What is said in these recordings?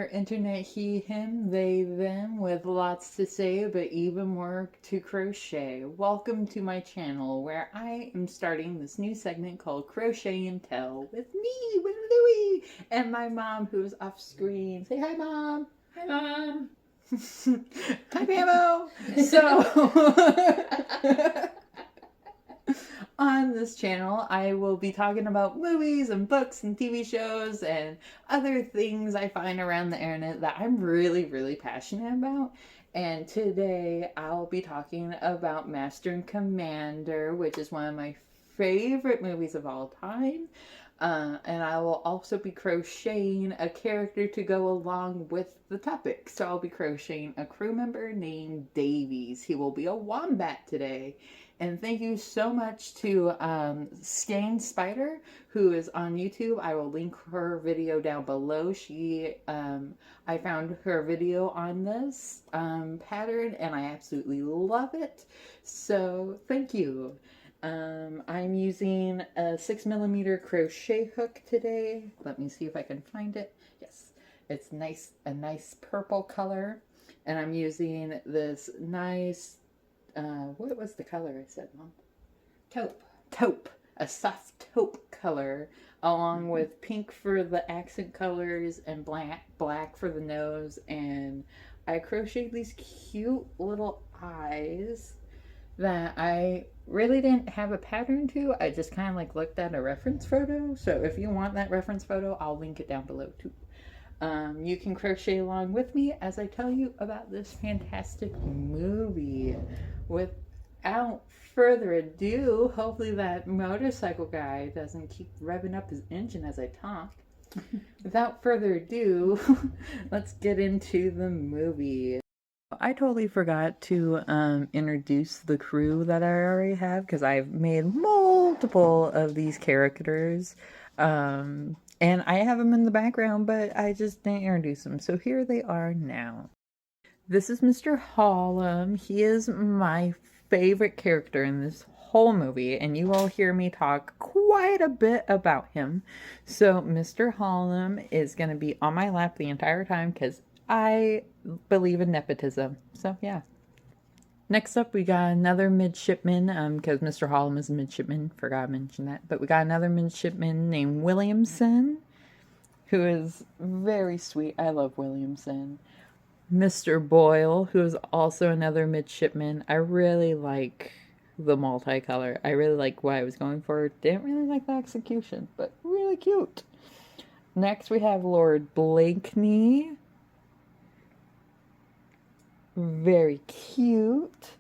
internet he, him, they, them, with lots to say, but even more to crochet. Welcome to my channel where I am starting this new segment called Crochet and Tell with me, with Louie, and my mom who's off screen. Say hi, Mom. Hi, Mom. Hi, Pamo. So, on this channel, I will be talking about movies and books and TV shows and other things I find around the internet that I'm really passionate about. And today I'll be talking about Master and Commander, which is one of my favorite movies of all time. And I will also be crocheting a character to go along with the topic. So I'll be crocheting a crew member named Davies. He will be a wombat today. And thank you so much to Skane Spider, who is on YouTube. I will link her video down below. I found her video on this pattern, and I absolutely love it. So thank you. I'm using a 6mm crochet hook today. Let me see if I can find it. Yes, it's a nice purple color, and I'm using this nice. What was the color I said, Mom? Taupe. Taupe. A soft taupe color, along with pink for the accent colors and black for the nose. And I crocheted these cute little eyes that I really didn't have a pattern to. I just kind of like looked at a reference photo. So if you want that reference photo, I'll link it down below too. You can crochet along with me as I tell you about this fantastic movie. Without further ado, hopefully that motorcycle guy doesn't keep revving up his engine as I talk. Without further ado, let's get into the movie. I totally forgot to introduce the crew that I already have because I've made multiple of these characters. And I have them in the background, but I just didn't introduce them. So here they are now. This is Mr. Hallam. He is my favorite character in this whole movie, and you will hear me talk quite a bit about him. So Mr. Hallam is going to be on my lap the entire time because I believe in nepotism. So yeah. Next up, we got another midshipman, because Mr. Hallam is a midshipman. Forgot to mention that. But we got another midshipman named Williamson, who is very sweet. I love Williamson. Mr. Boyle, who is also another midshipman. I really like the multicolor. I really like what I was going for. Didn't really like the execution, but really cute. Next, we have Lord Blakeney. Very cute.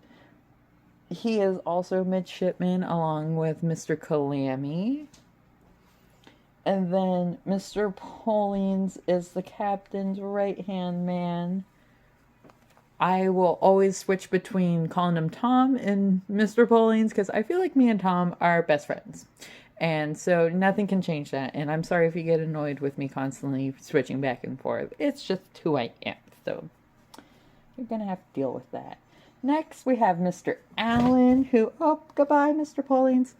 He is also midshipman along with Mr. Calamy. And then Mr. Pollings is the captain's right-hand man. I will always switch between calling him Tom and Mr. Pollings because I feel like me and Tom are best friends. And so nothing can change that. And I'm sorry if you get annoyed with me constantly switching back and forth. It's just who I am. So you're going to have to deal with that. Next, we have Mr. Allen, who, oh, goodbye, Mr. Pollings,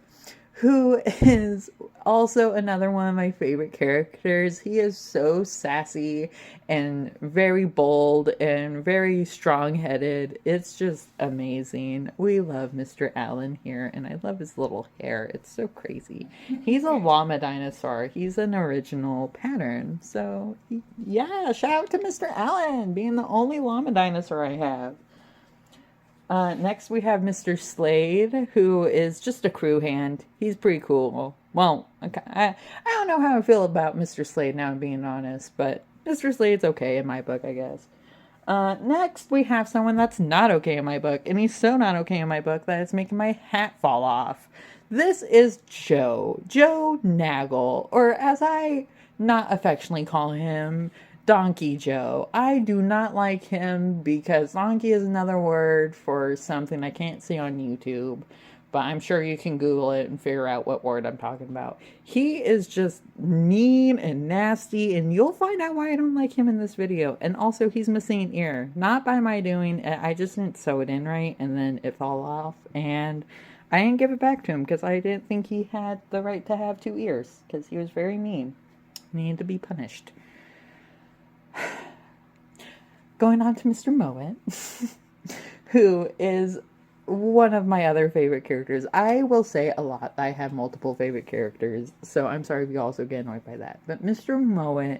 who is also another one of my favorite characters. He is so sassy and very bold and very strong-headed. It's just amazing. We love Mr. Allen here, and I love his little hair. It's so crazy. He's a llama dinosaur. He's an original pattern. So, yeah, shout out to Mr. Allen, being the only llama dinosaur I have. Next we have Mr. Slade, who is just a crew hand. He's pretty cool. Well, okay, I don't know how I feel about Mr. Slade now, I'm being honest, but Mr. Slade's okay in my book, I guess. Next we have someone that's not okay in my book, and he's so not okay in my book that it's making my hat fall off. This is Joe Nagel, or as I not affectionately call him, Donkey Joe. I do not like him because donkey is another word for something I can't see on YouTube, but I'm sure you can Google it and figure out what word I'm talking about. He is just mean and nasty, and you'll find out why I don't like him in this video. And also, he's missing an ear. Not by my doing. I just didn't sew it in right, and then it fell off, and I didn't give it back to him because I didn't think he had the right to have 2 ears because he was very mean. He needed to be punished. going on to Mr. Moet, who is one of my other favorite characters. I will say a lot. I have multiple favorite characters, so I'm sorry if you also get annoyed by that. But Mr. Moet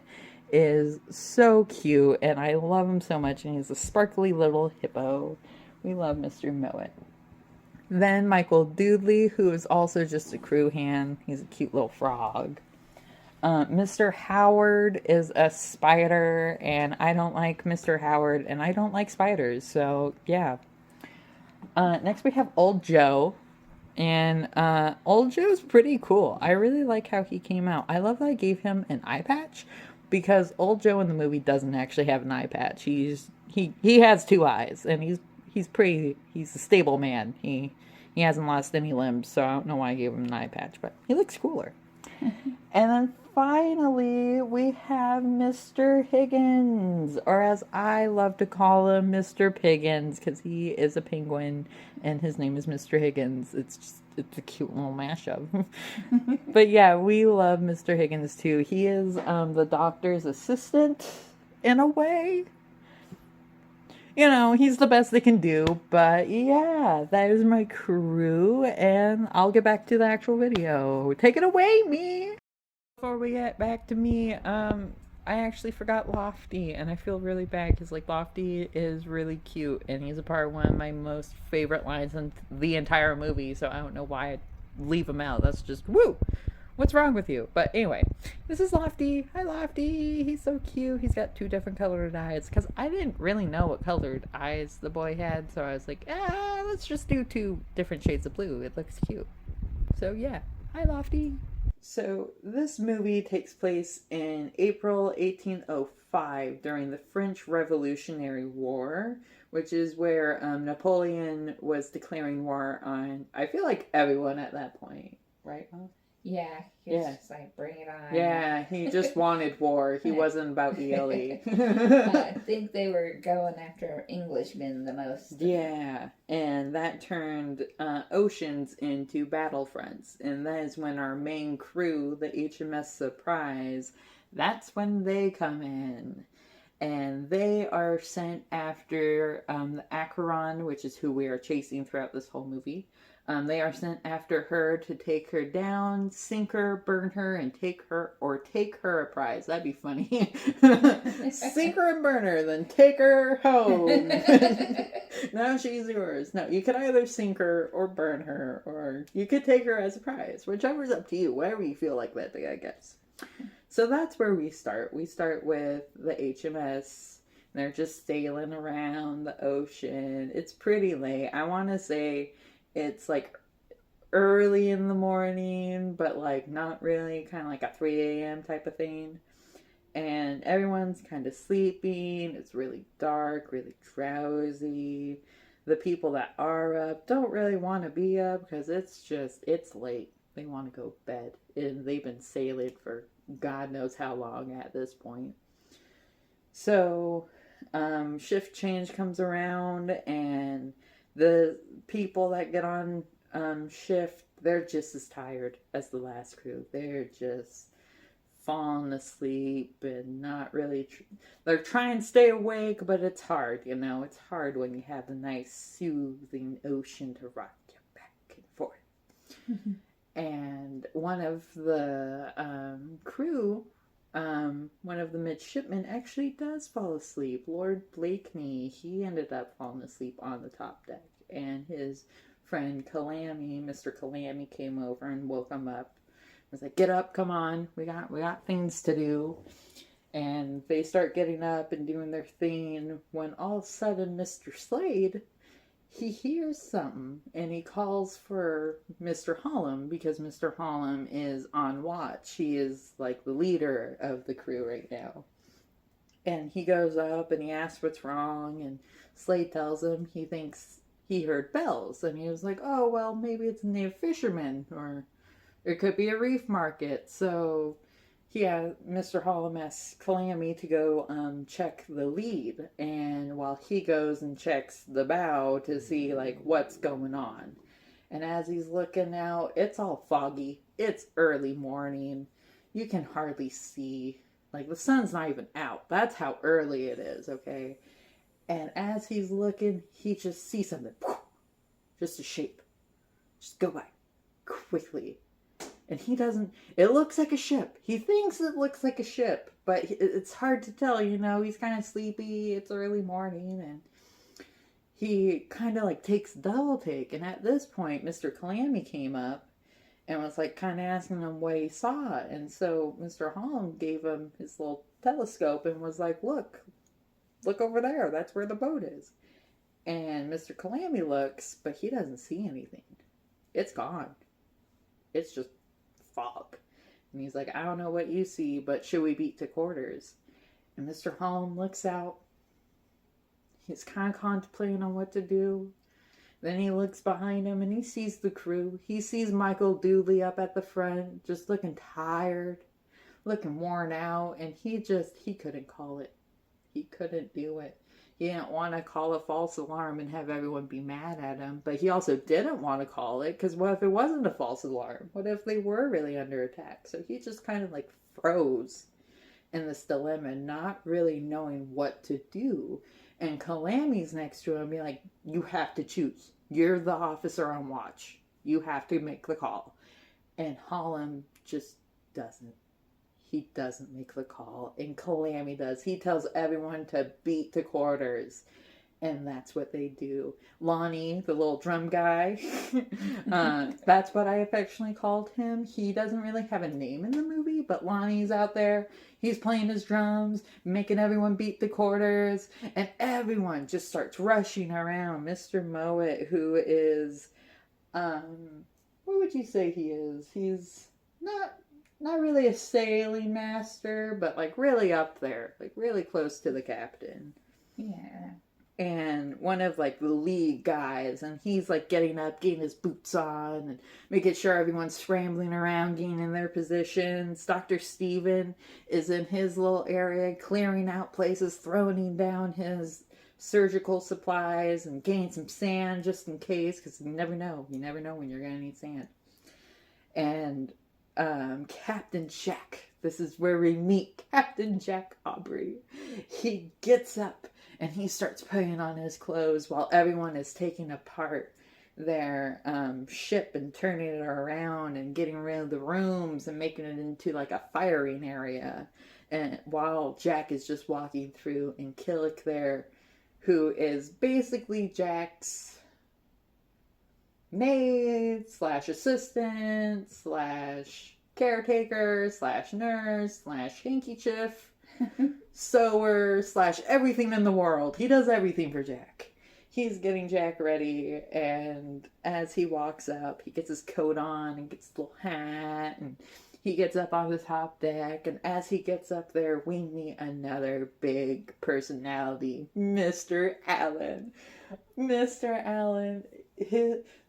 is so cute, and I love him so much, and he's a sparkly little hippo. We love Mr. Moet. Then Michael Doodley, who is also just a crew hand. He's a cute little frog. Mr. Howard is a spider, and I don't like Mr. Howard, and I don't like spiders, so yeah. Next we have Old Joe, and Old Joe's pretty cool. I really like how he came out. I love that I gave him an eye patch, because Old Joe in the movie doesn't actually have an eye patch. He has two eyes, and he's a stable man. He hasn't lost any limbs, so I don't know why I gave him an eye patch, but he looks cooler. And then finally, we have Mr. Higgins, or as I love to call him, Mr. Piggins, because he is a penguin, and his name is Mr. Higgins. It's a cute little mashup. But yeah, we love Mr. Higgins too. He is the doctor's assistant, in a way. You know, he's the best they can do, but yeah, that is my crew, and I'll get back to the actual video. Take it away, me! Before we get back to me, I actually forgot Lofty, and I feel really bad, because, like, Lofty is really cute, and he's a part of one of my most favorite lines in the entire movie, so I don't know why I'd leave him out. That's just, woo! What's wrong with you? But anyway, this is Lofty. Hi, Lofty. He's so cute. He's got two different colored eyes. Because I didn't really know what colored eyes the boy had. So I was like, let's just do two different shades of blue. It looks cute. So yeah. Hi, Lofty. So this movie takes place in April 1805 during the French Revolutionary War, which is where Napoleon was declaring war on, I feel like, everyone at that point. Right, Mom? Yeah, he's just like, bring it on. Yeah, he just wanted war. He wasn't about ELE. I think they were going after Englishmen the most. Yeah, and that turned oceans into battlefronts. And that is when our main crew, the HMS Surprise, that's when they come in. And they are sent after the Acheron, which is who we are chasing throughout this whole movie. They are sent after her to take her down, sink her, burn her, and take her a prize. That'd be funny. Sink her and burn her, then take her home. Now she's yours. No, you could either sink her or burn her, or you could take her as a prize. Whichever's up to you. Whatever you feel like that day, I guess. So that's where we start. We start with the HMS. They're just sailing around the ocean. It's pretty late. I want to say it's like early in the morning, but like not really, kind of like a 3 a.m. type of thing. And everyone's kind of sleeping. It's really dark, really drowsy. The people that are up don't really want to be up because it's late. They want to go to bed. And they've been sailing for God knows how long at this point. So shift change comes around, and the people that get on shift, they're just as tired as the last crew. They're just falling asleep and not really they're trying to stay awake, but it's hard, you know. It's hard when you have a nice soothing ocean to rock you back and forth. Mm-hmm. And one of the crew, one of the midshipmen actually does fall asleep. Lord Blakeney, he ended up falling asleep on the top deck. And his friend Calamy, Mr. Calamy, came over and woke him up. Was like, get up, come on, we got things to do. And they start getting up and doing their thing when all of a sudden Mr. Slade, he hears something, and he calls for Mr. Hallam, because Mr. Hallam is on watch. He is like the leader of the crew right now. And he goes up and he asks what's wrong, and Slade tells him he thinks he heard bells. And he was like, oh, well, maybe it's a native fisherman, or it could be a reef market. So yeah, Mr. Hallam asks Calamy to go check the lead, and while he goes and checks the bow to see like what's going on. And as he's looking out, it's all foggy. It's early morning. You can hardly see, like the sun's not even out. That's how early it is, okay? And as he's looking, he just sees something. Just a shape. Just go by quickly. And he doesn't, it looks like a ship. He thinks it looks like a ship, but it's hard to tell, you know. He's kind of sleepy. It's early morning, and he kind of like takes double take. And at this point, Mr. Calamity came up and was like kind of asking him what he saw. And so Mr. Holland gave him his little telescope and was like, look over there. That's where the boat is. And Mr. Calamity looks, but he doesn't see anything. It's gone. It's just fog. And he's like, I don't know what you see, but should we beat to quarters? And Mr. Holland looks out. He's kind of contemplating on what to do. Then he looks behind him and he sees the crew. He sees Michael Dooley up at the front, just looking tired, looking worn out. And he couldn't call it. He couldn't do it. He didn't want to call a false alarm and have everyone be mad at him. But he also didn't want to call it, because what if it wasn't a false alarm? What if they were really under attack? So he just kind of like froze in this dilemma, not really knowing what to do. And Calamity's next to him, be like, you have to choose. You're the officer on watch. You have to make the call. And Holland just doesn't. He doesn't make the call. And Calamity does. He tells everyone to beat to quarters. And that's what they do. Lonnie, the little drum guy, that's what I affectionately called him. He doesn't really have a name in the movie, but Lonnie's out there. He's playing his drums, making everyone beat the quarters, and everyone just starts rushing around Mr. Mowat, who is, what would you say he is? He's not really a sailing master, but like really up there, like really close to the captain. Yeah. And one of like the lead guys, and he's like getting up, getting his boots on, and making sure everyone's scrambling around, getting in their positions. Dr. Steven is in his little area, clearing out places, throwing down his surgical supplies, and getting some sand just in case, because you never know. You never know when you're going to need sand. And Captain Jack, this is where we meet Captain Jack Aubrey. He gets up and he starts putting on his clothes while everyone is taking apart their ship and turning it around and getting rid of the rooms and making it into like a firing area. And while Jack is just walking through, and Killick there, who is basically Jack's maid slash assistant slash caretaker slash nurse slash handkerchief sewer slash everything in the world. He does everything for Jack. He's getting Jack ready, and as he walks up, he gets his coat on and gets his little hat, and he gets up on the top deck. And as he gets up there, we meet another big personality, Mr. Allen. Mr. Allen,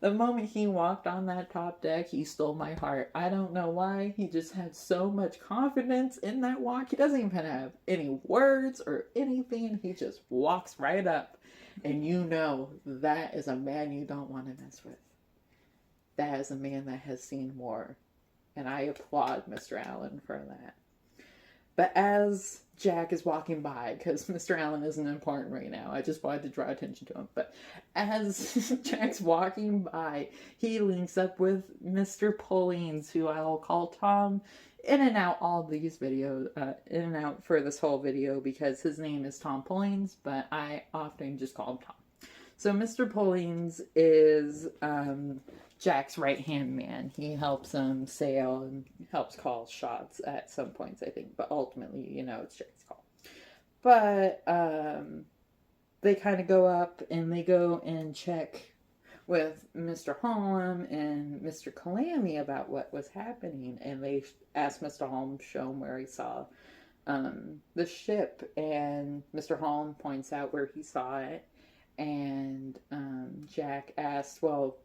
the moment he walked on that top deck, he stole my heart. I don't know why. He just had so much confidence in that walk. He doesn't even have any words or anything. He just walks right up. And you know that is a man you don't want to mess with. That is a man that has seen more. And I applaud Mr. Allen for that. But as Jack is walking by, because Mr. Allen isn't important right now, I just wanted to draw attention to him. But as Jack's walking by, he links up with Mr. Pullings, who I'll call Tom, in and out all these videos, in and out for this whole video, because his name is Tom Pullings, but I often just call him Tom. So Mr. Pullings is Jack's right-hand man. He helps him sail and helps call shots at some points, I think. But ultimately, you know, it's Jack's call. But they kind of go up and they go and check with Mr. Holm and Mr. Calamity about what was happening. And they asked Mr. Holm to show him where he saw the ship. And Mr. Holm points out where he saw it. And Jack asked, well,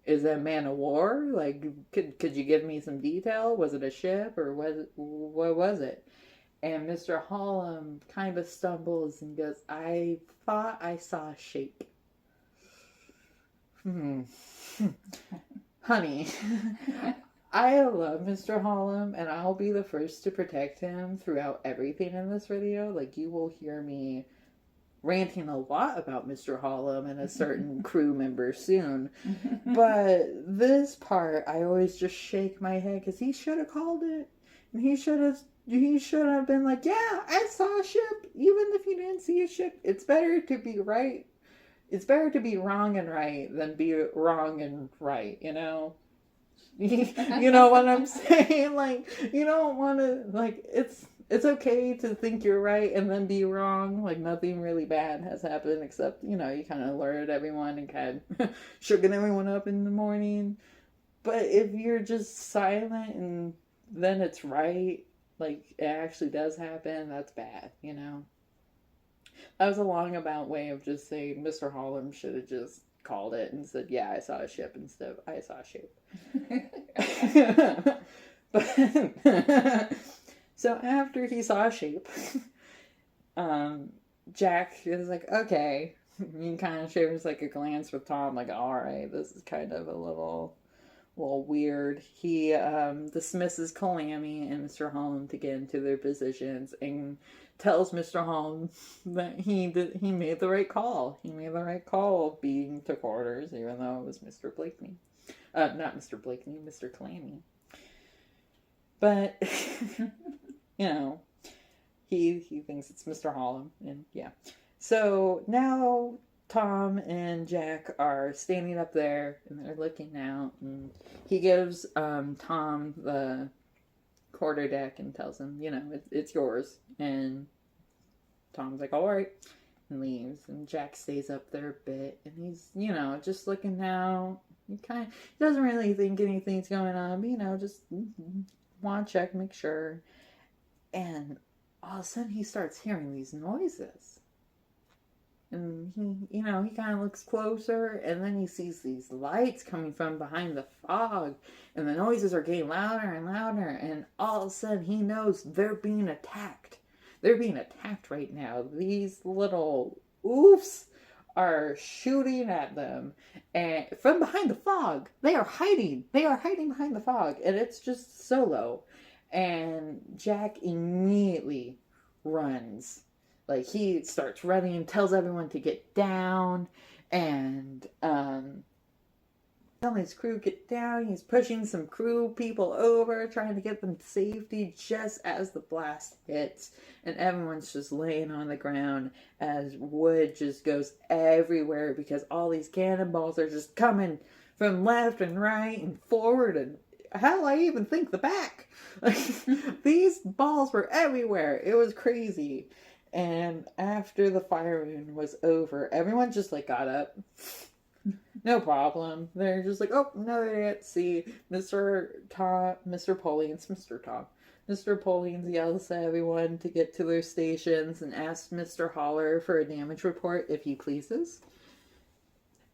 is it a man of war? Like, could you give me some detail? Was it a ship, or what was it? And Mr. Holm kind of stumbles and goes, I thought I saw a shape. Honey, I love Mr. Holm, and I'll be the first to protect him throughout everything in this video. Like, you will hear me ranting a lot about Mr. Hollum and a certain crew member soon. But this part, I always just shake my head because he should have called it. And he should have been like, yeah, I saw a ship. Even if you didn't see a ship, it's better to be right. It's better to be wrong and right than be wrong and right, you know? You know what I'm saying? Like, you don't want to, like, it's okay to think you're right and then be wrong. Like, nothing really bad has happened except, you know, you kind of alerted everyone and kind of shooken everyone up in the morning. But if you're just silent and then it's right, like, it actually does happen, that's bad, you know? That was a long about way of just saying Mr. Hollum should have just called it and said, yeah, I saw a ship instead of I saw a ship. But so after he saw a shape, Jack is like, okay. He kind of shares like a glance with Tom, like, all right, this is kind of a little weird. He dismisses Calamity and Mr. Holm to get into their positions and tells Mr. Holm that he made the right call. He made the right call of being to quarters, even though it was Mr. Blakeney. Not Mr. Blakeney, Mr. Calamity. But you know, he thinks it's Mr. Holm, and yeah. So now Tom and Jack are standing up there and they're looking out, and he gives Tom the quarterdeck and tells him, you know, it's yours. And Tom's like, all right, and leaves. And Jack stays up there a bit, and he's, you know, just looking out. He doesn't really think anything's going on, but, you know, just want to check, make sure. And all of a sudden he starts hearing these noises. And he, you know, he kind of looks closer, and then he sees these lights coming from behind the fog, and the noises are getting louder and louder, and all of a sudden he knows they're being attacked. They're being attacked right now. These little oofs are shooting at them, and from behind the fog, they are hiding. They are hiding behind the fog, and it's just Solo. And Jack immediately runs. Like, he starts running and tells everyone to get down, and telling his crew get down. He's pushing some crew people over, trying to get them to safety just as the blast hits, and everyone's just laying on the ground as wood just goes everywhere because all these cannonballs are just coming from left and right and forward, and hell, I even think the back. Like, these balls were everywhere. It was crazy. And after the firing was over, everyone just, like, got up. No problem. They're just like, oh, no, they didn't see. Mr. Pollians yells at everyone to get to their stations and asks Mr. Holler for a damage report if he pleases.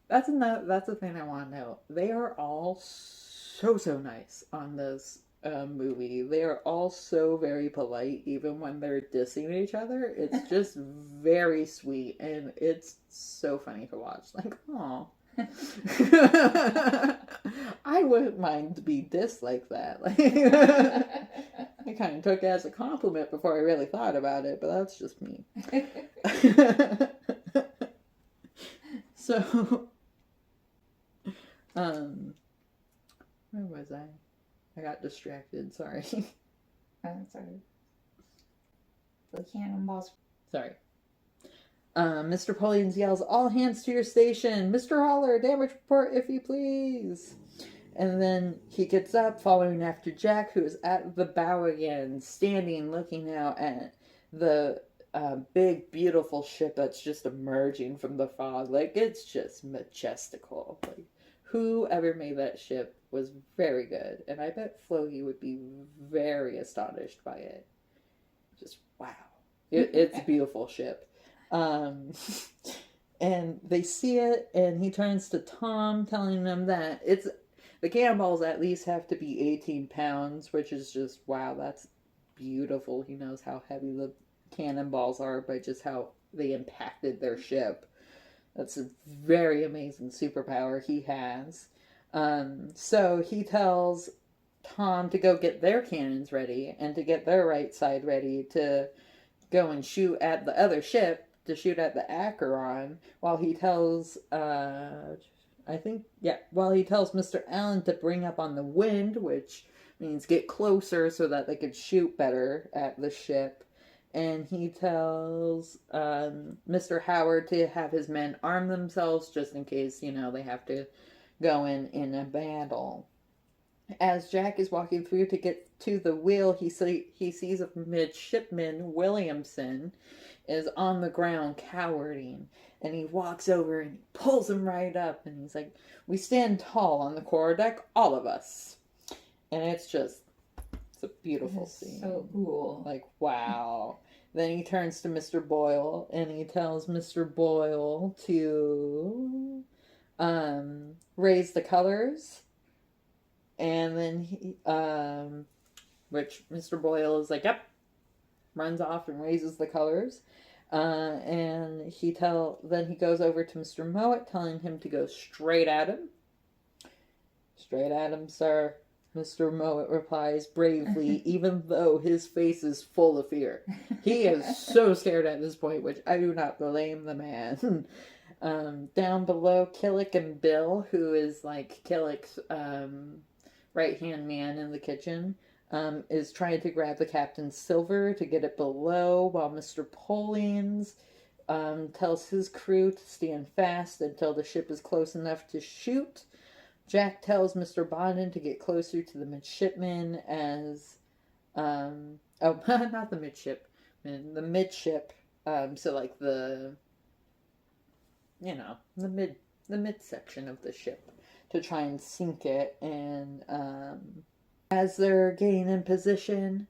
That's a thing I want to know. They are all so nice on this movie. They are all so very polite, even when they're dissing each other. It's just very sweet, and it's so funny to watch. Like, aw. I wouldn't mind to be dissed like that. Like, I kind of took it as a compliment before I really thought about it, but that's just me. So, where was I? I got distracted, sorry. Sorry. The cannonballs. Sorry. Mr. Pollians yells, all hands to your station. Mr. Holler, damage report if you please. And then he gets up, following after Jack, who is at the bow again, standing, looking out at the big, beautiful ship that's just emerging from the fog. Like, it's just majestical. Like, whoever made that ship was very good. And I bet Floki would be very astonished by it. Just, wow. It's a beautiful ship. And they see it, and he turns to Tom, telling them that the cannonballs at least have to be 18 pounds, which is just, wow, that's beautiful. He knows how heavy the cannonballs are by just how they impacted their ship. That's a very amazing superpower he has. So he tells Tom to go get their cannons ready and to get their right side ready to go and shoot at the other ship to shoot at the Acheron while he tells, while he tells Mr. Allen to bring up on the wind, which means get closer so that they could shoot better at the ship. And he tells Mr. Howard to have his men arm themselves just in case, they have to go in a battle. As Jack is walking through to get to the wheel, he sees a midshipman, Williamson, is on the ground cowering. And he walks over and he pulls him right up. And he's like, "We stand tall on the quarterdeck, all of us." And it's a beautiful scene. So cool. Like, wow. Then he turns to Mr. Boyle and he tells Mr. Boyle to raise the colors. And then he, which Mr. Boyle is like, yep, runs off and raises the colors. And then he goes over to Mr. Mowat, telling him to go straight at him. "Straight at him, sir," Mr. Mowat replies bravely, even though his face is full of fear. He is so scared at this point, which I do not blame the man. Down below, Killick and Bill, who is like Killick's right-hand man in the kitchen, is trying to grab the captain's silver to get it below, while Mr. Pollins tells his crew to stand fast until the ship is close enough to shoot. Jack tells Mr. Bonden to get closer to the midshipmen as, not the midshipmen, the midship, so like the midsection of the ship, to try and sink it. And as they're getting in position,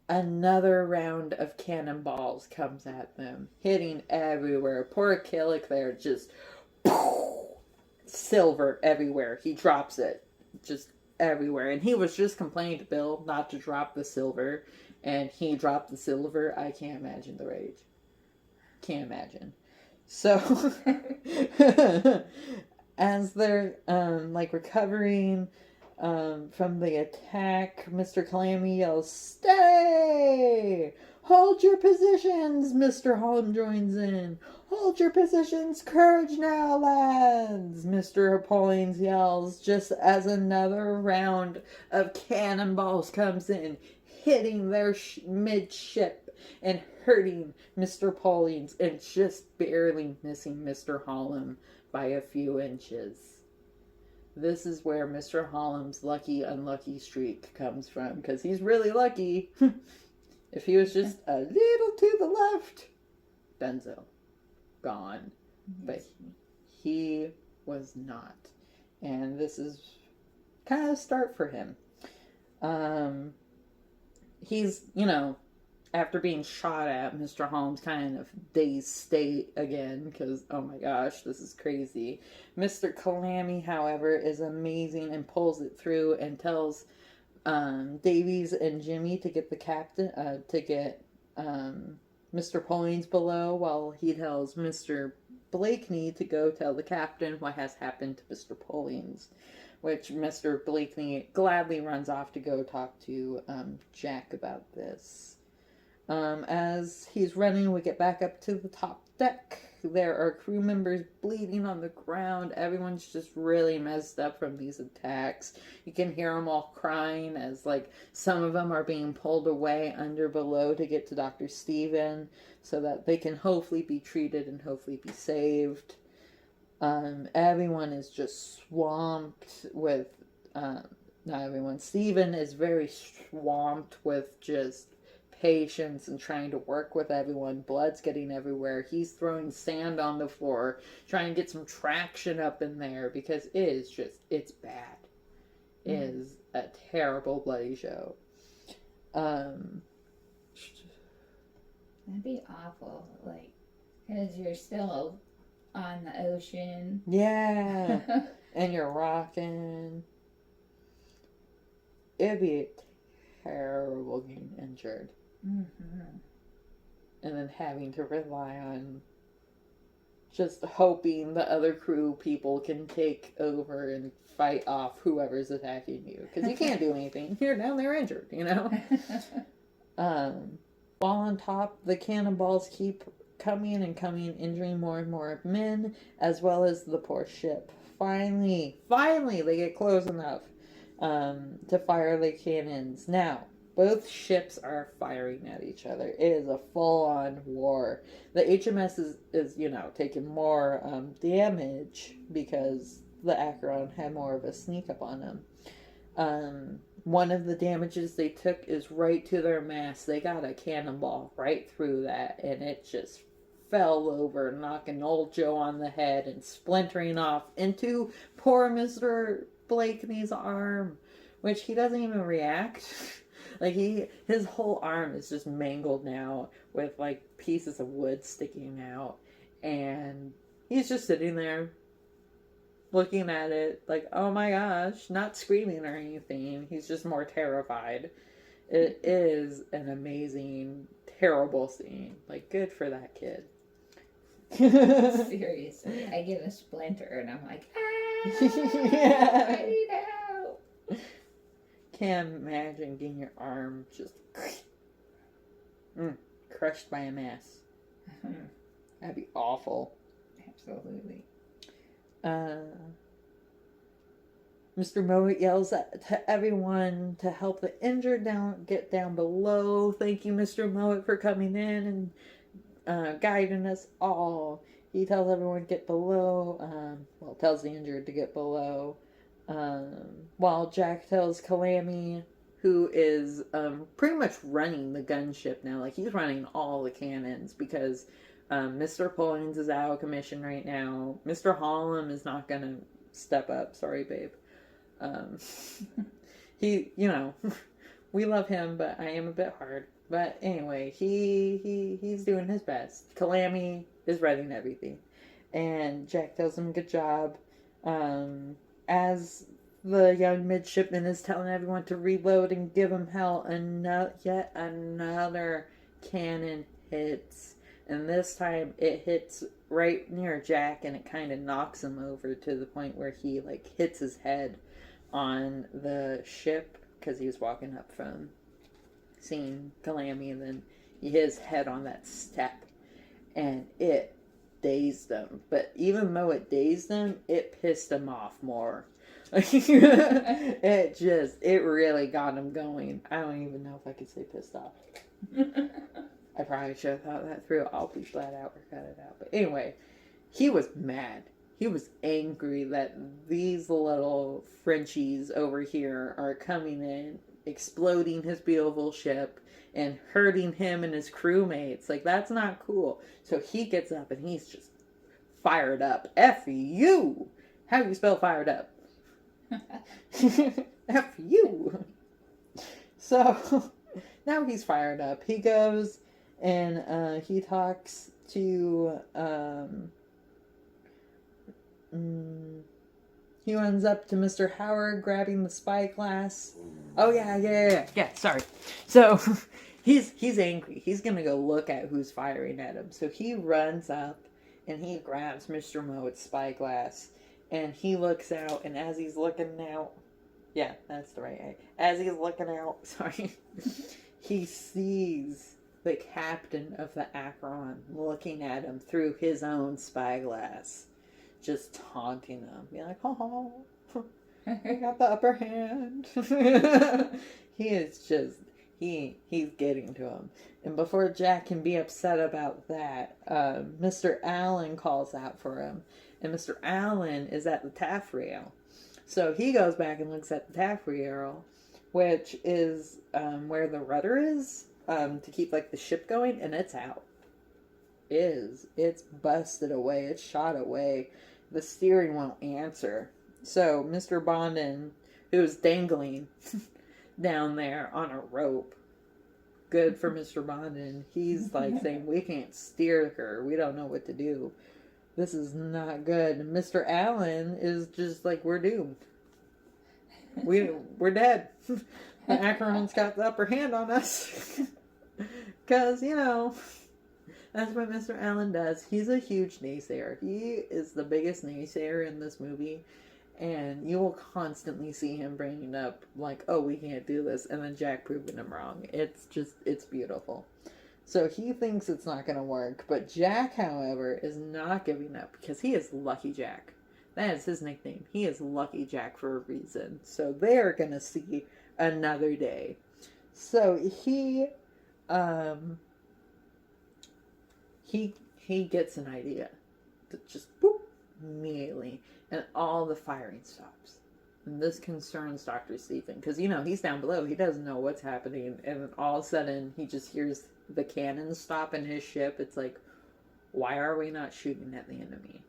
another round of cannonballs comes at them, hitting everywhere. Poor Killick there, just silver everywhere. He drops it just everywhere. And he was just complaining to Bill not to drop the silver, and he dropped the silver. I can't imagine the rage. Can't imagine. So as they're recovering from the attack, Mr. Calamity yells, "Stay! Hold your positions!" Mr. Holland joins in. "Hold your positions! Courage now, lads!" Mr. Pollins yells, just as another round of cannonballs comes in, hitting their midship and hurting Mr. Pollins and just barely missing Mr. Holland by a few inches. This is where Mr. Holland's lucky-unlucky streak comes from, because he's really lucky. If he was just a little to the left, Benzo, gone. But he was not. And this is kind of a start for him. He's, after being shot at, Mr. Holmes kind of dazed state again, because, oh my gosh, this is crazy. Mr. Calamity, however, is amazing and pulls it through and tells Davies and Jimmy to get the captain, Mr. Pollins below, while he tells Mr. Blakeney to go tell the captain what has happened to Mr. Pollins, which Mr. Blakeney gladly runs off to go talk to Jack about this. As he's running, we get back up to the top deck. There are crew members bleeding on the ground. Everyone's just really messed up from these attacks. You can hear them all crying as, some of them are being pulled away under below to get to Dr. Stephen so that they can hopefully be treated and hopefully be saved. Everyone is just swamped with, not everyone, Stephen is very swamped with just patience and trying to work with everyone. Blood's getting everywhere. He's throwing sand on the floor, trying to get some traction up in there, because it's bad. It is a terrible bloody show. That'd be awful, because you're still on the ocean. Yeah. And you're rocking. It'd be terrible getting injured. Mm-hmm. And then having to rely on just hoping the other crew people can take over and fight off whoever's attacking you. Because you can't do anything. You're down there injured, While on top, the cannonballs keep coming and coming, injuring more and more men, as well as the poor ship. Finally, they get close enough to fire the cannons. Now, both ships are firing at each other. It is a full-on war. The HMS is taking more damage because the Acheron had more of a sneak up on them. One of the damages they took is right to their mast. They got a cannonball right through that, and it just fell over, knocking old Joe on the head and splintering off into poor Mr. Blakeney's arm, which he doesn't even react. Like his whole arm is just mangled now with like pieces of wood sticking out, and he's just sitting there looking at it like, oh my gosh, not screaming or anything. He's just more terrified. It is an amazing, terrible scene. Like, good for that kid. Seriously, I get a splinter and I'm like, Yeah. I need help. Can't imagine getting your arm just crushed by a mass. That'd be awful. Absolutely. Mr. Mowat yells to everyone to help the injured get down below. Thank you, Mr. Mowat, for coming in and guiding us all. He tells everyone to get below. Tells the injured to get below. While Jack tells Kalami, who is pretty much running the gunship now, like he's running all the cannons because Mr. Pullings is out of commission right now. Mr. Hallam is not gonna step up. Sorry, babe. He, we love him, but I am a bit hard. But anyway, he's doing his best. Kalami is running everything, and Jack tells him good job. As the young midshipman is telling everyone to reload and give him hell, yet another cannon hits. And this time it hits right near Jack, and it kind of knocks him over to the point where he hits his head on the ship because he was walking up from seeing Kalami, and then he hit his head on that step, and it dazed him. But even though it dazed him, it pissed him off more. It really got him going. I don't even know if I could say pissed off. I probably should have thought that through. I'll beep that out or cut it out. But anyway, he was mad. He was angry that these little Frenchies over here are coming in, exploding his beautiful ship, and hurting him and his crewmates. Like, that's not cool. So he gets up and he's just fired up. F you! How do you spell fired up? F you! So, now he's fired up. He goes and he talks to he runs up to Mr. Howard, grabbing the spyglass. Oh yeah, sorry. So he's angry. He's gonna go look at who's firing at him. So he runs up and he grabs Mr. Mowat's spyglass, and he looks out, and as he's looking out, yeah, that's the right. As he's looking out, sorry, he sees the captain of the Acheron looking at him through his own spyglass, just taunting him. Be like, oh, I got the upper hand. He is just, he's getting to him. And before Jack can be upset about that, Mr. Allen calls out for him. And Mr. Allen is at the taffrail. So he goes back and looks at the taffrail, which is where the rudder is, to keep the ship going, and it's out. It's busted away. It's shot away. The steering won't answer. So Mr. Bondin, who's dangling down there on a rope, good for Mr. Bondin. He's saying, we can't steer her. We don't know what to do. This is not good. And Mr. Allen is just we're doomed. We're dead. The Acheron's got the upper hand on us. Because, that's what Mr. Allen does. He's a huge naysayer. He is the biggest naysayer in this movie. And you will constantly see him bringing up, oh, we can't do this. And then Jack proving him wrong. It's beautiful. So he thinks it's not going to work. But Jack, however, is not giving up because he is Lucky Jack. That is his nickname. He is Lucky Jack for a reason. So they're going to see another day. So he gets an idea. Just boop, immediately. And all the firing stops. And this concerns Dr. Stephen. Because, he's down below. He doesn't know what's happening. And all of a sudden, he just hears the cannons stop in his ship. It's like, why are we not shooting at the enemy?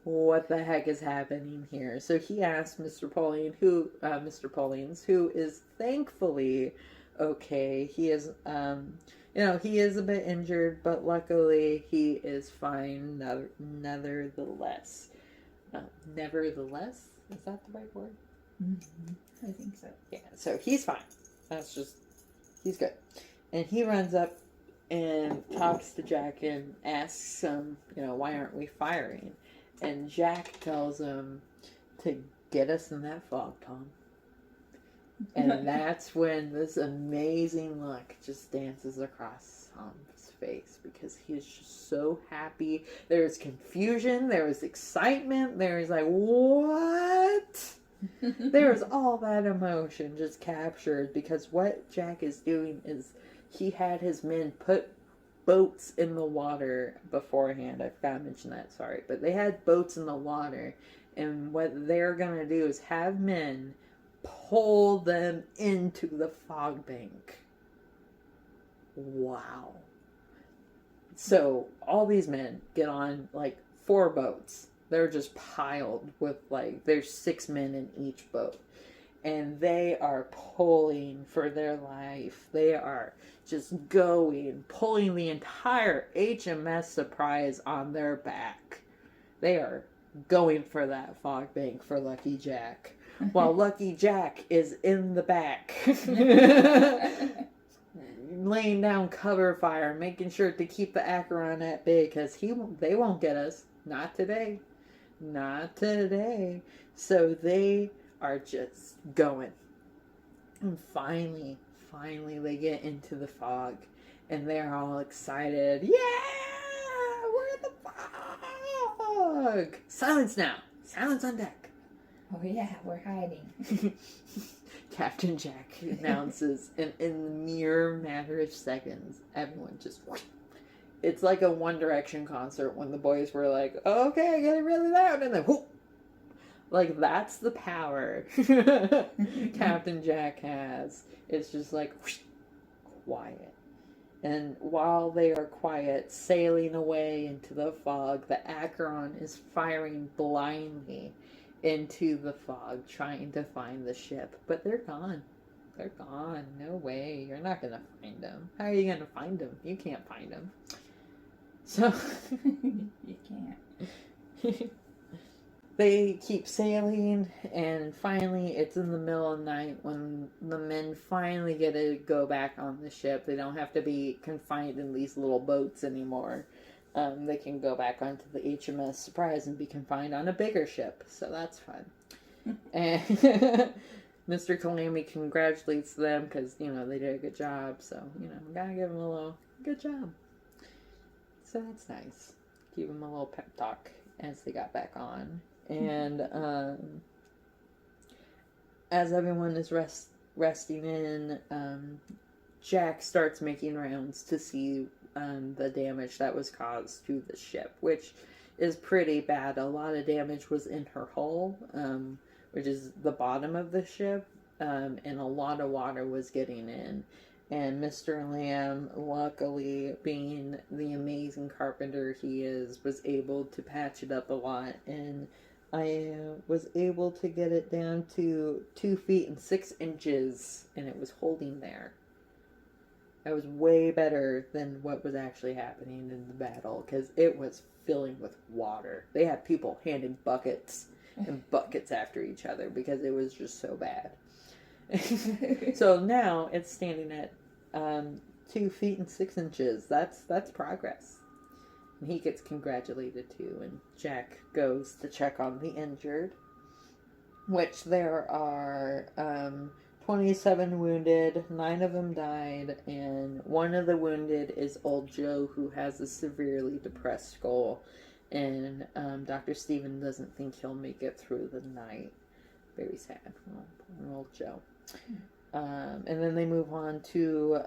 What the heck is happening here? So he asked Mr. Pollings, who is thankfully okay. He is, he is a bit injured, but luckily he is fine. Nevertheless, is that the right word? Mm-hmm. I think so. Yeah. So he's fine. He's good, and he runs up and talks to Jack and asks him, why aren't we firing? And Jack tells him to get us in that fog, Tom. And that's when this amazing look just dances across Tom's face because he is just so happy. There's confusion, there's excitement, there's like, what? There's all that emotion just captured because what Jack is doing is he had his men put boats in the water beforehand. I forgot to mention that, sorry. But they had boats in the water. And what they're going to do is have men pull them into the fog bank. Wow. So all these men get on like 4 boats. They're just piled with there's 6 men in each boat. And they are pulling for their life. They are just pulling the entire HMS Surprise on their back. They are going for that fog bank for Lucky Jack. While Lucky Jack is in the back. Laying down cover fire, making sure to keep the Acheron at bay because they won't get us. Not today. Not today. So they are just going. And finally they get into the fog. And they're all excited. Yeah! We're in the fog! Silence now! Silence on deck! Oh yeah, we're hiding. Captain Jack announces, and in the mere matter of seconds, everyone just... It's like a One Direction concert when the boys were like, okay, get it really loud, and then whoop! Like, that's the power Captain Jack has. It's just like, whoosh, quiet. And while they are quiet, sailing away into the fog, the Acheron is firing blindly into the fog, trying to find the ship. But they're gone. They're gone. No way. You're not going to find them. How are you going to find them? You can't find them. So... You can't. They keep sailing, and finally it's in the middle of the night when the men finally get to go back on the ship. They don't have to be confined in these little boats anymore. They can go back onto the HMS Surprise and be confined on a bigger ship. So that's fun. And Mr. Calamity congratulates them because, they did a good job. So, gotta give them a little good job. So that's nice. Give them a little pep talk as they got back on. And as everyone is resting in, Jack starts making rounds to see the damage that was caused to the ship, which is pretty bad. A lot of damage was in her hull, which is the bottom of the ship, and a lot of water was getting in. And Mr. Lamb, luckily, being the amazing carpenter he is, was able to patch it up a lot. And I was able to get it down to 2 feet and 6 inches, and it was holding there. That was way better than what was actually happening in the battle, because it was filling with water. They had people handing buckets and buckets after each other because it was just so bad. So now it's standing at 2 feet and 6 inches. That's progress. And he gets congratulated too. And Jack goes to check on the injured, which there are 27 wounded, 9 of them died, and one of the wounded is old Joe, who has a severely depressed skull, and Dr. Stephen doesn't think he'll make it through the night. Very sad. Oh, old Joe. And then they move on to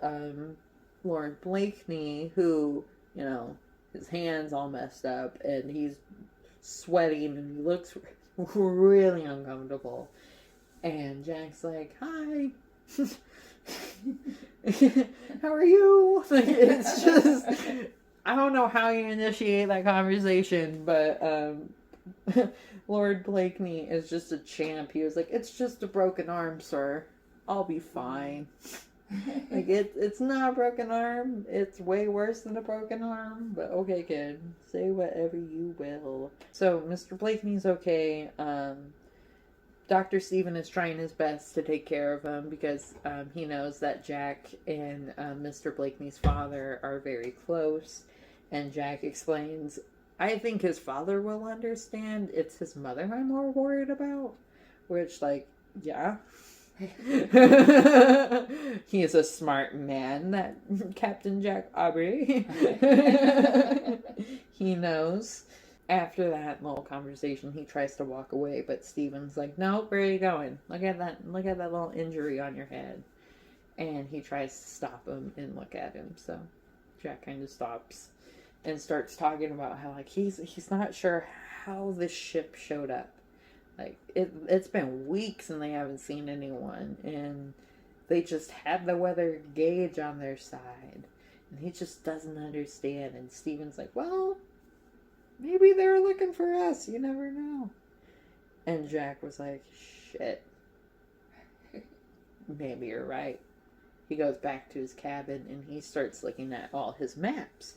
Lord Blakeney, who, you know, his hand's all messed up, and he's sweating, and he looks really uncomfortable. And Jack's like, "Hi, how are you?" Like, it's just, I don't know how you initiate that conversation, but Lord Blakeney is just a champ. He was like, "It's just a broken arm, sir. I'll be fine." Like, it's not a broken arm. It's way worse than a broken arm. But okay, kid, say whatever you will. So Mr. Blakeney's okay. Dr. Stephen is trying his best to take care of him because he knows that Jack and Mr. Blakeney's father are very close. And Jack explains, "I think his father will understand. It's his mother I'm more worried about." Which, like, yeah. He is a smart man, that Captain Jack Aubrey. He knows. After that little conversation, he tries to walk away, but Steven's like, "No, where are you going? Look at that little injury on your head." And he tries to stop him and look at him. So Jack kind of stops and starts talking about how, like, he's not sure how this ship showed up. Like, it's been weeks and they haven't seen anyone, and they just had the weather gauge on their side, and he just doesn't understand. And Steven's like, "Well, maybe they're looking for us. You never know." And Jack was like, "Shit. Maybe you're right." He goes back to his cabin and he starts looking at all his maps.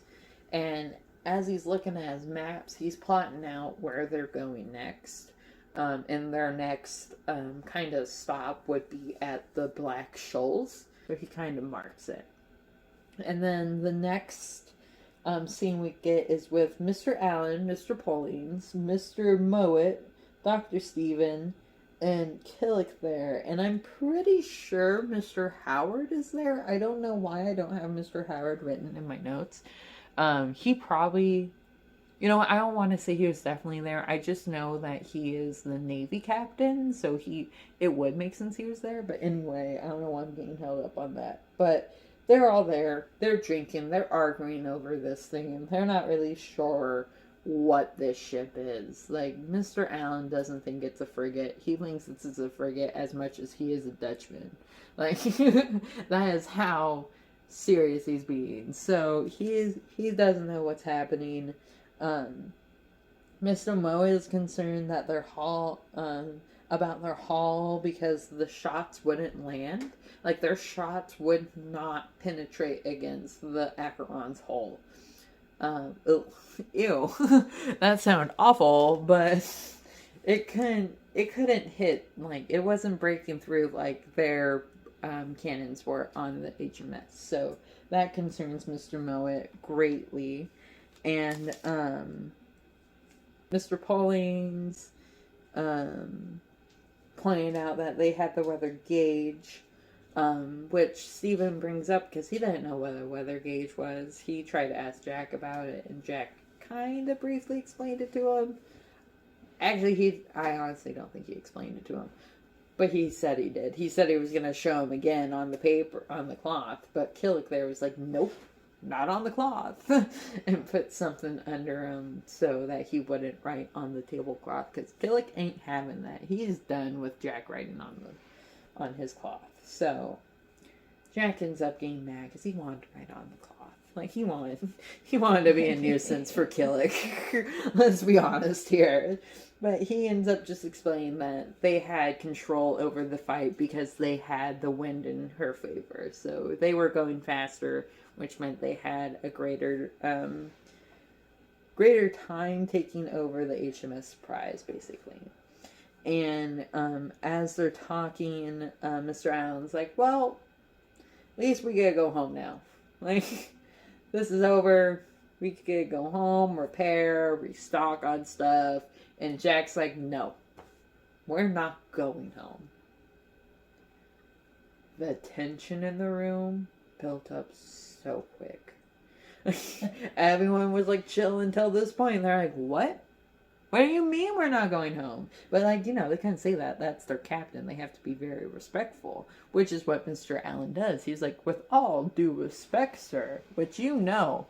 And as he's looking at his maps, he's plotting out where they're going next. And their next kind of stop would be at the Black Shoals. So he kind of marks it. And then the next scene we get is with Mr. Allen, Mr. Paulines, Mr. Mowat, Dr. Stephen, and Killick there. And I'm pretty sure Mr. Howard is there. I don't know why I don't have Mr. Howard written in my notes. He probably, you know, I don't want to say he was definitely there. I just know that he is the Navy captain, so it would make sense he was there. But anyway, I don't know why I'm getting held up on that. But they're all there. They're drinking. They're arguing over this thing, and they're not really sure what this ship is. Like, Mr. Allen doesn't think it's a frigate. He thinks it's a frigate as much as he is a Dutchman. Like, that is how serious he's being. So he doesn't know what's happening. Mr. Moe is concerned that about their hull because the shots wouldn't land. Like, their shots would not penetrate against the Acheron's hull. Ew. That sounded awful, but it couldn't hit, like, it wasn't breaking through like their cannons were on the HMS. So that concerns Mr. Mowat greatly. And Mr. Paulines pointing out that they had the weather gauge, which Stephen brings up because he didn't know what a weather gauge was. He tried to ask Jack about it, and Jack kind of briefly explained it to him. Actually, I honestly don't think he explained it to him, but he said he did. He said he was going to show him again on the paper, on the cloth, but Killick there was like, "Nope, not on the cloth," and put something under him so that he wouldn't write on the tablecloth, because Killick ain't having that. He's done with Jack writing on his cloth. So Jack ends up getting mad because he wanted to write on the cloth. Like, he wanted to be a nuisance for Killick. Let's be honest here. But he ends up just explaining that they had control over the fight because they had the wind in her favor. So they were going faster, which meant they had a greater time taking over the HMS Prize, basically. And as they're talking, Mr. Allen's like, "Well, at least we gotta go home now. Like, this is over. We could go home, repair, restock on stuff." And Jack's like, "No, we're not going home." the tension in the room built up so quick. Everyone was like chill until this point. They're like, what? What do you mean we're not going home? But like, you know, they kind of say that. That's their captain. They have to be very respectful, which is what Mr. Allen does. He's like, with all due respect, sir, which you know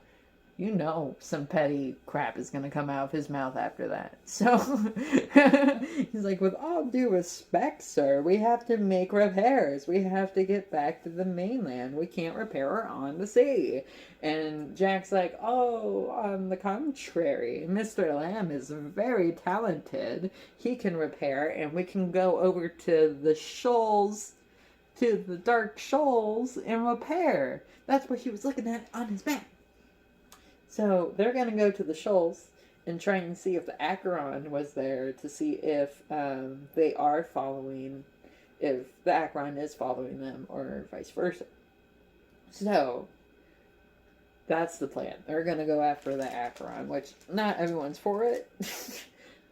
some petty crap is going to come out of his mouth after that. So he's like, with all due respect, sir, we have to make repairs. We have to get back to the mainland. We can't repair her on the sea. And Jack's like, oh, on the contrary, Mr. Lamb is very talented. He can repair, and we can go over to the shoals, to the dark shoals, and repair. That's what he was looking at on his map. So they're going to go to the shoals and try and see if the Acheron was there, to see if they are following, if the Acheron is following them, or vice versa. So that's the plan. They're going to go after the Acheron, which not everyone's for it.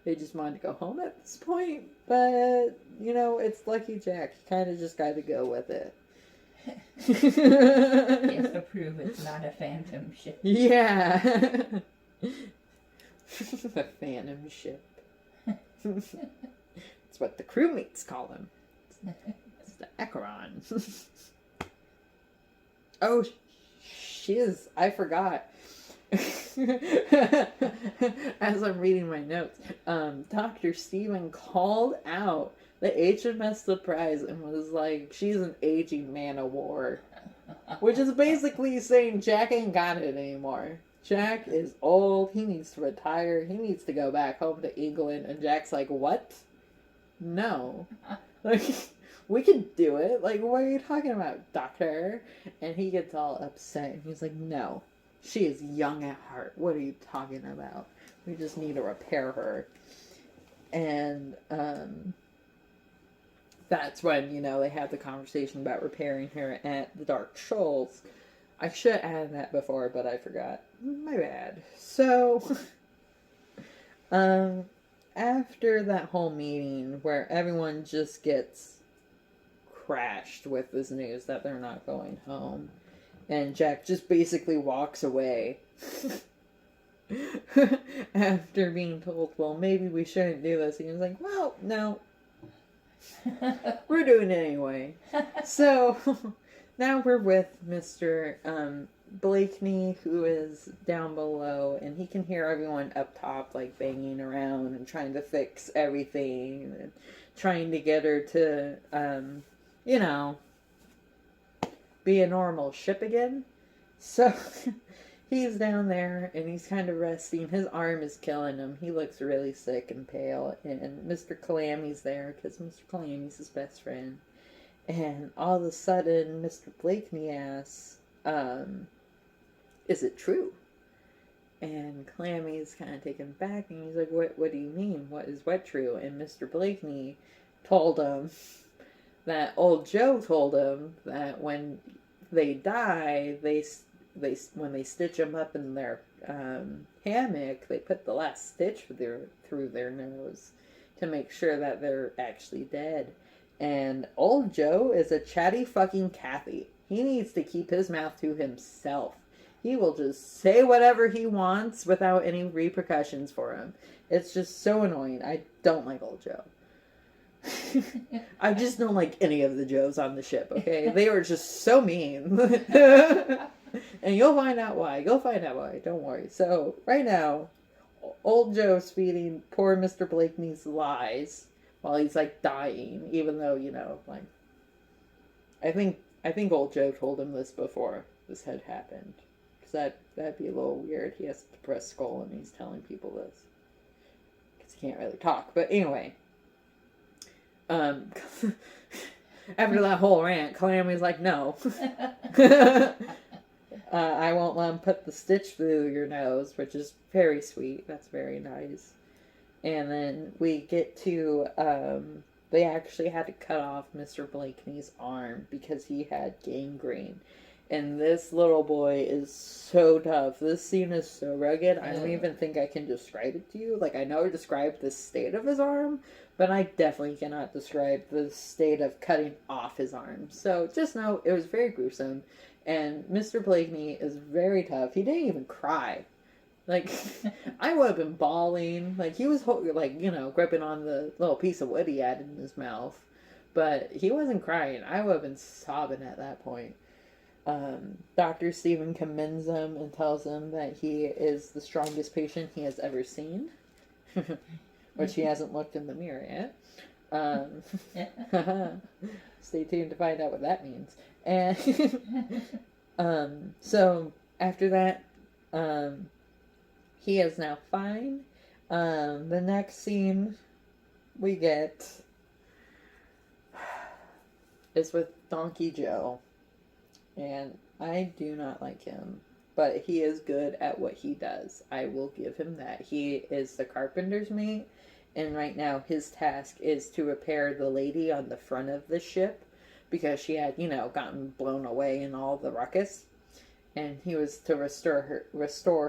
They just wanted to go home at this point. But, you know, it's Lucky Jack. He kind of just got to go with it. He has to prove it's not a phantom ship. Yeah. The phantom ship. That's what the crewmates call him. It's the Acheron. Oh, shiz. I forgot. As I'm reading my notes, Dr. Stephen called out the HMS Surprise and was like, she's an aging man of war. Which is basically saying Jack ain't got it anymore. Jack is old. He needs to retire. He needs to go back home to England. And Jack's like, what? No. Like, we can do it. Like, what are you talking about, doctor? And he gets all upset. And he's like, no. She is young at heart. What are you talking about? We just need to repair her. And, that's when, you know, they have the conversation about repairing her at the Dark Shoals. I should have added that before, but I forgot. My bad. So, after that whole meeting where everyone just gets crashed with this news that they're not going home, and Jack just basically walks away after being told, well, maybe we shouldn't do this. And he's like, well, no. We're doing it anyway. So now we're with Mr. Blakeney, who is down below, and he can hear everyone up top like banging around and trying to fix everything and trying to get her to you know, be a normal ship again. So he's down there and he's kind of resting. His arm is killing him. He looks really sick and pale. And Mr. Calamy's there because Mr. Calamy's his best friend. And all of a sudden, Mr. Blakeney asks, is it true? And Calamy's kind of taken back and he's like, what do you mean? What true? And Mr. Blakeney told him that old Joe told him that when they die, when they stitch them up in their hammock, they put the last stitch through their nose to make sure that they're actually dead. And old Joe is a chatty fucking Cathy. He needs to keep his mouth to himself. He will just say whatever he wants without any repercussions for him. It's just so annoying. I don't like old Joe. I just don't like any of the Joes on the ship, okay? They were just so mean. And you'll find out why. Don't worry. So, right now, old Joe's feeding poor Mr. Blakeney's lies while he's, like, dying. Even though, you know, like... I think old Joe told him this before this had happened. Because that'd be a little weird. He has a depressed skull and he's telling people this. Because he can't really talk. But anyway... after that whole rant, Calamy's like, no. I won't let him put the stitch through your nose, which is very sweet. That's very nice. And then we get to, they actually had to cut off Mr. Blakeney's arm because he had gangrene. And this little boy is so tough. This scene is so rugged. I don't even think I can describe it to you. Like, I know I described the state of his arm, but I definitely cannot describe the state of cutting off his arm. So just know it was very gruesome. And Mr. Blakeney is very tough. He didn't even cry. Like, I would have been bawling. Like, he was, like, you know, gripping on the little piece of wood he had in his mouth. But he wasn't crying. I would have been sobbing at that point. Dr. Stephen commends him and tells him that he is the strongest patient he has ever seen. Which he hasn't looked in the mirror yet. Stay tuned to find out what that means. And so after that, he is now fine. The next scene we get is with Donkey Joe. And I do not like him, but he is good at what he does. I will give him that. He is the carpenter's mate, and right now his task is to repair the lady on the front of the ship because she had, you know, gotten blown away in all the ruckus. And he was to restore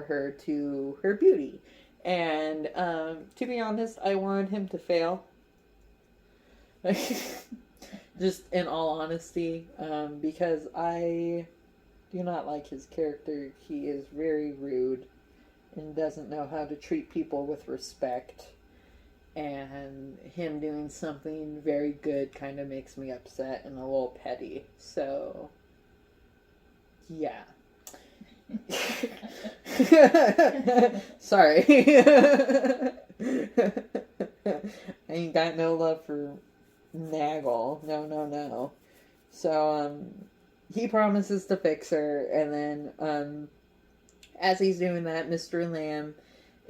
her to her beauty. And to be honest, I wanted him to fail. Just in all honesty, because I do not like his character. He is very rude and doesn't know how to treat people with respect. And him doing something very good kind of makes me upset and a little petty. So, yeah. Sorry. I ain't got no love for Naggle. No. So, he promises to fix her, and then, as he's doing that, Mr. Lamb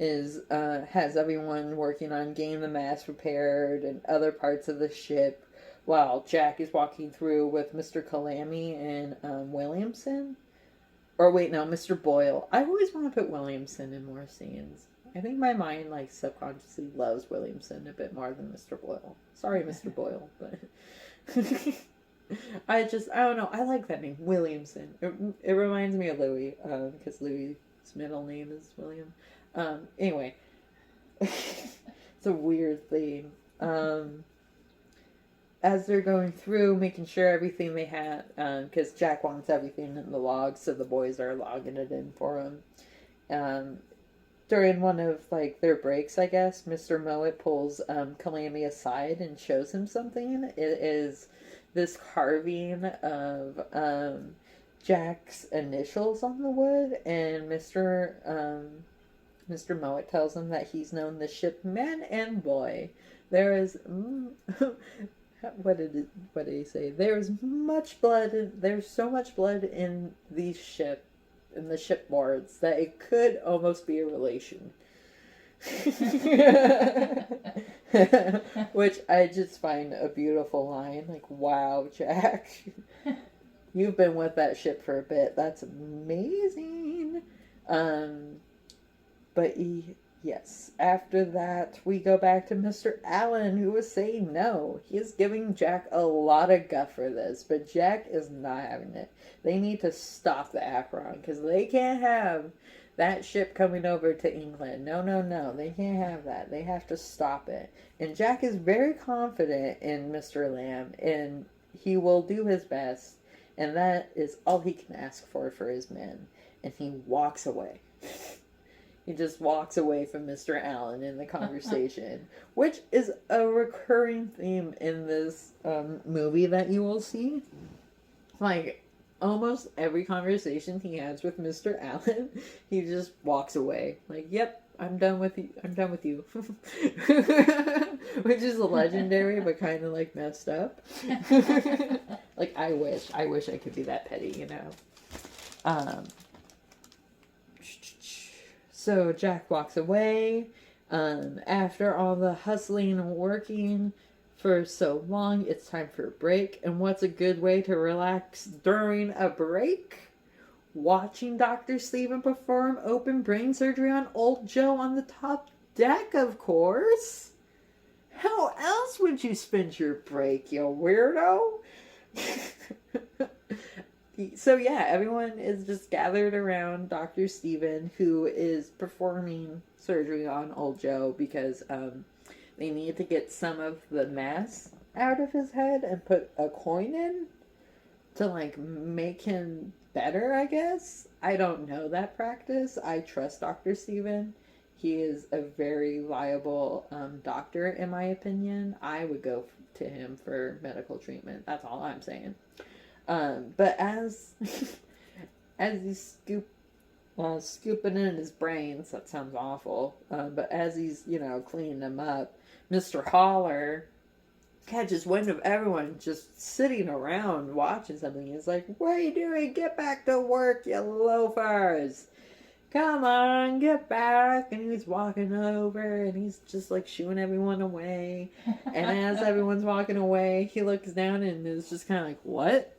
has everyone working on getting the mast repaired and other parts of the ship, while Jack is walking through with Mr. Calamy and, Williamson. Or wait, no, Mr. Boyle. I always want to put Williamson in more scenes. I think my mind, like, subconsciously loves Williamson a bit more than Mr. Boyle. Sorry, Mr. Boyle, but... I don't know, I like that name, Williamson. It reminds me of Louis, because Louis' middle name is William. Anyway. It's a weird thing. As they're going through, making sure everything they have, because Jack wants everything in the log, so the boys are logging it in for him. During one of, like, their breaks, I guess, Mr. Mowat pulls Calamy aside and shows him something. It is this carving of Jack's initials on the wood, and Mr. Mowat tells him that he's known the ship man and boy. There is... What did he say? There's much blood. There's so much blood in the shipboards that it could almost be a relation. Which I just find a beautiful line. Like, wow, Jack, you've been with that ship for a bit. That's amazing. But yes, after that, we go back to Mr. Allen, who was saying no. He is giving Jack a lot of guff for this, but Jack is not having it. They need to stop the Acheron, because they can't have that ship coming over to England. No. They can't have that. They have to stop it. And Jack is very confident in Mr. Lamb, and he will do his best, and that is all he can ask for his men. And he walks away. He just walks away from Mr. Allen in the conversation, which is a recurring theme in this movie that you will see. Like, almost every conversation he has with Mr. Allen, he just walks away. Like, yep, I'm done with you. I'm done with you. Which is legendary, but kind of, like, messed up. Like, I wish I could be that petty, you know. So Jack walks away. After all the hustling and working for so long, it's time for a break. And what's a good way to relax during a break? Watching Dr. Stephen perform open brain surgery on old Joe on the top deck, of course. How else would you spend your break, you weirdo? So yeah, everyone is just gathered around Dr. Steven, who is performing surgery on old Joe because they need to get some of the mass out of his head and put a coin in to like make him better, I guess. I don't know that practice. I trust Dr. Steven. He is a very viable doctor, in my opinion. I would go to him for medical treatment. That's all I'm saying. But as as he's scooping in his brains, that sounds awful. But as he's cleaning them up, Mr. Holler catches wind of everyone just sitting around watching something. He's like, "What are you doing? Get back to work, you loafers! Come on, get back!" And he's walking over and he's just like shooing everyone away. And as everyone's walking away, he looks down and is just kind of like, "What?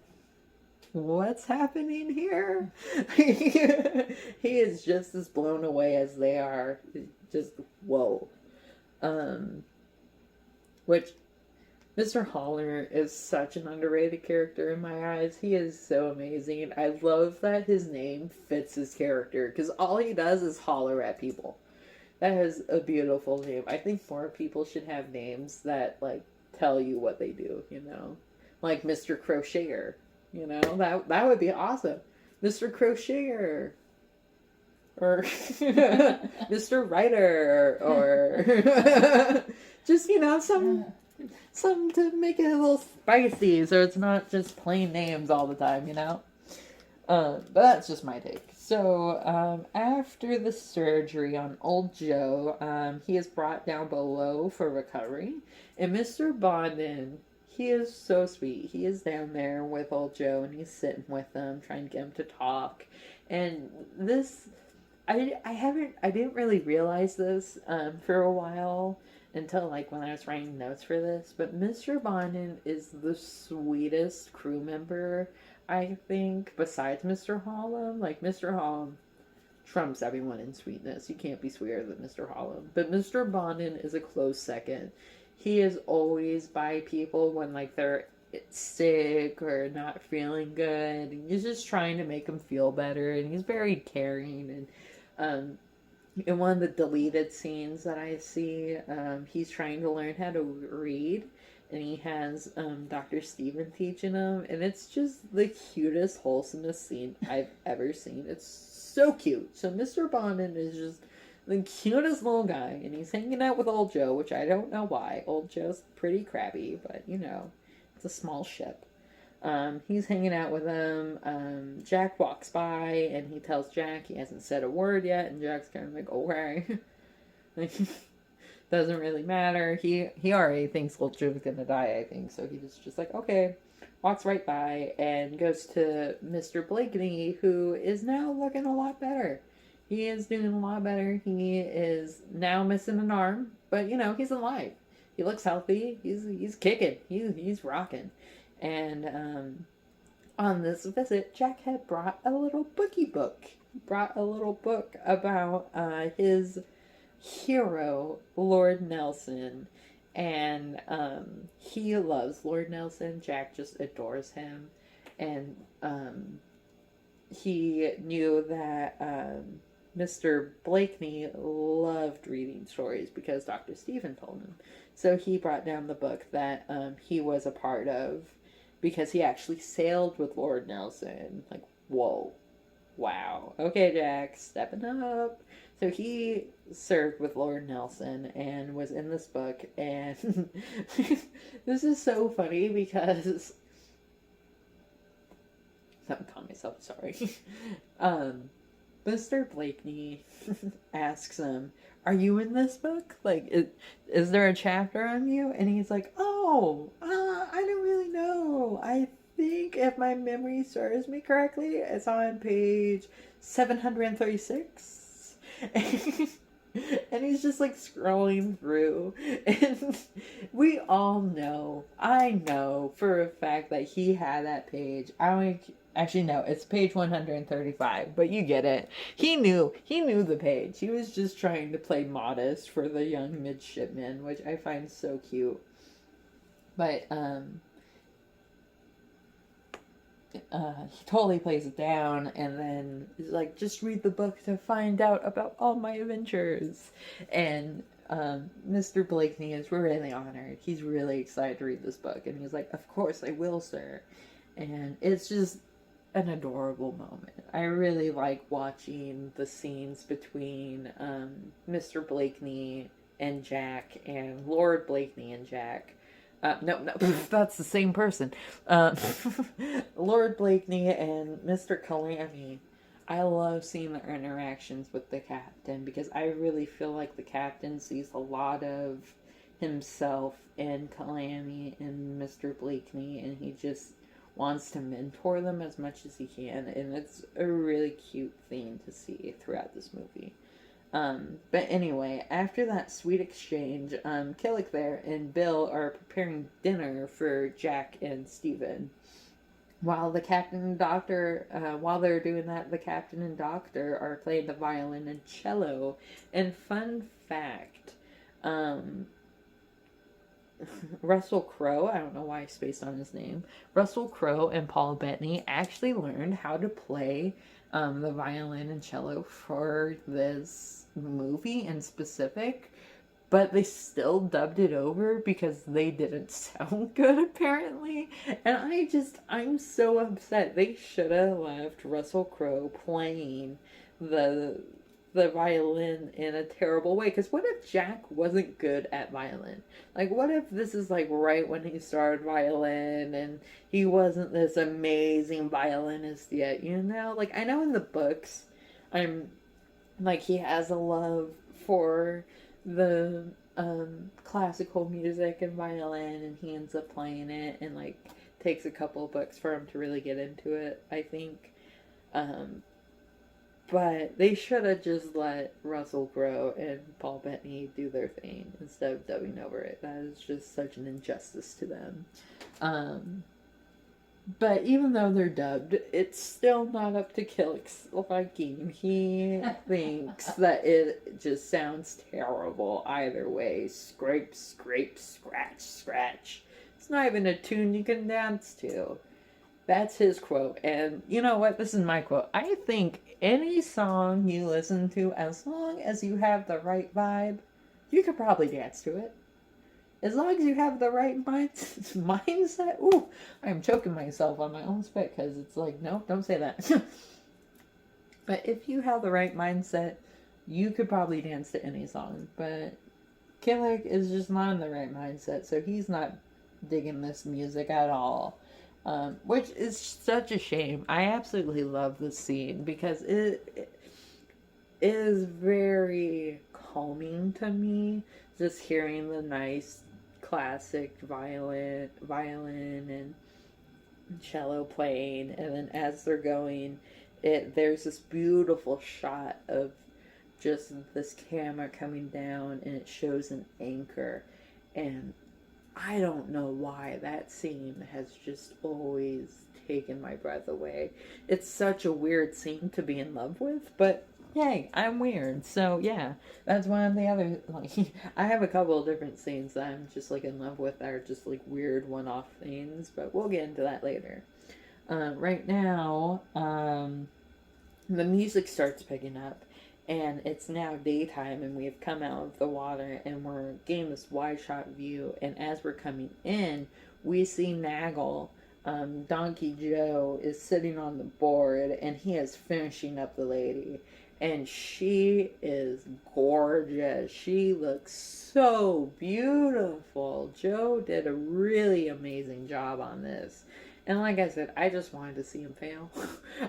What's happening here?" He is just as blown away as they are. Just whoa. Which Mr. Holler is such an underrated character in my eyes. He is so amazing. I love that his name fits his character because all he does is holler at people. That is a beautiful name. I think more people should have names that like tell you what they do, like Mr. Crocheter. That would be awesome. Mr. Crocheter. Or Mr. Writer. Or just, some to make it a little spicy so it's not just plain names all the time, But that's just my take. So, after the surgery on old Joe, he is brought down below for recovery. And Mr. Bondin, he is so sweet. He is down there with old Joe and he's sitting with them, trying to get him to talk. And this, I didn't really realize this for a while until like when I was writing notes for this, but Mr. Bondin is the sweetest crew member, I think, besides Mr. Hollum. Like, Mr. Hollum trumps everyone in sweetness. You can't be sweeter than Mr. Hollum. But Mr. Bondin is a close second. He is always by people when, like, they're sick or not feeling good. And he's just trying to make them feel better. And he's very caring. And, in one of the deleted scenes that I see, he's trying to learn how to read, and he has Dr. Steven teaching him, and it's just the cutest, wholesomest scene I've ever seen. It's so cute. So Mr. Bondin is just the cutest little guy, and he's hanging out with old Joe, which I don't know why. Old Joe's pretty crabby, but it's a small ship. He's hanging out with them. Jack walks by and he tells Jack he hasn't said a word yet, and Jack's kind of like, okay. Like, doesn't really matter. He already thinks old Joe's gonna die, I think, so he's just like, okay. Walks right by and goes to Mr. Blakeney, who is now looking a lot better. He is doing a lot better. He is now missing an arm, but he's alive. He looks healthy. He's kicking. He's rocking. And on this visit, Jack had brought a little bookie book. He brought a little book about his hero, Lord Nelson. And he loves Lord Nelson. Jack just adores him. And he knew that Mr. Blakeney loved reading stories because Dr. Steven told him. So he brought down the book that he was a part of because he actually sailed with Lord Nelson. Like, whoa. Wow. Okay, Jack, stepping up. So he served with Lord Nelson and was in this book. And this is so funny because... I'm calling myself sorry. Mr. Blakeney asks him, "Are you in this book? Like, is there a chapter on you?" And he's like, "Oh, I don't really know. I think if my memory serves me correctly, it's on page 736. And he's just like scrolling through. And we all know, I know for a fact that he had that page. Actually, no, it's page 135, but you get it. He knew the page. He was just trying to play modest for the young midshipman, which I find so cute. But, he totally plays it down, and then he's like, just read the book to find out about all my adventures. And Mr. Blakeney is really honored. He's really excited to read this book, and he's like, of course I will, sir. And it's just an adorable moment. I really like watching the scenes between Mr. Blakeney and Jack, and Lord Blakeney and Jack. No, that's the same person. Lord Blakeney and Mr. Calamity. I love seeing their interactions with the captain, because I really feel like the captain sees a lot of himself in Calamity and Mr. Blakeney, and he just wants to mentor them as much as he can, and it's a really cute thing to see throughout this movie. But anyway, after that sweet exchange, Killick there and Bill are preparing dinner for Jack and Stephen. While the captain and doctor, while they're doing that, the captain and doctor are playing the violin and cello. And fun fact, Russell Crowe, I don't know why I spaced on his name, Russell Crowe and Paul Bettany actually learned how to play the violin and cello for this movie in specific, but they still dubbed it over because they didn't sound good, apparently. And I'm so upset. They should have left Russell Crowe playing the violin in a terrible way. Because what if Jack wasn't good at violin? Like, what if this is like right when he started violin and he wasn't this amazing violinist yet, you know? Like, I know in the books, he has a love for the classical music and violin, and he ends up playing it, and like takes a couple of books for him to really get into it, I think. But they should have just let Russell Crowe and Paul Bettany do their thing instead of dubbing over it. That is just such an injustice to them. But even though they're dubbed, it's still not up to Killick's liking. He thinks that it just sounds terrible either way. Scrape, scrape, scratch, scratch. It's not even a tune you can dance to. That's his quote. And you know what? This is my quote. I think any song you listen to, as long as you have the right vibe, you could probably dance to it. As long as you have the right mindset. Ooh, I'm choking myself on my own spit because it's like, no, don't say that. But if you have the right mindset, you could probably dance to any song. But Killick is just not in the right mindset, so he's not digging this music at all. Which is such a shame. I absolutely love this scene because it is very calming to me, just hearing the nice classic violin and cello playing, and then as they're going, there's this beautiful shot of just this camera coming down, and it shows an anchor, and I don't know why that scene has just always taken my breath away. It's such a weird scene to be in love with, but hey, I'm weird, so yeah, that's one of the other, I have a couple of different scenes that I'm just, in love with that are just, weird one-off things, but we'll get into that later. Right now, the music starts picking up, and it's now daytime, and we have come out of the water, and we're getting this wide-shot view, and as we're coming in, we see Naggle. Donkey Joe is sitting on the board, and he is finishing up the lady. And she is gorgeous. She looks so beautiful. Joe did a really amazing job on this. And like I said, I just wanted to see him fail.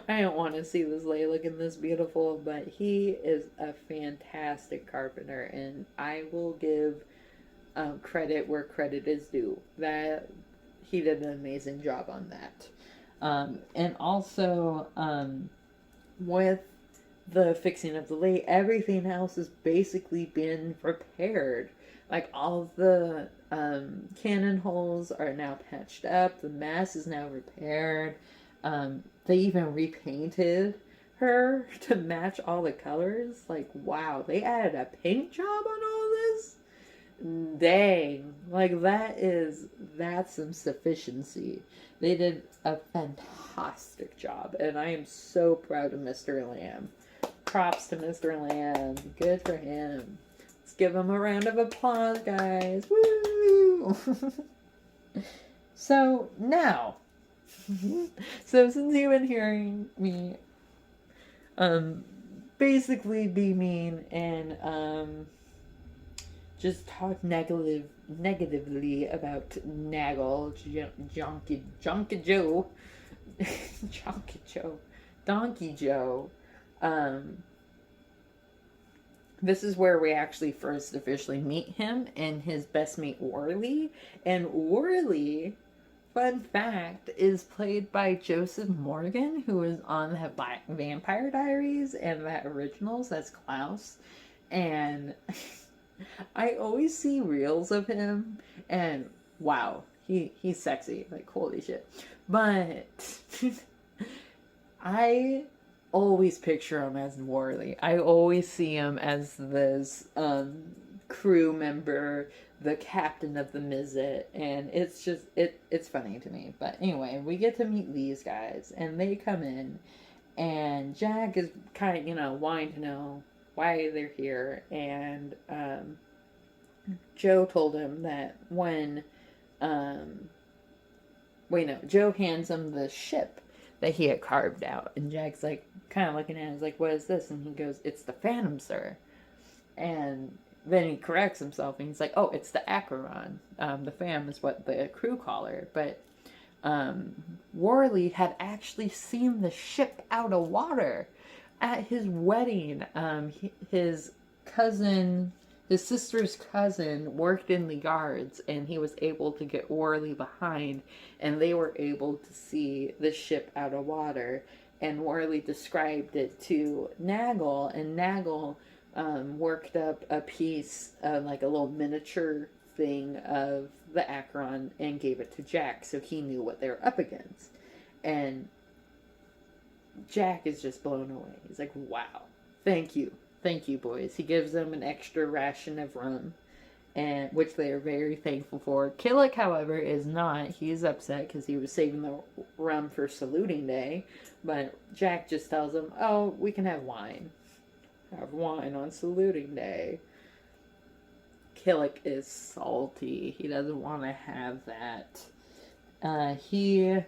I don't want to see this lady looking this beautiful, but he is a fantastic carpenter, and I will give credit where credit is due. That he did an amazing job on that. And also, with the fixing of the lake, everything else has basically been repaired. All of the cannon holes are now patched up. The mast is now repaired. They even repainted her to match all the colors. Wow, they added a paint job on all this? Dang. Like, that's some sufficiency. They did a fantastic job, and I am so proud of Mr. Lamb. Props to Mr. Lamb. Good for him. Let's give him a round of applause, guys. Woo! So, now, so since you've been hearing me basically be mean and just talk negatively about Naggle, Donkey Joe, Donkey Joe. This is where we actually first officially meet him and his best mate Worley. And Worley, fun fact, is played by Joseph Morgan, who is on the Vampire Diaries and the originals. That's Klaus. And I always see reels of him, and wow, he's sexy. Like, holy shit. But I always picture him as Worley. I always see him as this crew member, the captain of the Mizzet, and it's just it's funny to me. But anyway, we get to meet these guys, and they come in, and Jack is kind of wanting to know why they're here, and Joe told him that when Joe hands him the ship that he had carved out, and Jack's like kind of looking at it, he's like, what is this? And he goes, it's the Phantom, sir. And then he corrects himself and he's like, oh, it's the Acheron. The Phantom is what the crew call her. But Worley had actually seen the ship out of water at his wedding. His sister's cousin worked in the yards, and he was able to get Worley behind, and they were able to see the ship out of water. And Worley described it to Naggle, and Naggle worked up a piece, like a little miniature thing of the Acheron, and gave it to Jack, so he knew what they were up against. And Jack is just blown away. He's like, wow, thank you, boys. He gives them an extra ration of rum, and which they are very thankful for. Killick, however, is not. He's upset because he was saving the rum for saluting day, but Jack just tells him, oh, we can have wine. Have wine on saluting day. Killick is salty. He doesn't want to have that. He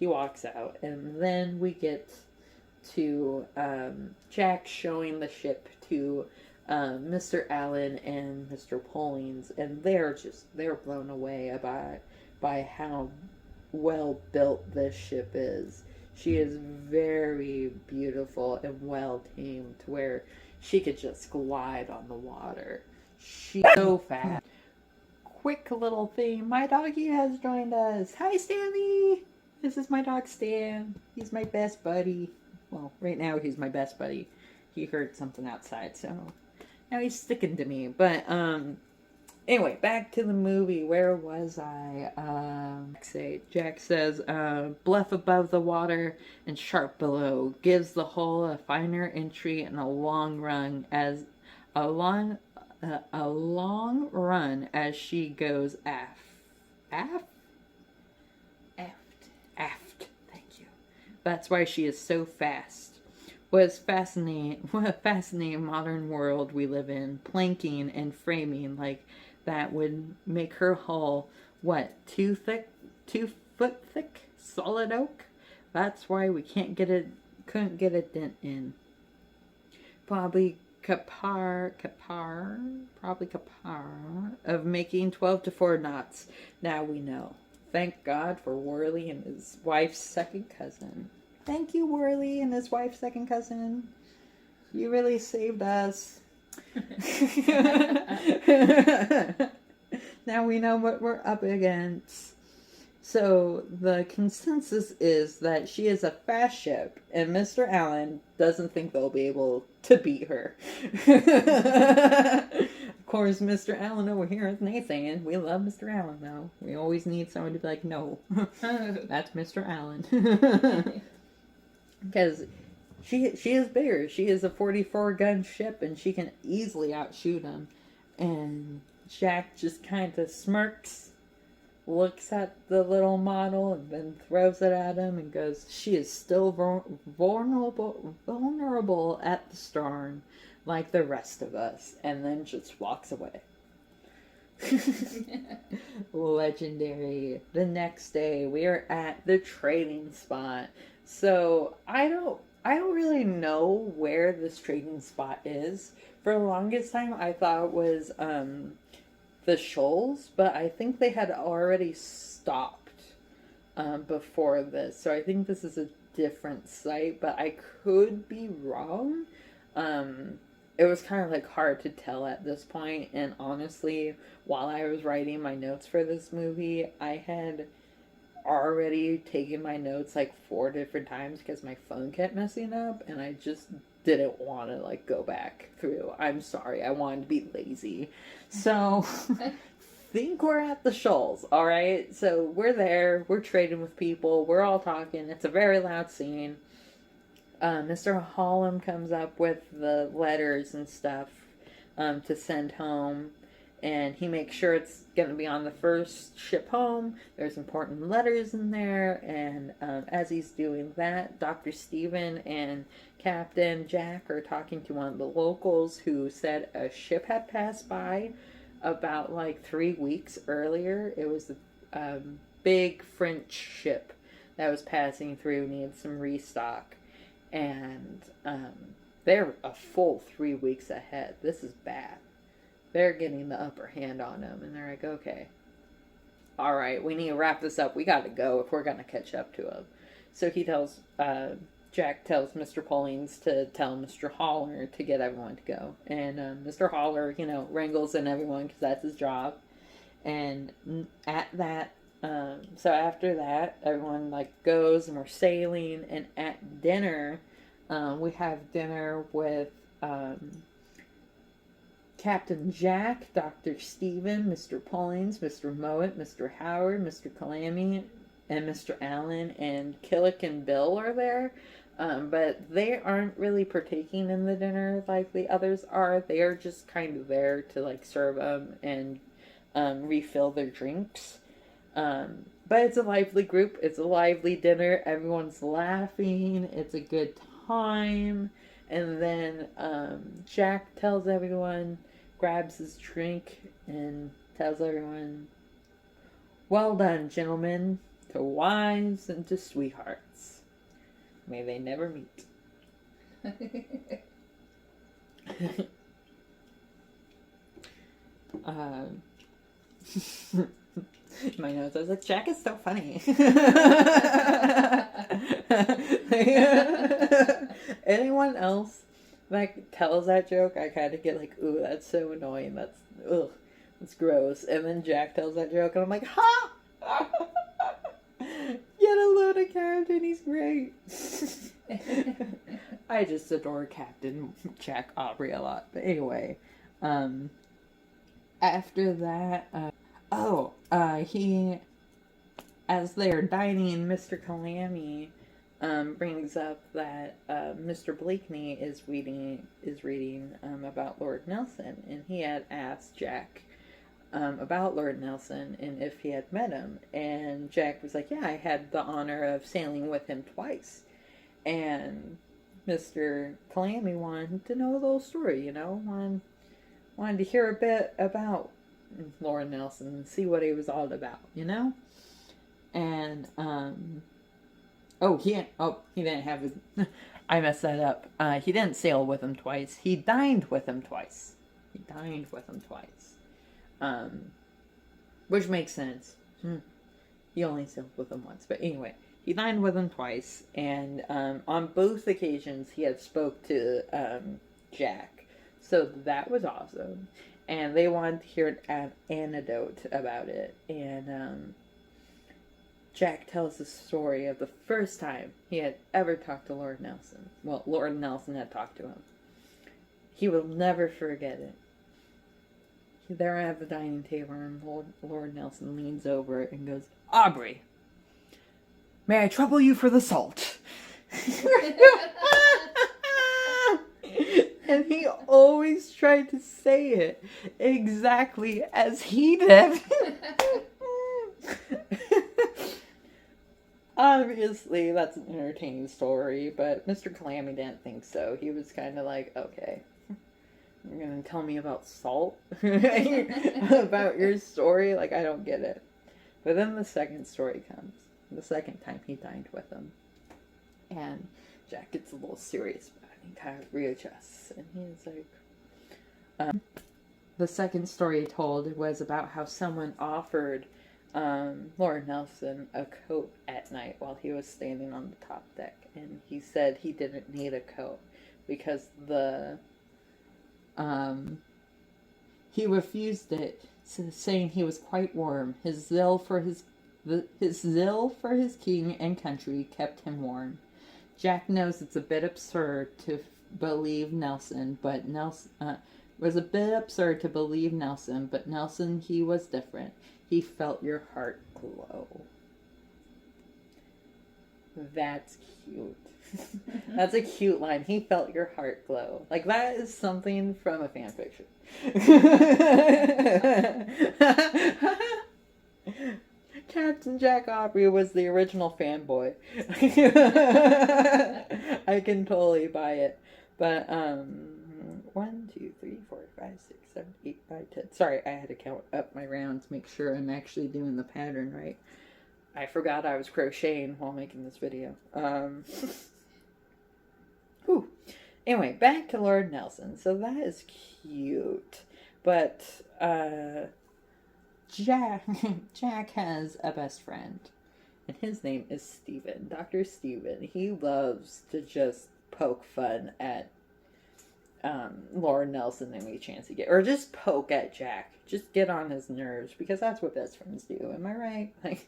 walks out, and then we get to Jack showing the ship to Mr. Allen and Mr. Pollings, and they're blown away by how well built this ship is. She is very beautiful and well tamed, to where she could just glide on the water. She's so fast. Quick little thing, my doggy has joined us. Hi, Stanley! This is my dog, Stan. He's my best buddy. Well, right now he's my best buddy. He heard something outside, so now he's sticking to me. But anyway, back to the movie. Where was I? Jack says, bluff above the water and sharp below, gives the hull a finer entry and a long run as she goes aft. Aft. Thank you. That's why she is so fast. What a fascinating modern world we live in. Planking and framing like that would make her hull, what, 2 foot thick, solid oak? That's why we couldn't get a dent in. Probably Kapar of making 12 to 4 knots. Now we know. Thank God for Worley and his wife's second cousin. Thank you, Worley and his wife's second cousin. You really saved us. Now we know what we're up against. So the consensus is that she is a fast ship, and Mr. Allen doesn't think they'll be able to beat her. Of course, Mr. Allen over here is naysaying. We love Mr. Allen, though. We always need someone to be like, no, that's Mr. Allen. Because she is bigger. She is a 44-gun ship, and she can easily outshoot him. And Jack just kind of smirks, looks at the little model, and then throws it at him and goes, "She is still vulnerable at the stern, like the rest of us," and then just walks away. Legendary. The next day, we are at the trading spot. So I don't really know where this trading spot is. For the longest time, I thought it was the Shoals, but I think they had already stopped before this. So I think this is a different site, but I could be wrong. It was kind of like hard to tell at this point, and honestly, while I was writing my notes for this movie, I had already taken my notes like 4 different times because my phone kept messing up, and I just didn't want to like go back through. I'm sorry, I wanted to be lazy. So think we're at the Shoals, all right? So we're there, we're trading with people, we're all talking. It's a very loud scene. Mr. Hallam comes up with the letters and stuff to send home, and he makes sure it's going to be on the first ship home. There's important letters in there, and as he's doing that, Dr. Stephen and Captain Jack are talking to one of the locals who said a ship had passed by about like 3 weeks earlier. It was a big French ship that was passing through, needed some restock. And they're a full 3 weeks ahead. This is bad. They're getting the upper hand on them. And they're like, okay, all right, we need to wrap this up. We got to go if we're going to catch up to them. So he tells, Jack tells Mr. Pollings to tell Mr. Holler to get everyone to go. And Mr. Holler, wrangles in everyone because that's his job. And at that, so after that, everyone like goes and we're sailing, and at dinner, we have dinner with Captain Jack, Dr. Stephen, Mr. Pollings, Mr. Mowat, Mr. Howard, Mr. Calamy, and Mr. Allen, and Killick and Bill are there. But they aren't really partaking in the dinner like the others are. They are just kind of there to like serve them and refill their drinks. But it's a lively group. It's a lively dinner. Everyone's laughing. It's a good time. And then Jack tells everyone, grabs his drink, and tells everyone, "Well done, gentlemen, to wives and to sweethearts. May they never meet." My notes, I was like, Jack is so funny. Anyone else like tells that joke, I kind of get like, ooh, that's so annoying. That's gross. And then Jack tells that joke, and I'm like, ha! Get a load of Captain, he's great. I just adore Captain Jack Aubrey a lot. But anyway, after that, he, as they're dining, Mr. Calamy brings up that Mr. Blakeney is reading about Lord Nelson, and he had asked Jack about Lord Nelson and if he had met him, and Jack was like, yeah, I had the honor of sailing with him twice. And Mr. Calamy wanted to know the whole story, wanted to hear a bit about Lord Nelson and see what he was all about, and he didn't have his I messed that up. He didn't sail with him twice. He dined with him twice. Which makes sense. He only sailed with him once. But anyway, he dined with him twice, and on both occasions he had spoke to Jack. So that was awesome. And they wanted to hear an anecdote about it. And Jack tells the story of the first time he had ever talked to Lord Nelson. Well, Lord Nelson had talked to him. He will never forget it. They're at the dining table, and Lord Nelson leans over and goes, "Aubrey, may I trouble you for the salt?" And he always tried to say it exactly as he did. Obviously, that's an entertaining story, but Mr. Clammy didn't think so. He was kind of like, okay, you're going to tell me about salt? About your story? Like, I don't get it. But then the second story comes. The second time he dined with him. And Jack gets a little serious about it. He kind of readjusts. And he's like... the second story he told was about how someone offered Lord Nelson a coat at night while he was standing on the top deck. And he said he didn't need a coat because he refused it, saying he was quite warm. His zeal for his king and country kept him warm. Jack knows it's a bit absurd to believe Nelson, but Nelson he was different. He felt your heart glow. That's cute. That's a cute line. He felt your heart glow. Like, that is something from a fan fiction. Captain Jack Aubrey was the original fanboy. I can totally buy it. But, 1, 2, 3, 4, 5, 6, 7, 8, 9, 10. Sorry, I had to count up my rounds, make sure I'm actually doing the pattern right. I forgot I was crocheting while making this video. Whew. Anyway, back to Lord Nelson. So that is cute. But, Jack has a best friend. And his name is Stephen. Dr. Stephen. He loves to just poke fun at Lord Nelson any chance he get, or just poke at Jack, just get on his nerves, because that's what best friends do. Am I right? Like,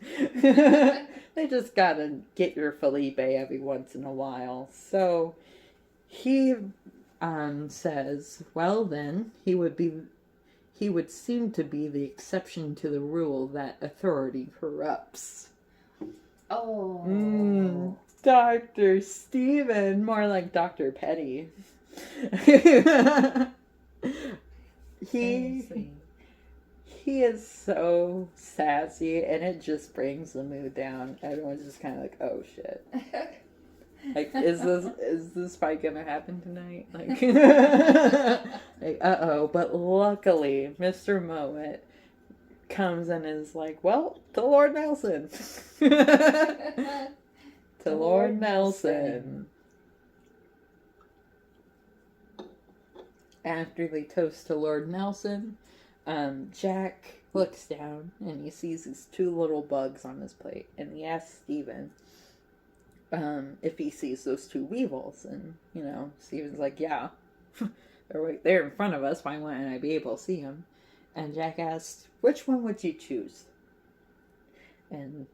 they just gotta get your Felipe every once in a while. So he says, well then, he would seem to be the exception to the rule that authority corrupts. Oh. Dr. Stephen, more like Dr. Petty. He is so sassy, and it just brings the mood down. Everyone's just kind of like, oh shit. Like, is this fight gonna happen tonight? Like, like, uh-oh. But luckily, Mr. Mowat comes and is like, well, to Lord Nelson. To Lord Nelson. After they toast to Lord Nelson, Jack looks down and he sees these two little bugs on his plate, and he asks Stephen if he sees those two weevils, and Stephen's like, yeah, they're right there in front of us, why wouldn't I be able to see them? And Jack asks, which one would you choose? And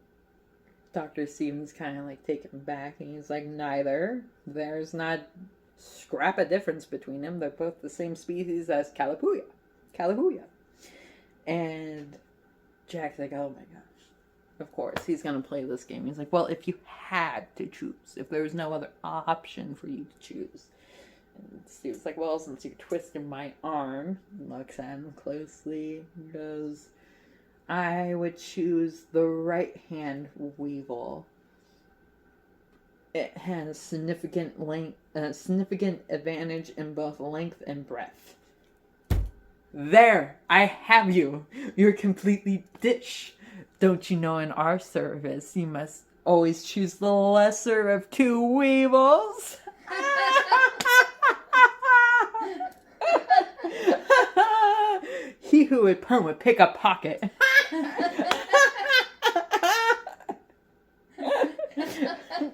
Dr. Stephen's kind of like taken back, and he's like, neither. There's not scrap a difference between them. They're both the same species as Calahuya. And Jack's like, oh my gosh. Of course, he's going to play this game. He's like, well, if you had to choose, if there was no other option for you to choose. And Steve's like, well, since you're twisting my arm, looks at him closely, and goes, I would choose the right hand weevil. It has significant advantage in both length and breadth. There, I have you. You're completely ditch. Don't you know in our service you must always choose the lesser of two weevils? He who would pun would pick a pocket.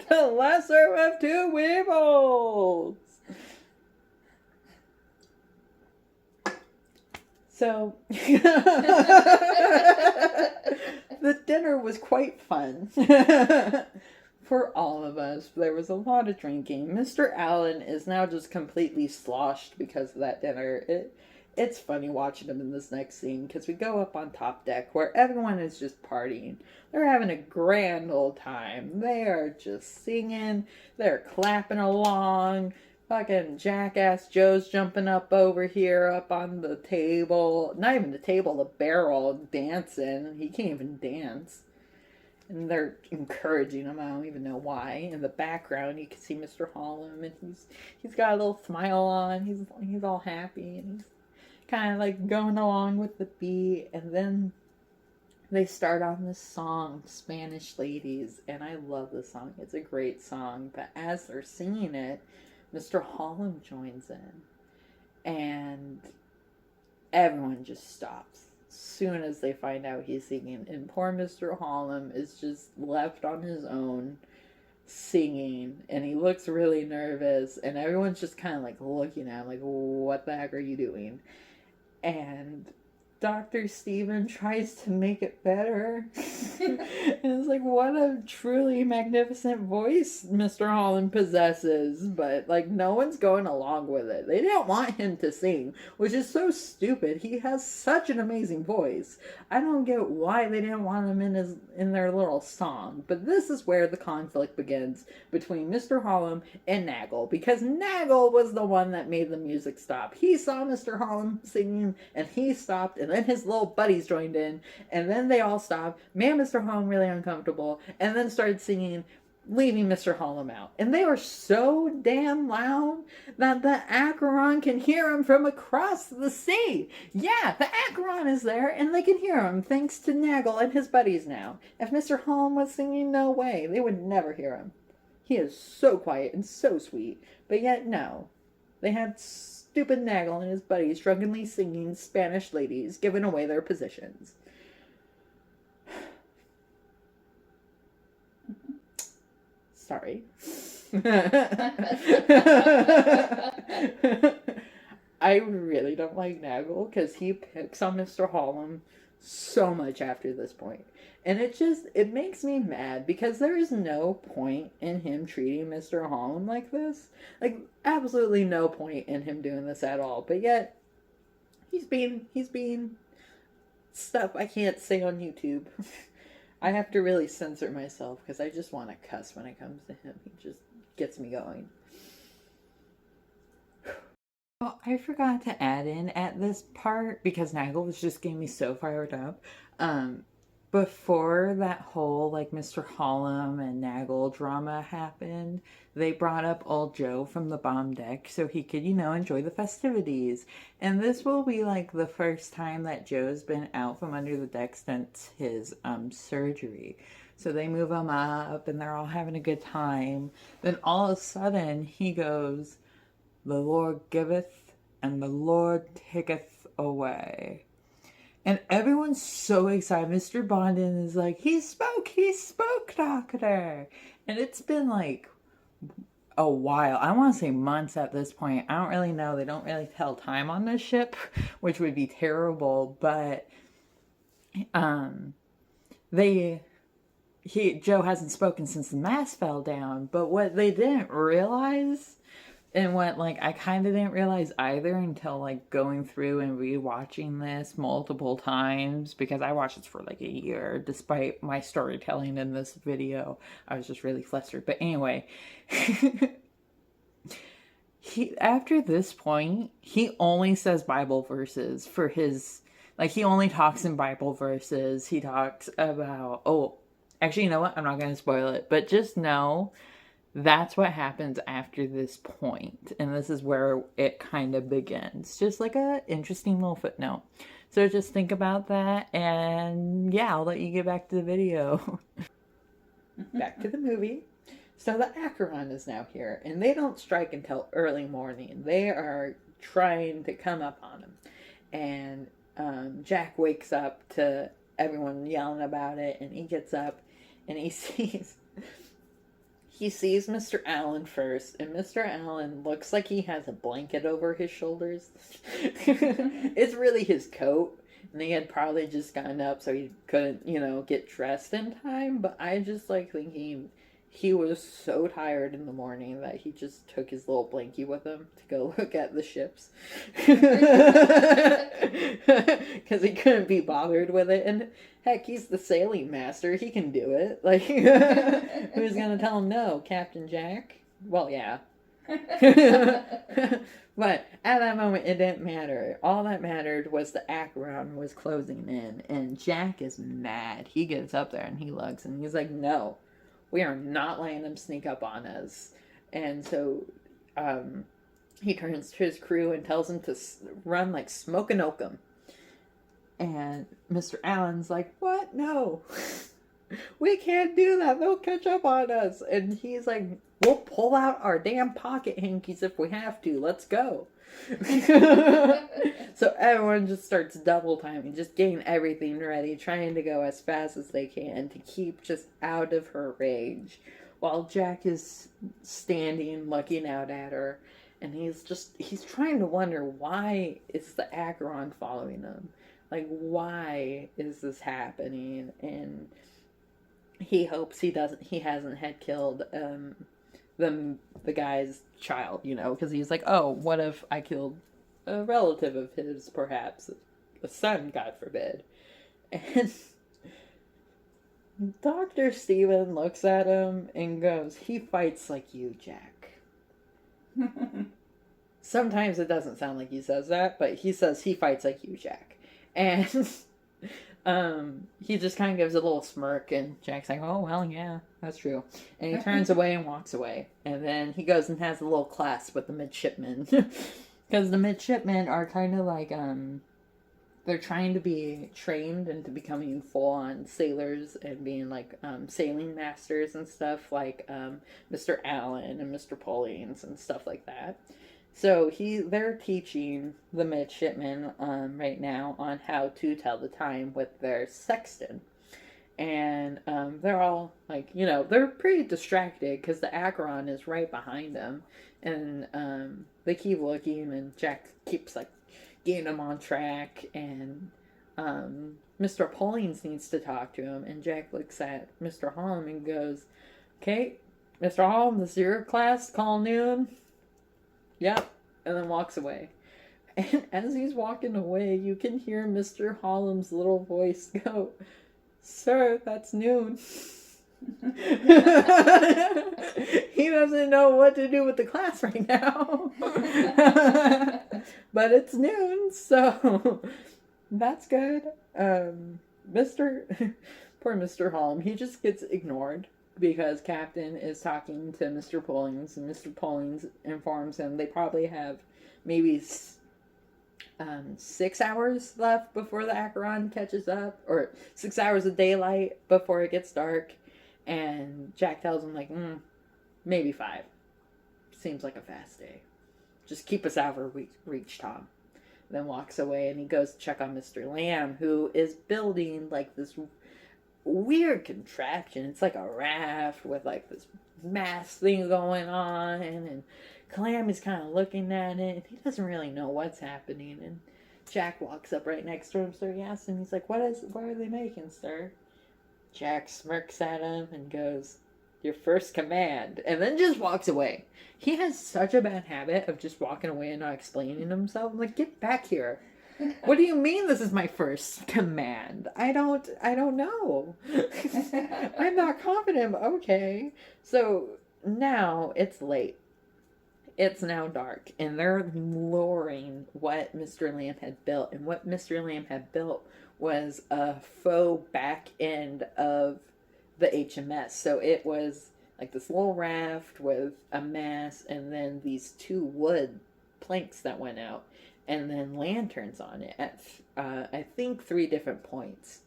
The lesser of two weevils. So, the dinner was quite fun for all of us. There was a lot of drinking. Mr. Allen is now just completely sloshed because of that dinner. It's funny watching him in this next scene, because we go up on top deck where everyone is just partying. They're having a grand old time. They are just singing. They're clapping along. Fucking jackass Joe's jumping up over here, up on the table. Not even the table, the barrel, dancing. He can't even dance. And they're encouraging him. I don't even know why. In the background, you can see Mr. Hollum, and he's got a little smile on. He's all happy, and he's kind of like going along with the beat. And then they start on this song, Spanish Ladies, and I love the song. It's a great song. But as they're singing it, Mr. Hollum joins in, and everyone just stops as soon as they find out he's singing. And poor Mr. Hollum is just left on his own singing, and he looks really nervous, and everyone's just kind of like looking at him like, what the heck are you doing? And Dr. Steven tries to make it better. And it's like, what a truly magnificent voice Mr. Holland possesses. But, like, no one's going along with it. They didn't want him to sing, which is so stupid. He has such an amazing voice. I don't get why they didn't want him in their little song. But this is where the conflict begins between Mr. Holland and Nagel. Because Nagel was the one that made the music stop. He saw Mr. Holland singing, and he stopped, and then his little buddies joined in, and then they all stopped, made Mr. Holland really uncomfortable, and then started singing, leaving Mr. Holland out. And they were so damn loud that the Acheron can hear him from across the sea. Yeah, the Acheron is there, and they can hear him, thanks to Nagel and his buddies now. If Mr. Holland was singing, no way. They would never hear him. He is so quiet and so sweet, but yet no. They had stupid Nagel and his buddies drunkenly singing Spanish Ladies, giving away their positions. Sorry. I really don't like Nagel because he picks on Mr. Hollum so much after this point. And it makes me mad because there is no point in him treating Mr. Hollum like this. Like, absolutely no point in him doing this at all. But yet, he's being stuff I can't say on YouTube. I have to really censor myself because I just want to cuss when it comes to him. He just gets me going. Oh, I forgot to add in at this part because Nagel was just getting me so fired up. Before that whole, like, Mr. Hollum and Nagel drama happened, they brought up old Joe from the bomb deck so he could, enjoy the festivities. And this will be, like, the first time that Joe's been out from under the deck since his surgery. So they move him up, and they're all having a good time. Then all of a sudden, he goes, "The Lord giveth, and the Lord taketh away." And everyone's so excited. Mr. Bondin is like, he spoke, doctor. And it's been like a while. I want to say months at this point. I don't really know. They don't really tell time on this ship, which would be terrible. But Joe hasn't spoken since the mast fell down. But what they didn't realize, and what, like, I kind of didn't realize either until, like, going through and rewatching this multiple times, because I watched this for, like, a year, despite my storytelling in this video. I was just really flustered. But anyway, after this point, he only says Bible verses for his, like, he only talks in Bible verses. He talks about, actually, you know what? I'm not going to spoil it, but just know that's what happens after this point, and this is where it kind of begins. Just like a interesting little footnote. So just think about that, and yeah, I'll let you get back to the video. Back to the movie. So the Acheron is now here, and they don't strike until early morning. They are trying to come up on him, and Jack wakes up to everyone yelling about it, and he gets up, and he sees Mr. Allen first, and Mr. Allen looks like he has a blanket over his shoulders. It's really his coat, and he had probably just gotten up so he couldn't, get dressed in time, but I just like thinking he was so tired in the morning that he just took his little blankie with him to go look at the ships. Because he couldn't be bothered with it. And heck, he's the sailing master. He can do it. Like, who's going to tell him no? Captain Jack? Well, yeah. But at that moment, it didn't matter. All that mattered was the Acheron was closing in, and Jack is mad. He gets up there and he looks, and he's like, "No, we are not letting them sneak up on us." And so, he turns to his crew and tells them to run like smoke and oakum. And Mr. Allen's like, "What? No." We can't do that. They'll catch up on us. And he's like, "We'll pull out our damn pocket hankies if we have to. Let's go." So everyone just starts double timing, just getting everything ready, trying to go as fast as they can to keep just out of her rage. While Jack is standing looking out at her. And he's trying to wonder, why is the Acheron following him? Like, why is this happening? And he hopes he hasn't had killed the guy's child, because he's like, "Oh, what if I killed a relative of his, perhaps a son, God forbid." And Dr. Stephen looks at him and goes, "He fights like you, Jack." Sometimes it doesn't sound like he says that, but he says he fights like you, Jack. And he just kind of gives a little smirk, and Jack's like, "Oh, well, yeah, that's true." And he turns away and walks away. And then he goes and has a little class with the midshipmen. Because the midshipmen are kind of like, they're trying to be trained into becoming full-on sailors and being like sailing masters and stuff, like Mr. Allen and Mr. Pullings and stuff like that. So they're teaching the midshipmen right now on how to tell the time with their sextant. And they're all like, they're pretty distracted because the Acheron is right behind them. And they keep looking, and Jack keeps like getting them on track. And Mr. Pullings needs to talk to him. And Jack looks at Mr. Holm and goes, "Okay, Mr. Holm, this is your class, call noon." "Yep," and then walks away. And as he's walking away, you can hear Mr. Holland's little voice go, "Sir, that's noon." He doesn't know what to do with the class right now. But it's noon, so that's good. Poor Mr. Holm, he just gets ignored. Because Captain is talking to Mr. Pullings, and Mr. Pullings informs him they probably have maybe 6 hours left before the Acheron catches up, or 6 hours of daylight before it gets dark. And Jack tells him, like, maybe 5. Seems like a fast day. Just keep us out of reach, Tom. Then walks away, and he goes to check on Mr. Lamb, who is building like this weird contraption. It's like a raft with like this mass thing going on, and Calamy's kind of looking at it, and he doesn't really know what's happening. And Jack walks up right next to him, so he asks him, he's like, what are they making, sir?" Jack smirks at him and goes, "Your first command," and then just walks away. He has such a bad habit of just walking away and not explaining himself. I'm like, get back here. What do you mean this is my first command? I don't know. I'm not confident. Okay. So now it's late. It's now dark, and they're lowering what Mr. Lamb had built. And what Mr. Lamb had built was a faux back end of the HMS. So it was like this little raft with a mast, and then these 2 wood planks that went out. And then lanterns on it at, I think, 3 different points.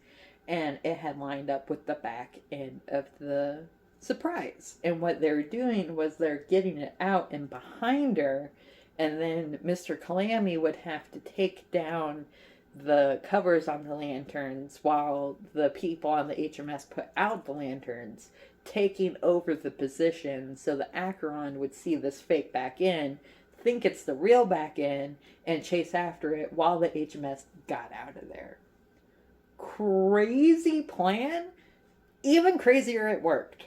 And it had lined up with the back end of the Surprise. And what they're doing was they're getting it out and behind her. And then Mr. Calamy would have to take down the covers on the lanterns while the people on the HMS put out the lanterns, taking over the position so the Acheron would see this fake back end, think it's the real back end, and chase after it while the HMS got out of there. Crazy plan? Even crazier, it worked.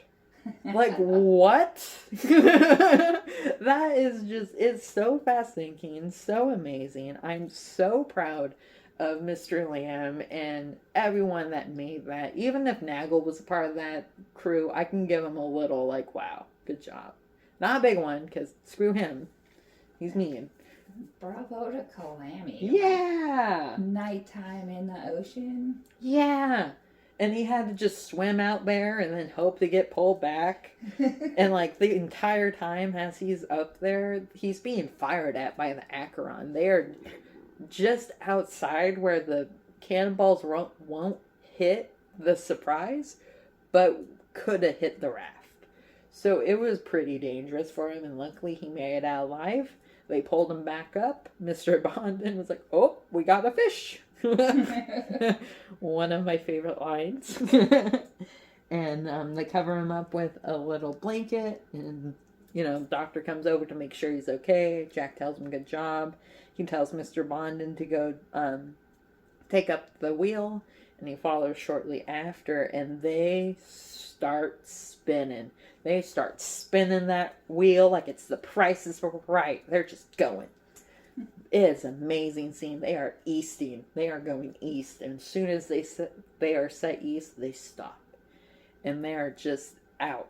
Like, what? That is just, it's so fast thinking, so amazing. I'm so proud of Mr. Lamb and everyone that made that. Even if Nagel was a part of that crew, I can give him a little, like, wow, good job. Not a big one, because screw him. He's mean. Bravo to Calamity. Yeah! Nighttime in the ocean. Yeah! And he had to just swim out there and then hope to get pulled back. And like the entire time as he's up there, he's being fired at by the Acheron. They are just outside where the cannonballs won't hit the surprise, but could have hit the raft. So it was pretty dangerous for him, and luckily he made it out alive. They pulled him back up. Mr. Bondin was like, "Oh, we got a fish." One of my favorite lines. And they cover him up with a little blanket, and doctor comes over to make sure he's okay. Jack tells him good job. He tells Mr. Bondin to go take up the wheel, and he follows shortly after, and they start spinning. They start spinning that wheel like it's the Price is Right. They're just going. It's an amazing scene. They are easting. They are going east, and as soon as they are set east, they stop, and they are just out.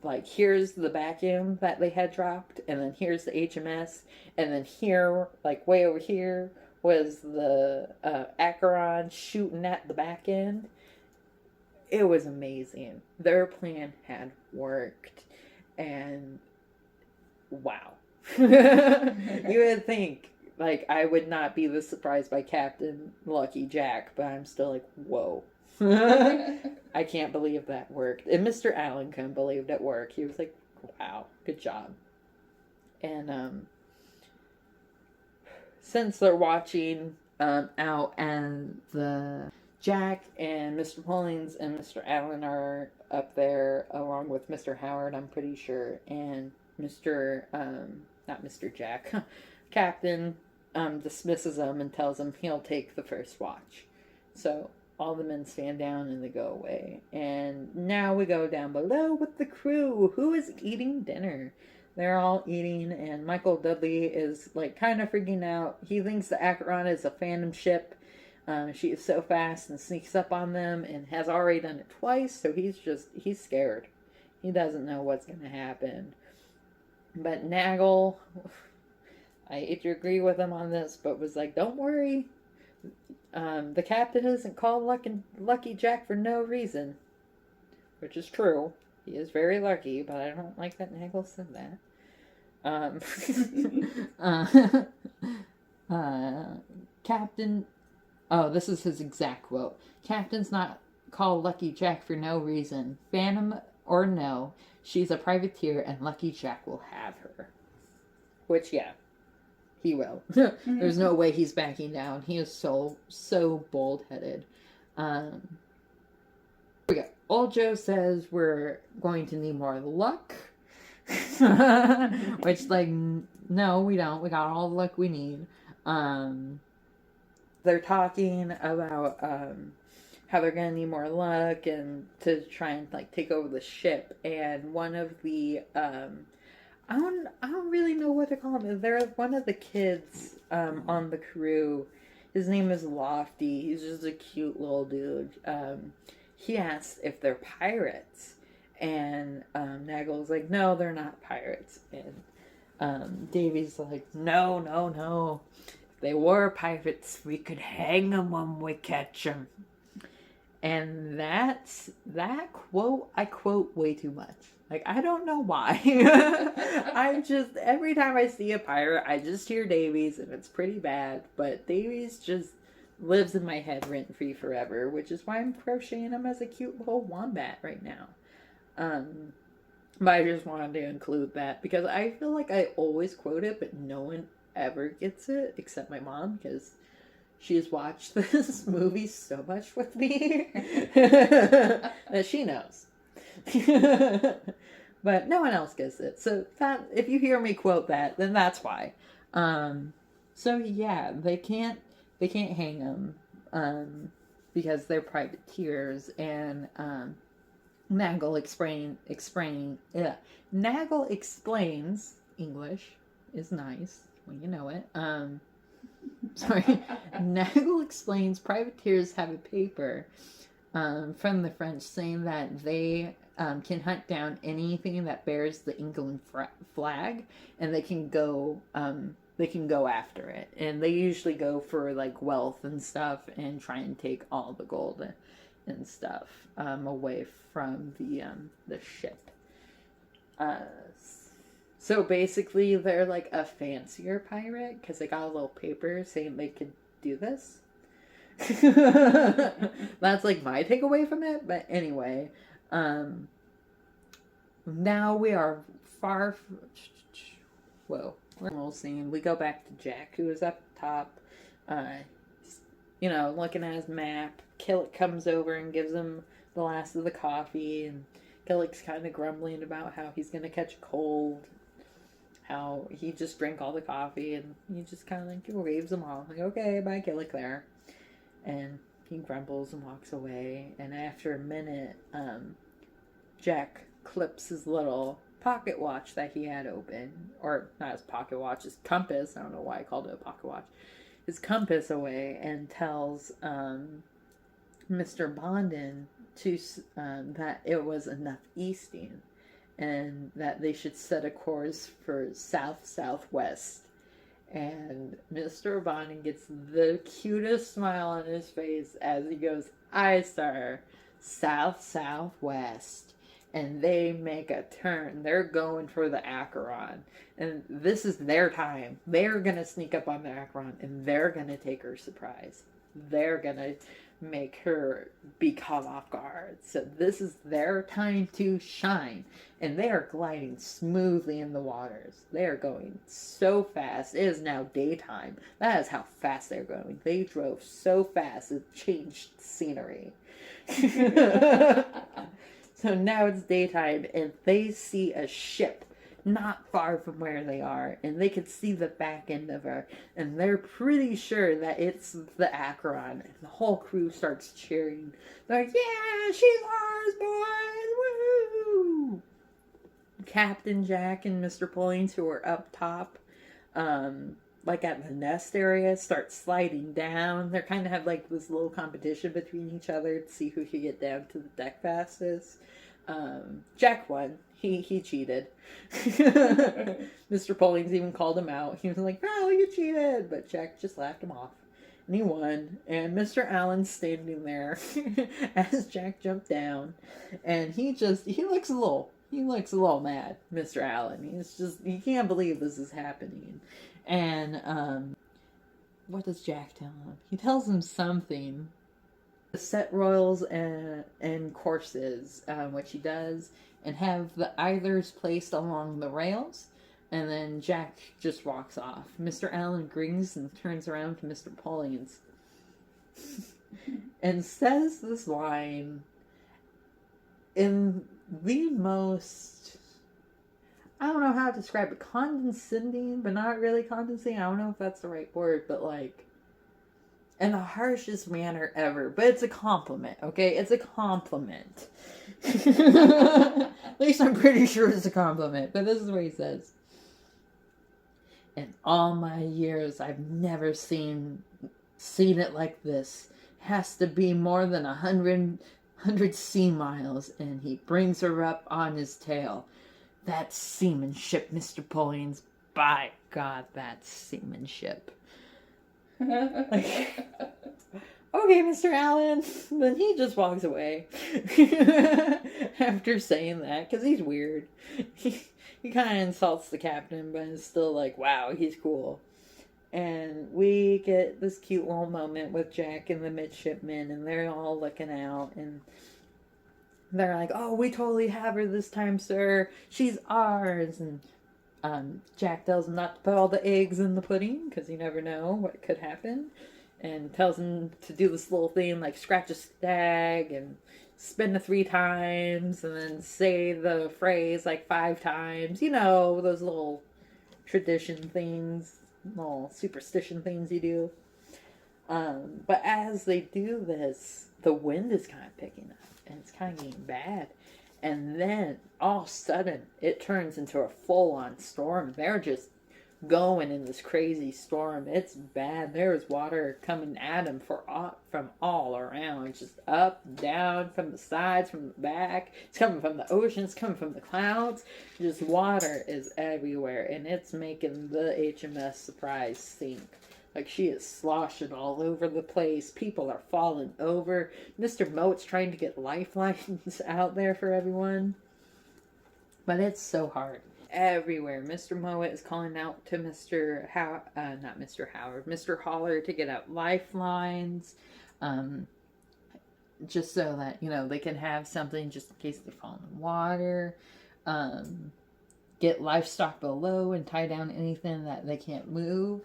Like, here's the back end that they had dropped, and then here's the HMS, and then here, like way over here, was the Acheron shooting at the back end. It was amazing. Their plan had worked, and wow. You would think, like, I would not be this surprised by Captain Lucky Jack, but I'm still like, whoa. I can't believe that worked. And Mr. Allen couldn't believe it worked. He was like, wow, good job. And since they're watching out, and the Jack and Mr. Mullins and Mr. Allen are up there along with Mr. Howard, I'm pretty sure, and not Mr. Jack, Captain dismisses him and tells him he'll take the first watch. So all the men stand down and they go away. And now we go down below with the crew. Who is eating dinner? They're all eating, and Michael Dudley is like kind of freaking out. He thinks the Acheron is a phantom ship. She is so fast and sneaks up on them and has already done it twice, so he's scared. He doesn't know what's going to happen. But Nagel, I hate to agree with him on this, but was like, don't worry. The captain isn't called Lucky Jack for no reason. Which is true. He is very lucky, but I don't like that Nagel said that. Captain... Oh, this is his exact quote. Captain's not called Lucky Jack for no reason. Phantom or no, she's a privateer and Lucky Jack will have her. Which, yeah, he will. There's no way he's backing down. He is so bold-headed. Here we go. Old Joe says we're going to need more luck. Which, like, no, we don't. We got all the luck we need. They're talking about how they're gonna need more luck and to try and like take over the ship. And one of the I don't really know what to call him. They're one of the kids on the crew. His name is Lofty. He's just a cute little dude. He asks if they're pirates, and Nagel's like, no, they're not pirates. And Davy's like, no. They were pirates. We could hang them when we catch them. And that quote, I quote way too much. Like, I don't know why. Every time I see a pirate, I just hear Davies, and it's pretty bad. But Davies just lives in my head rent-free forever, which is why I'm crocheting him as a cute little wombat right now. But I just wanted to include that, because I feel like I always quote it, but no one ever gets it except my mom, because she has watched this movie so much with me that she knows. But no one else gets it. So that, if you hear me quote that, then that's why. So yeah, they can't hang them because they're privateers. And Nagel Nagel explains, English is nice when you know it. Sorry. Nagel explains privateers have a paper from the French saying that they can hunt down anything that bears the England flag, and they can go after it. And they usually go for like wealth and stuff, and try and take all the gold and stuff away from the ship. So basically, they're like a fancier pirate because they got a little paper saying they could do this. That's like my takeaway from it. But anyway, now we are far. Whoa, we're scene. We go back to Jack, who is up top. Looking at his map. Killick comes over and gives him the last of the coffee, and Killick's kind of grumbling about how he's gonna catch a cold. How he just drank all the coffee, and he just kind of like waves him off, like, okay, bye, Killick there. And he grumbles and walks away. And after a minute, Jack clips his little pocket watch that he had open, or not his pocket watch, his compass. I don't know why I called it a pocket watch. His compass away, and tells Mr. Bondin that it was enough easting, and that they should set a course for south-southwest. And Mr. Bondin gets the cutest smile on his face as he goes, "Aye, sir, south-southwest." And they make a turn. They're going for the Acheron. And this is their time. They're going to sneak up on the Acheron, and they're going to take her surprise. They're going to make her be caught off guard. So this is their time to shine. And they are gliding smoothly in the waters. They are going so fast. It is now daytime. That is how fast they're going. They drove so fast it changed scenery. So now it's daytime, and they see a ship not far from where they are, and they can see the back end of her, and they're pretty sure that it's the Acheron, and the whole crew starts cheering. They're like, yeah, she's ours, boys, woo! Captain Jack and Mr. Pollings, who are up top, like at the nest area, start sliding down. They kind of have like this little competition between each other to see who can get down to the deck fastest. Jack won. He cheated. Mr. Pollings even called him out. He was like, "No, you cheated," but Jack just laughed him off. And he won. And Mr. Allen's standing there as Jack jumped down, and he looks a little mad, Mr. Allen. He can't believe this is happening. And what does Jack tell him? He tells him something. Set royals and courses, which he does, and have the eithers placed along the rails, and then Jack just walks off. Mr. Allen grins and turns around to Mr. Pollings and says this line in the most, I don't know how to describe it, condescending, but not really condescending. I don't know if that's the right word, but like, in the harshest manner ever. But it's a compliment, okay? It's a compliment. At least I'm pretty sure it's a compliment. But this is what he says. "In all my years, I've never seen it like this. Has to be more than 100 sea miles." And he brings her up on his tail. "That's seamanship, Mr. Pollings. By God, that's seamanship." Like, okay, Mr. Allen. Then he just walks away after saying that, because he's weird. He kind of insults the captain, but is still like, wow, he's cool. And we get this cute little moment with Jack and the midshipmen, and they're all looking out, and they're like, "Oh, we totally have her this time, sir. She's ours." And Jack tells him not to put all the eggs in the pudding, because you never know what could happen. And tells him to do this little thing, like scratch a stag and spin it 3 times, and then say the phrase like 5 times. You know, those little tradition things, little superstition things you do. But as they do this, the wind is kind of picking up, and it's kind of getting bad. And then, all of a sudden, it turns into a full-on storm. They're just going in this crazy storm. It's bad. There's water coming at him from all around, just up, down, from the sides, from the back. It's coming from the ocean. It's coming from the clouds. Just water is everywhere, and it's making the HMS Surprise sink. Like, she is sloshing all over the place. People are falling over. Mr. Moat's trying to get lifelines out there for everyone. But it's so hard. Everywhere. Mr. Mowat is calling out to Mr. Mr. Holler to get out lifelines. Just so that, they can have something just in case they fall in the water. Get livestock below and tie down anything that they can't move.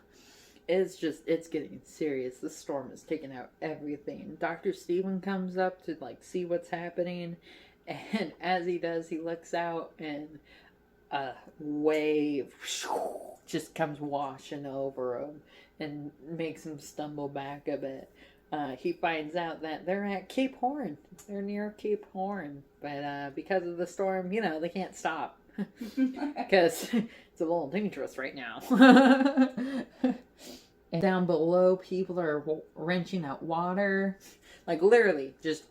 It's getting serious. The storm is taking out everything. Dr. Stephen comes up to, see what's happening. And as he does, he looks out and a wave just comes washing over him and makes him stumble back a bit. He finds out that they're at Cape Horn. They're near Cape Horn. But because of the storm, they can't stop. Because it's a little dangerous right now. And down below, people are wrenching out water. Like, literally, just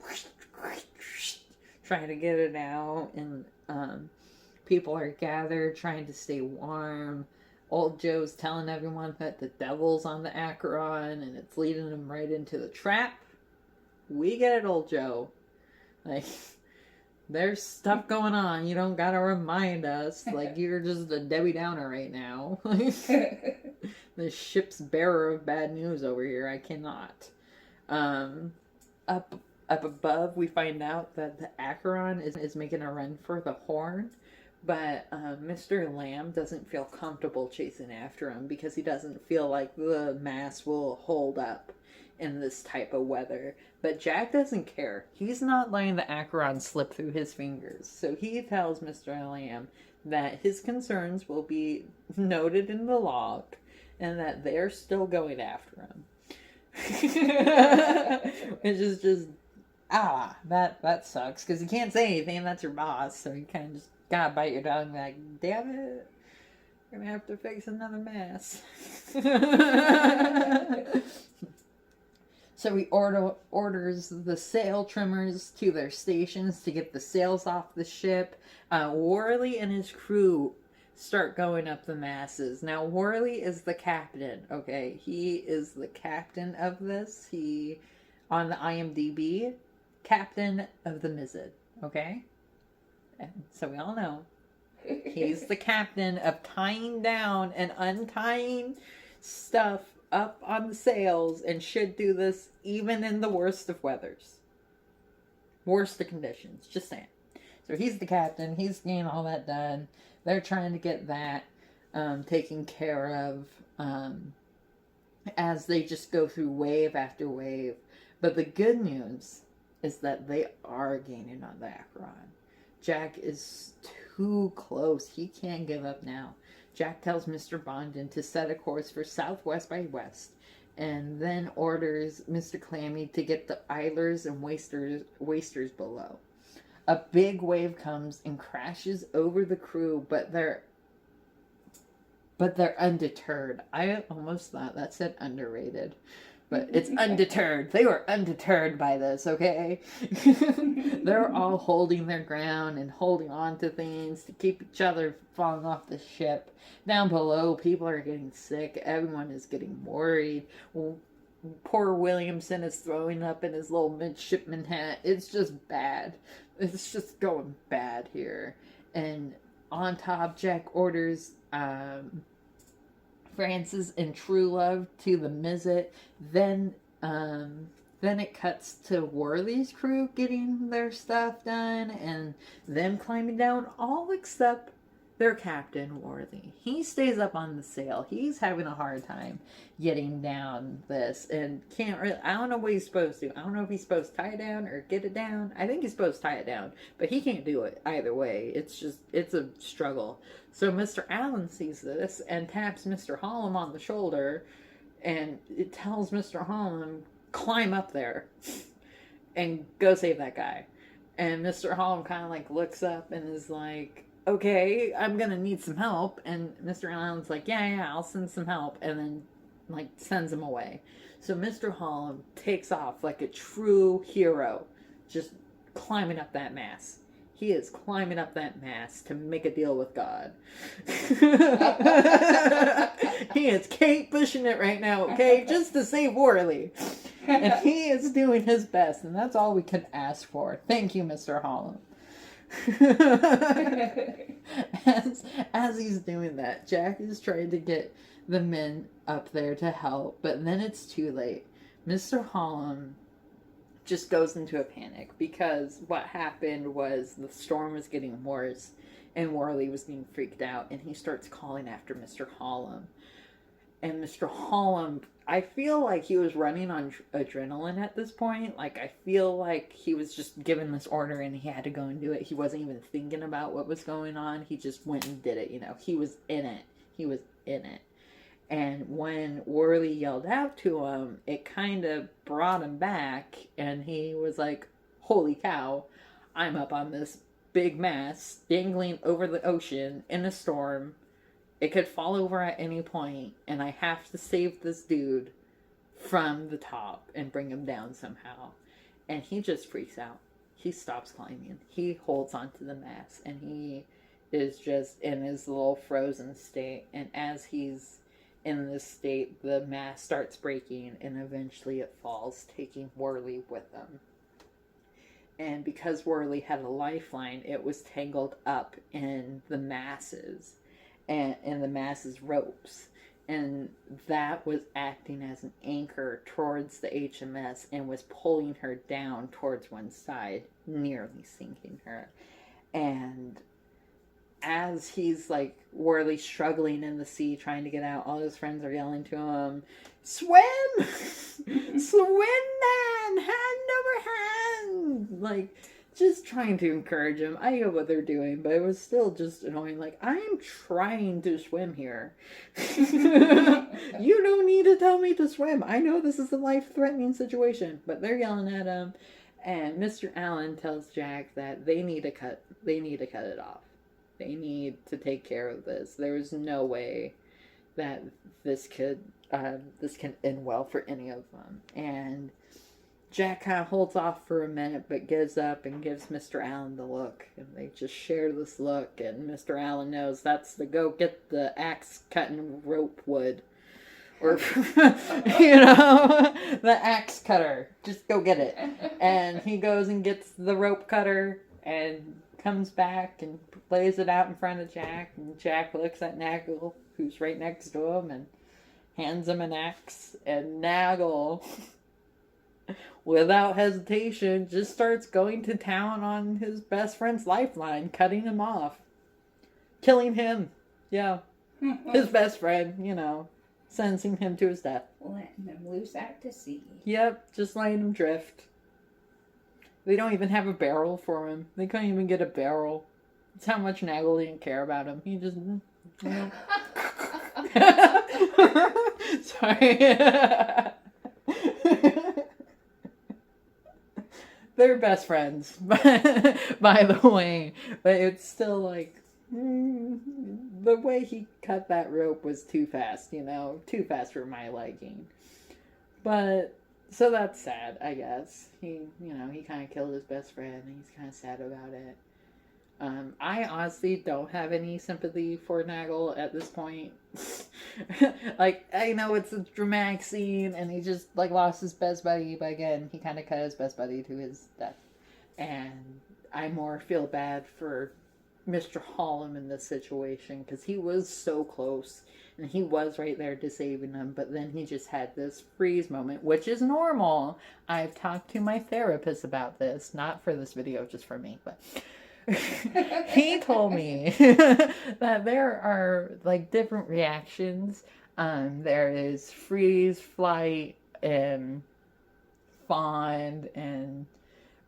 trying to get it out. And people are gathered, trying to stay warm. Old Joe's telling everyone that the devil's on the Acheron, and it's leading them right into the trap. We get it, Old Joe. Like, there's stuff going on. You don't gotta remind us. Like, you're just a Debbie Downer right now. The ship's bearer of bad news over here. I cannot. Up above, we find out that the Acheron is making a run for the Horn. But Mr. Lamb doesn't feel comfortable chasing after him because he doesn't feel like the mass will hold up in this type of weather. But Jack doesn't care. He's not letting the Acheron slip through his fingers. So he tells Mr. Lamb that his concerns will be noted in the log and that they're still going after him. Which is just, that sucks. Because you can't say anything, and that's your boss. So you kind of just gotta bite your tongue and be like, damn it, we're gonna have to fix another mess. So he orders the sail trimmers to their stations to get the sails off the ship. Worley and his crew start going up the masses. Now, Worley is the captain, okay? He is the captain of this. He, on the IMDb, captain of the Mizid, okay? And so we all know. He's the captain of tying down and untying stuff up on the sails and should do this even in the worst of weathers. Worst of conditions, just saying. So he's the captain. He's getting all that done. They're trying to get that taken care of as they just go through wave after wave. But the good news is that they are gaining on the Acheron. Jack is too close. He can't give up now. Jack tells Mr. Bondin to set a course for southwest by west, and then orders Mr. Clammy to get the idlers and wasters below. A big wave comes and crashes over the crew, but they're undeterred. I almost thought that said underrated. But it's undeterred. They were undeterred by this, okay? They're all holding their ground and holding on to things to keep each other from falling off the ship. Down below, people are getting sick. Everyone is getting worried. Poor Williamson is throwing up in his little midshipman hat. It's just bad. It's just going bad here. And on top, Jack orders Francis and Truelove to the Mizit. Then it cuts to Worley's crew getting their stuff done and them climbing down, all except their captain, Worley. He stays up on the sail. He's having a hard time getting down this and can't really, I don't know what he's supposed to. I don't know if he's supposed to tie it down or get it down. I think he's supposed to tie it down, but he can't do it either way. It's a struggle. So Mr. Allen sees this and taps Mr. Hallam on the shoulder, and it tells Mr. Hallam, climb up there and go save that guy. And Mr. Hallam kind of looks up and is like, okay, I'm gonna need some help. And Mr. Allen's like, yeah, I'll send some help. And then, like, sends him away. So Mr. Holland takes off like a true hero, just climbing up that mast. He is climbing up that mast to make a deal with God. He is Kate pushing it right now, okay? Just to save Worley. And he is doing his best, and that's all we can ask for. Thank you, Mr. Holland. as he's doing that, Jack is trying to get the men up there to help, but then it's too late. Mr. Holland just goes into a panic because what happened was the storm was getting worse and Worley was being freaked out, and he starts calling after Mr. Holland. And Mr. Holland, I feel like he was running on adrenaline at this point. Like, I feel like he was just given this order and he had to go and do it. He wasn't even thinking about what was going on. He just went and did it, you know. He was in it. He was in it. And when Worley yelled out to him, it kind of brought him back. And he was like, holy cow, I'm up on this big mast, dangling over the ocean in a storm. It could fall over at any point, and I have to save this dude from the top and bring him down somehow. And he just freaks out. He stops climbing. He holds onto the mast, and he is just in his little frozen state. And as he's in this state, the mast starts breaking, and eventually it falls, taking Worley with them. And because Worley had a lifeline, it was tangled up in the masses. And the mast's ropes, and that was acting as an anchor towards the HMS and was pulling her down towards one side, nearly sinking her. And as he's like Worley struggling in the sea trying to get out, all his friends are yelling to him, swim! Swim, man! Hand over hand! Like, just trying to encourage him. I know what they're doing, but it was still just annoying. Like, I'm trying to swim here. You don't need to tell me to swim. I know this is a life-threatening situation, but they're yelling at him. And Mr. Allen tells Jack that they need to cut it off. They need to take care of this. There is no way that this can end well for any of them. And Jack kind of holds off for a minute, but gives up and gives Mr. Allen the look. And they just share this look, and Mr. Allen knows that's the go get the axe cutting rope wood. Or, you know, the axe cutter. Just go get it. And he goes and gets the rope cutter and comes back and lays it out in front of Jack. And Jack looks at Nagel, who's right next to him, and hands him an axe. And Nagel, without hesitation, just starts going to town on his best friend's lifeline, cutting him off. Killing him. Yeah. His best friend, you know. Sentencing him to his death. Letting him loose out to sea. Yep, just letting him drift. They don't even have a barrel for him. They couldn't even get a barrel. That's how much Nagel didn't care about him. He just... You know. Sorry. They're best friends, by the way. But it's still like... the way he cut that rope was too fast, you know? Too fast for my liking. But... so that's sad, I guess. He kind of killed his best friend, and he's kind of sad about it. I honestly don't have any sympathy for Nagel at this point. Like, I know it's a dramatic scene, and he just, like, lost his best buddy, but again, he kind of cut his best buddy to his death. And I more feel bad for Mr. Holland in this situation, because he was so close. And he was right there to saving him, but then he just had this freeze moment, which is normal. I've talked to my therapist about this, not for this video, just for me, but he told me that there are like different reactions. There is freeze, flight, and fond, and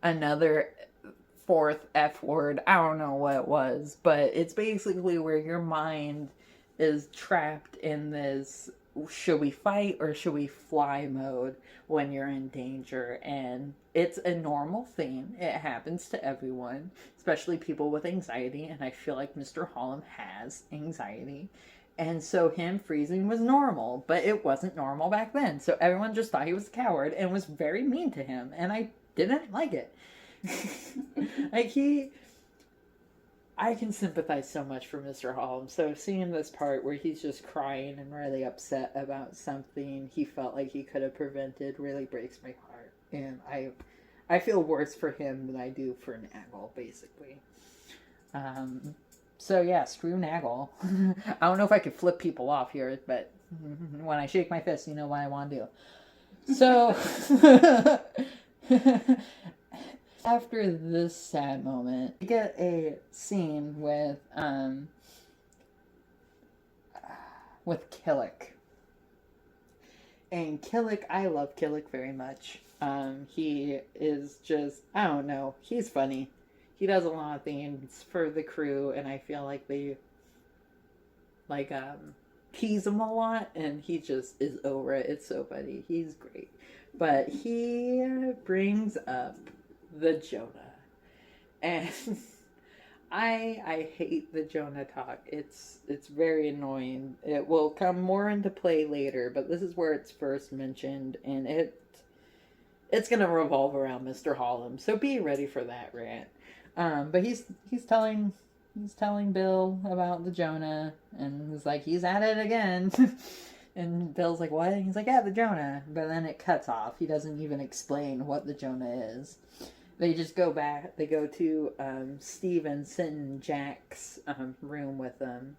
another fourth F word. I don't know what it was, but it's basically where your mind is trapped in this should we fight or should we fly mode when you're in danger? And it's a normal thing. It happens to everyone, especially people with anxiety. And I feel like Mr. Hollum has anxiety. And so him freezing was normal, but it wasn't normal back then. So everyone just thought he was a coward and was very mean to him. And I didn't like it. Like I can sympathize so much for Mr. Hollum. So seeing this part where he's just crying and really upset about something he felt like he could have prevented really breaks my heart. And I feel worse for him than I do for Nagel, basically. So yeah, screw Nagel. I don't know if I could flip people off here, but when I shake my fist, you know what I want to do. So after this sad moment, we get a scene with Killick. And Killick, I love Killick very much. He is just, I don't know, he's funny. He does a lot of things for the crew, and I feel like they tease him a lot, and he just is over it. It's so funny. He's great. But he brings up the Jonah. And I hate the Jonah talk. It's very annoying. It will come more into play later, but this is where it's first mentioned, and it's gonna revolve around Mr. Hollum. So be ready for that rant. But he's telling Bill about the Jonah, and he's like, he's at it again. And Bill's like, what? And he's like, yeah, the Jonah. But then it cuts off. He doesn't even explain what the Jonah is. They just go back. They go to Steven sitting in Jack's room with them.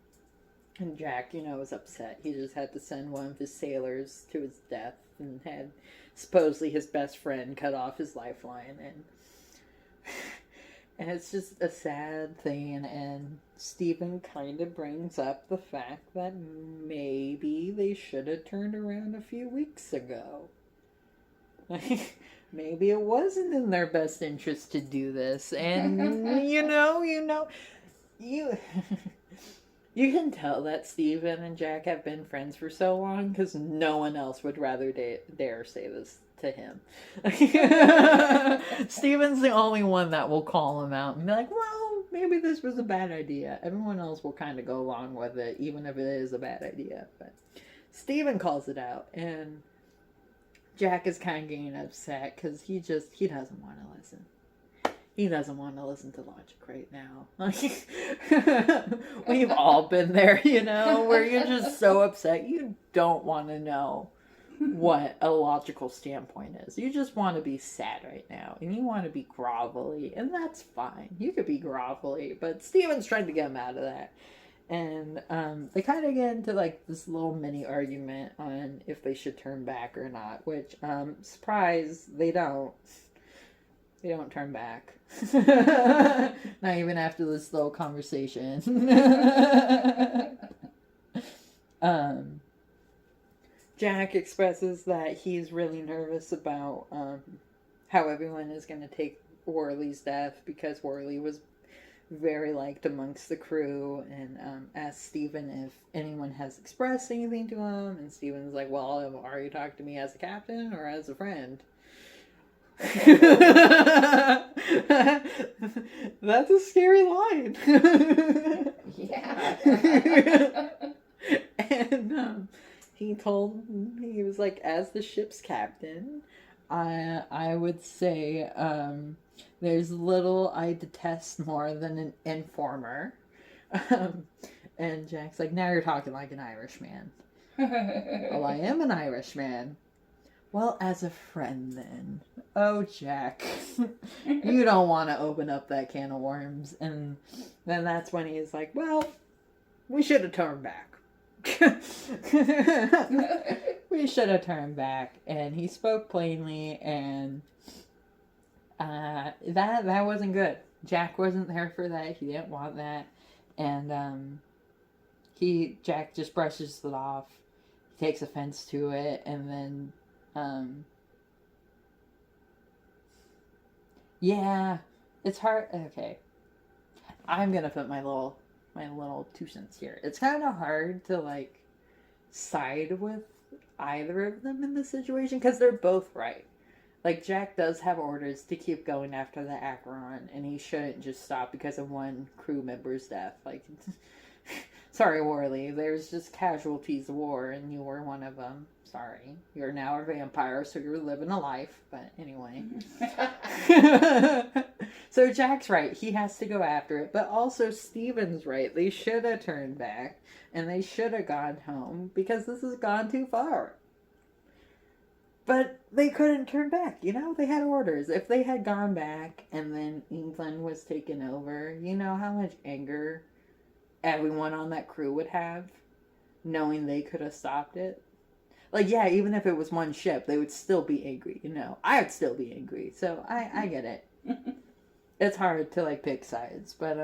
And Jack, is upset. He just had to send one of his sailors to his death and had supposedly his best friend cut off his lifeline. And it's just a sad thing, and Steven kind of brings up the fact that maybe they should have turned around a few weeks ago. Maybe it wasn't in their best interest to do this, and you can tell that Steven and Jack have been friends for so long, because no one else would rather dare say this to him. Steven's the only one that will call him out and be like, well, maybe this was a bad idea. Everyone else will kind of go along with it, even if it is a bad idea. But Steven calls it out, and Jack is kind of getting upset because he doesn't want to listen. He doesn't want to listen to logic right now. We've all been there, where you're just so upset you don't want to know what a logical standpoint is. You just want to be sad right now, and you want to be grovelly, and that's fine. You could be grovelly, but Steven's trying to get him out of that. And they kind of get into this little mini argument on if they should turn back or not, which surprise, they don't. They don't turn back. Not even after this little conversation. Jack expresses that he's really nervous about how everyone is going to take Worley's death, because Worley was very liked amongst the crew, and asks Steven if anyone has expressed anything to him, and Steven's like, well, are you talking to me as a captain or as a friend? That's a scary line. Yeah. And he was like, as the ship's captain, I would say there's little I detest more than an informer. And Jack's like, now you're talking like an Irishman. Well, I am an Irishman. Well, as a friend then. Oh, Jack. You don't want to open up that can of worms. And then that's when he's like, well, we should have turned back. We should have turned back. And he spoke plainly, and that wasn't good. Jack wasn't there for that. He didn't want that. And Jack just brushes it off. He takes offense to it, and then yeah, it's hard. Okay, I'm gonna put my little 2 cents here. It's kind of hard to side with either of them in this situation because they're both right. Like, Jack does have orders to keep going after the Acheron, and he shouldn't just stop because of one crew member's death. Like, sorry, Worley, there's just casualties of war, and you were one of them. Sorry. You're now a vampire, so you're living a life. But anyway. So Jack's right. He has to go after it. But also Steven's right. They should have turned back, and they should have gone home, because this has gone too far. But they couldn't turn back, you know? They had orders. If they had gone back and then England was taken over, you know how much anger everyone on that crew would have, knowing they could have stopped it? Like, yeah, even if it was one ship, they would still be angry, you know? I would still be angry, so I get it. It's hard to, like, pick sides. But,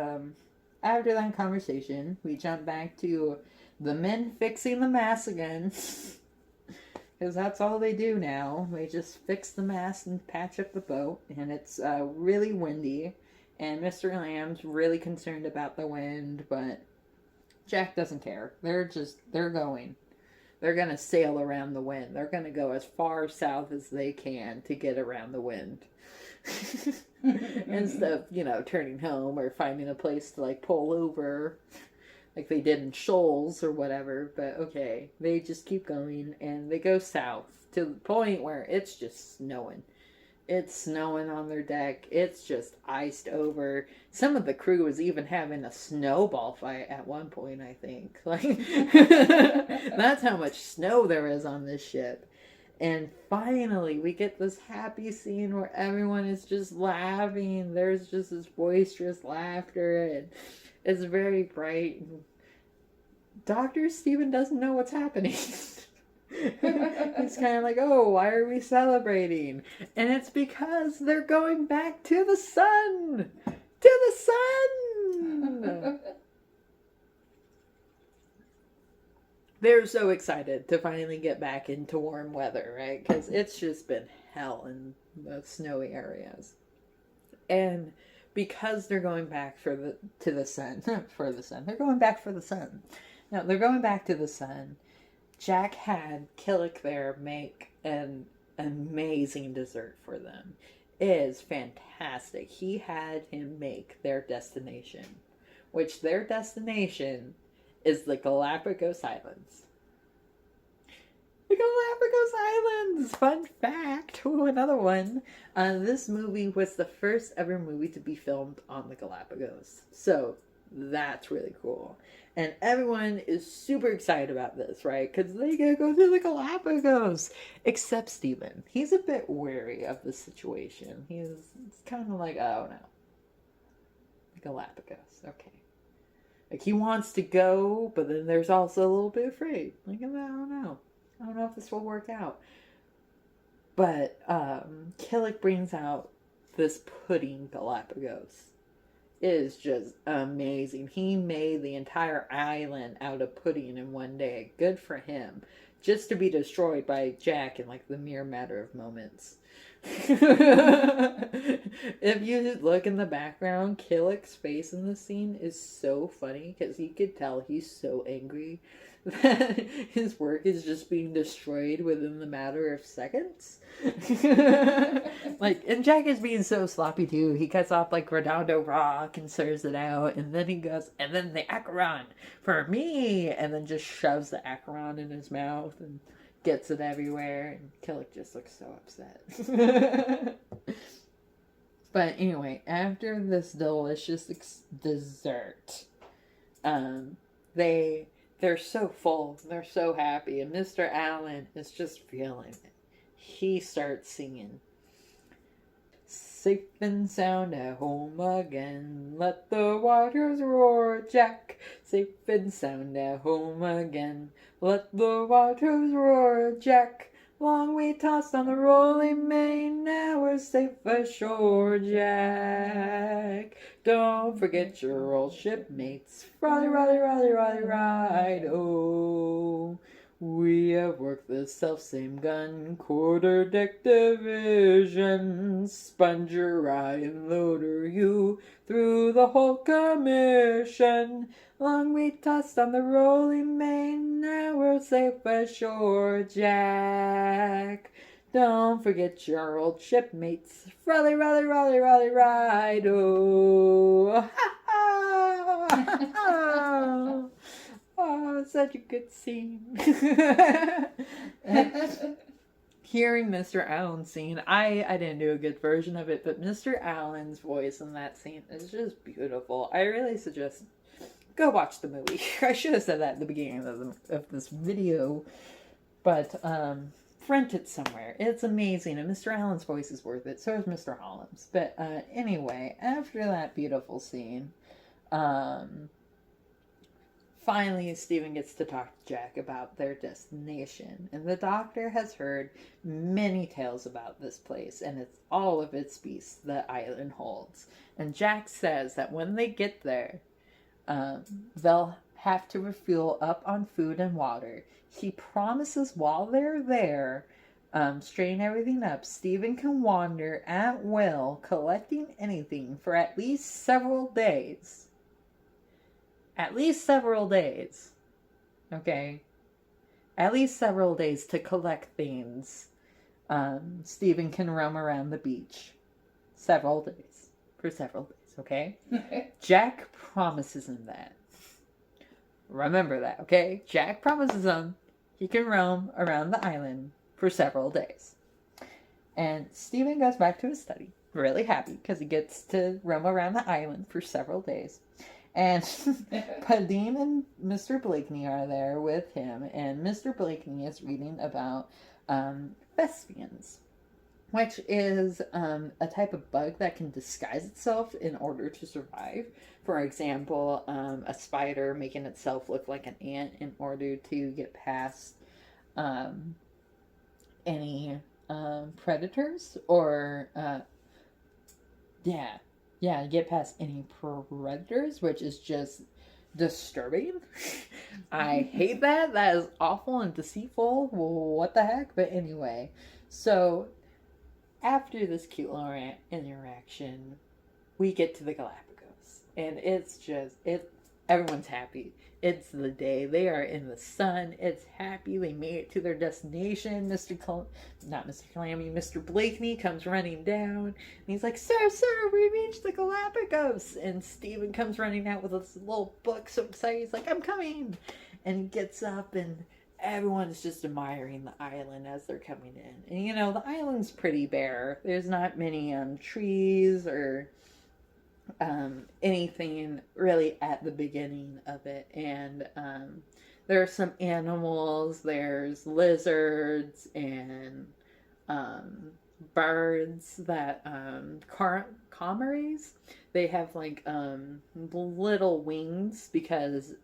after that conversation, we jump back to the men fixing the mast again. Because that's all they do now. They just fix the mast and patch up the boat. And it's really windy. And Mr. Lamb's really concerned about the wind. But Jack doesn't care. They're going. They're going to sail around the wind. They're going to go as far south as they can to get around the wind. Instead of, you know, turning home or finding a place to, like, pull over. Like they did in Shoals or whatever, but okay. They just keep going, and they go south to the point where it's just snowing. It's snowing on their deck. It's just iced over. Some of the crew was even having a snowball fight at one point, I think. Like, that's how much snow there is on this ship. And finally, we get this happy scene where everyone is just laughing. There's just this boisterous laughter, and it's very bright. Dr. Steven doesn't know what's happening. He's kind of like, oh, why are we celebrating? And it's because they're going back to the sun! To the sun! They're so excited to finally get back into warm weather, right? Because it's just been hell in the snowy areas. And because they're going back to the sun. They're going back for the sun. No, they're going back to the sun. Jack had Killick there make an amazing dessert for them. It is fantastic. He had him make their destination, which their destination is the Galapagos Islands. The Galapagos Islands! Fun fact! Ooh, another one. This movie was the first ever movie to be filmed on the Galapagos. So, that's really cool. And everyone is super excited about this, right? Because they get to go to the Galapagos. Except Steven. He's a bit wary of the situation. He's kind of like, oh no. The Galapagos, okay. Like, he wants to go, but then there's also a little bit afraid. Like, I don't know. I don't know if this will work out. But Killick brings out this pudding Galapagos. It is just amazing. He made the entire island out of pudding in one day. Good for him. Just to be destroyed by Jack in like the mere matter of moments. If you look in the background, Killick's face in the scene is so funny because you could tell he's so angry that his work is just being destroyed within the matter of seconds. Like, and Jack is being so sloppy too. He cuts off like Redondo Rock and serves it out, and then he goes, and then the Acheron for me, and then just shoves the Acheron in his mouth and gets it everywhere, and Killick just looks so upset. But anyway, after this delicious dessert, they're so full, they're so happy, and Mr. Allen is just feeling it. He starts singing. Safe and sound at home again, let the waters roar, Jack. Safe and sound at home again, let the waters roar, Jack. Long we tossed on the rolling main, now we're safe ashore, Jack. Don't forget your old shipmates, rally, rally, rally, rally, ride, oh. We have worked the self-same gun, quarter deck division, sponger I and loader you through the whole commission. Long we tossed on the rolling main, now we're safe ashore, Jack. Don't forget your old shipmates, rally, rally, rally, rally, ride, oh. Ha ha! Oh, such a good scene. Hearing Mr. Allen's scene, I didn't do a good version of it, but Mr. Allen's voice in that scene is just beautiful. I really suggest go watch the movie. I should have said that at the beginning of this video, but rent it somewhere. It's amazing, and Mr. Allen's voice is worth it. So is Mr. Holland's. But anyway, after that beautiful scene, finally, Stephen gets to talk to Jack about their destination, and the doctor has heard many tales about this place and it's all of its beasts the island holds. And Jack says that when they get there, they'll have to refuel up on food and water. He promises while they're there, straightening everything up, Stephen can wander at will, collecting anything for at least several days. At least several days. Okay? At least several days to collect things. Stephen can roam around the beach. Several days. For several days, okay? Jack promises him that. Remember that, okay? Jack promises him he can roam around the island for several days. And Stephen goes back to his study, really happy because he gets to roam around the island for several days. And Padine and Mr. Blakeney are there with him, and Mr. Blakeney is reading about thespians, which is a type of bug that can disguise itself in order to survive. For example, a spider making itself look like an ant in order to get past any predators, or get past any predators, which is just disturbing. I hate that. That is awful and deceitful. What the heck? But anyway, so after this cute little interaction, we get to the Galapagos, and everyone's happy. It's the day. They are in the sun. It's happy. They made it to their destination. Mr. Blakeney comes running down. And he's like, Sir, we reached the Galapagos. And Stephen comes running out with this little book, so excited. He's like, I'm coming. And he gets up, and everyone is just admiring the island as they're coming in. And, the island's pretty bare. There's not many trees or anything really at the beginning of it, and there are some animals. There's lizards and birds that comrays. They have like little wings, because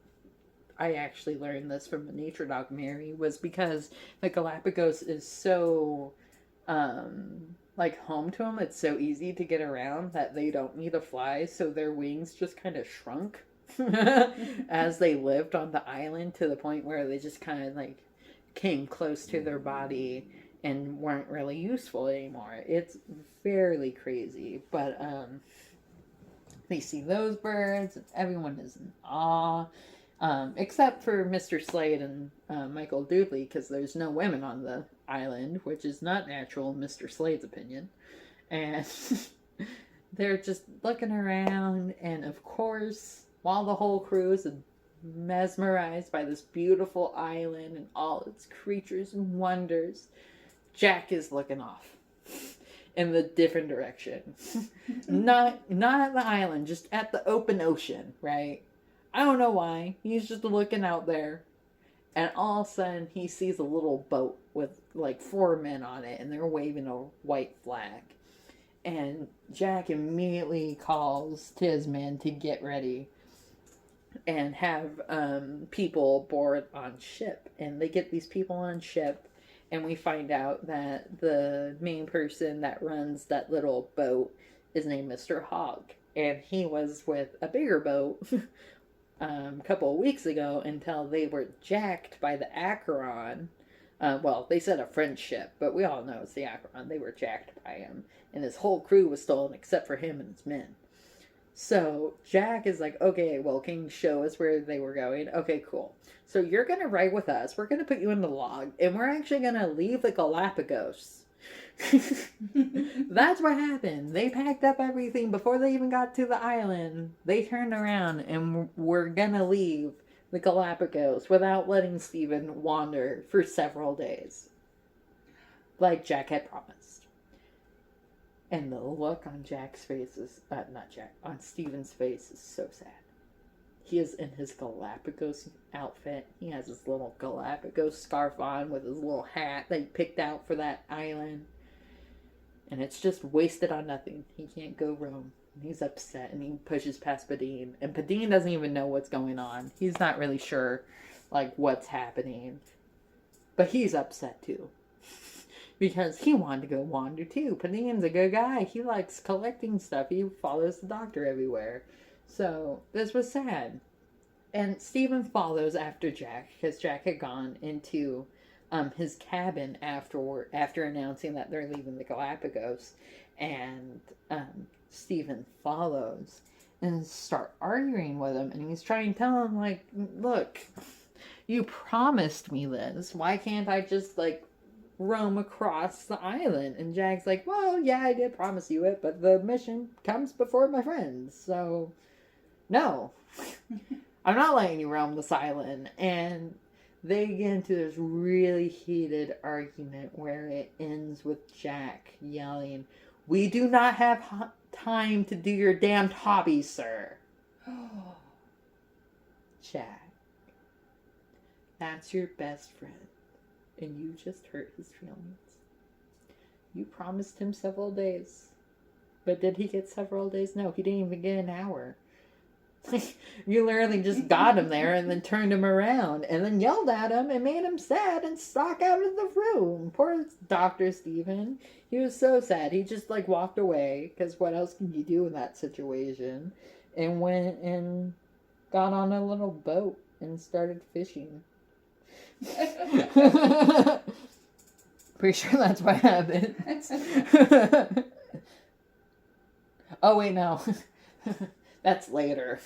I actually learned this from the nature dog Mary, was because the Galapagos is so home to them. It's so easy to get around that they don't need to fly, so their wings just kind of shrunk as they lived on the island, to the point where they just kind of came close to their body and weren't really useful anymore. It's fairly crazy, but they see those birds and everyone is in awe, except for Mr. Slade and Michael Doodley, because there's no women on the island, which is not natural in Mr. Slade's opinion. And they're just looking around, and of course, while the whole crew is mesmerized by this beautiful island and all its creatures and wonders, Jack is looking off in the different direction. not at the island, just at the open ocean, right? I don't know why. He's just looking out there. And all of a sudden, he sees a little boat with 4 men on it, and they're waving a white flag. And Jack immediately calls to his men to get ready and have people board on ship. And they get these people on ship, and we find out that the main person that runs that little boat is named Mr. Hogg. And he was with a bigger boat a couple of weeks ago until they were jacked by the Acheron. Well, they said a friendship, but we all know it's the Acheron. They were jacked by him, and his whole crew was stolen except for him and his men. So Jack is like, okay, well, can you show us where they were going? Okay, cool. So you're going to ride with us. We're going to put you in the log, and we're actually going to leave the Galapagos. That's what happened. They packed up everything before they even got to the island. They turned around and were going to leave the Galapagos without letting Stephen wander for several days. Like Jack had promised. And the look on Jack's face is, not Jack, on Stephen's face is so sad. He is in his Galapagos outfit. He has his little Galapagos scarf on with his little hat that he picked out for that island. And it's just wasted on nothing. He can't go roam. He's upset and he pushes past Padine. And Padine doesn't even know what's going on. He's not really sure, like, what's happening. But he's upset too. Because he wanted to go wander too. Padine's a good guy. He likes collecting stuff. He follows the doctor everywhere. So, this was sad. And Stephen follows after Jack, because Jack had gone into his cabin after announcing that they're leaving the Galapagos. And Stephen follows and start arguing with him. And he's trying to tell him, like, look, you promised me this. Why can't I just, like, roam across the island? And Jack's like, well, yeah, I did promise you it, but the mission comes before my friends, so no. I'm not letting you roam this island. And they get into this really heated argument where it ends with Jack yelling, we do not have time to do your damned hobby, sir. Jack, that's your best friend. And you just hurt his feelings. You promised him several days. But did he get several days? No, he didn't even get an hour. You literally just got him there and then turned him around and then yelled at him and made him sad and stalk out of the room. Poor Dr. Stephen. He was so sad. He just, like, walked away, because what else can you do in that situation? And went and got on a little boat and started fishing. Pretty sure that's what happened. Oh, wait, no. That's later.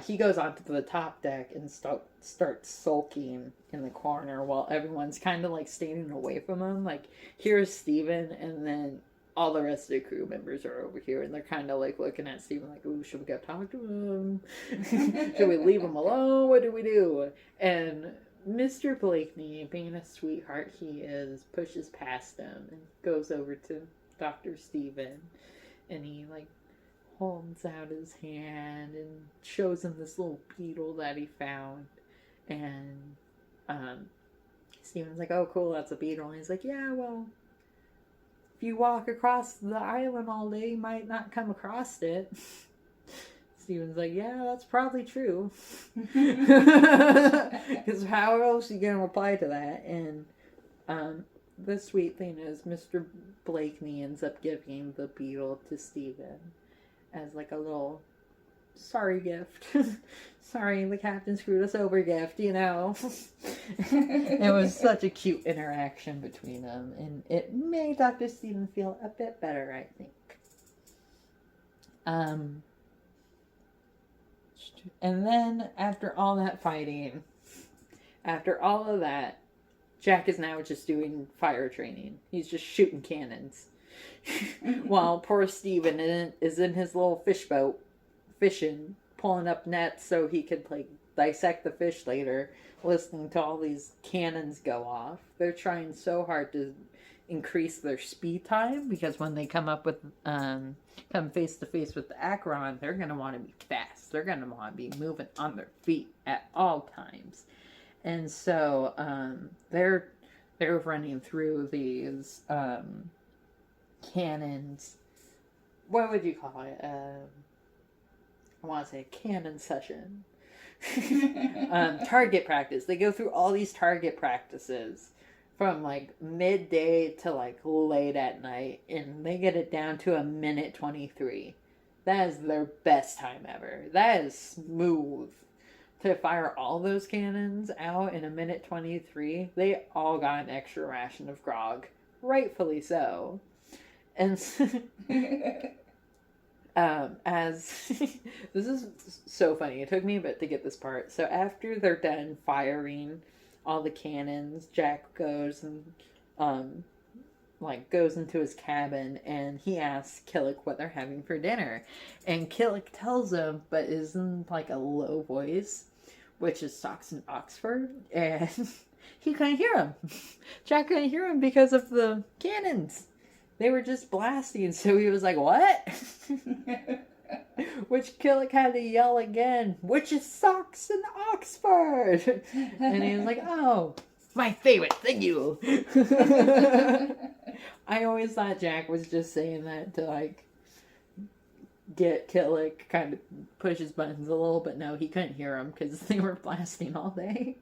He goes onto the top deck and starts sulking in the corner while everyone's kind of, like, standing away from him. Like, here's Steven, and then all the rest of the crew members are over here, and they're kind of, like, looking at Steven like, ooh, should we go talk to him? Should we leave him alone? What do we do? And Mr. Blakeney, being a sweetheart he is, pushes past him and goes over to Dr. Stephen, and he, like, holds out his hand and shows him this little beetle that he found. And Stephen's like, oh, cool, that's a beetle. And he's like, yeah, well, if you walk across the island all day, you might not come across it. Stephen's like, yeah, that's probably true. Because how else are you going to reply to that? And the sweet thing is Mr. Blakeney ends up giving the beetle to Stephen as, like, a little sorry gift. Sorry, the captain screwed us over gift, you know. It was such a cute interaction between them, and it made Dr. Stephen feel a bit better, I think. And then, after all that fighting, after all of that, Jack is now just doing fire training. He's just shooting cannons. While poor Stephen is in his little fish boat, fishing, pulling up nets so he could, like, dissect the fish later, listening to all these cannons go off. They're trying so hard to increase their speed time, because when they come up with, come face to face with the Acheron, they're going to want to be fast. They're going to want to be moving on their feet at all times. And so, they're running through these, cannons. What would you call it? I want to say cannon session. Target practice. They go through all these target practices from, like, midday to, like, late at night, and they get it down to a minute 23. That is their best time ever. That is smooth. to fire all those cannons out in a minute 23, they all got an extra ration of grog. Rightfully so. And as this is so funny, it took me a bit to get this part. So after they're done firing all the cannons, Jack goes and goes into his cabin, and he asks Killick what they're having for dinner, and Killick tells him, but is in like a low voice, which is Socks and Oxford, and he couldn't hear him. Jack couldn't hear him because of the cannons. They were just blasting, so he was like, what? Which Killick had to yell again, which is Socks and Oxford. And he was like, oh, my favorite, thank you. I always thought Jack was just saying that to, like, get Killick kind of push his buttons a little, but no, he couldn't hear them because they were blasting all day.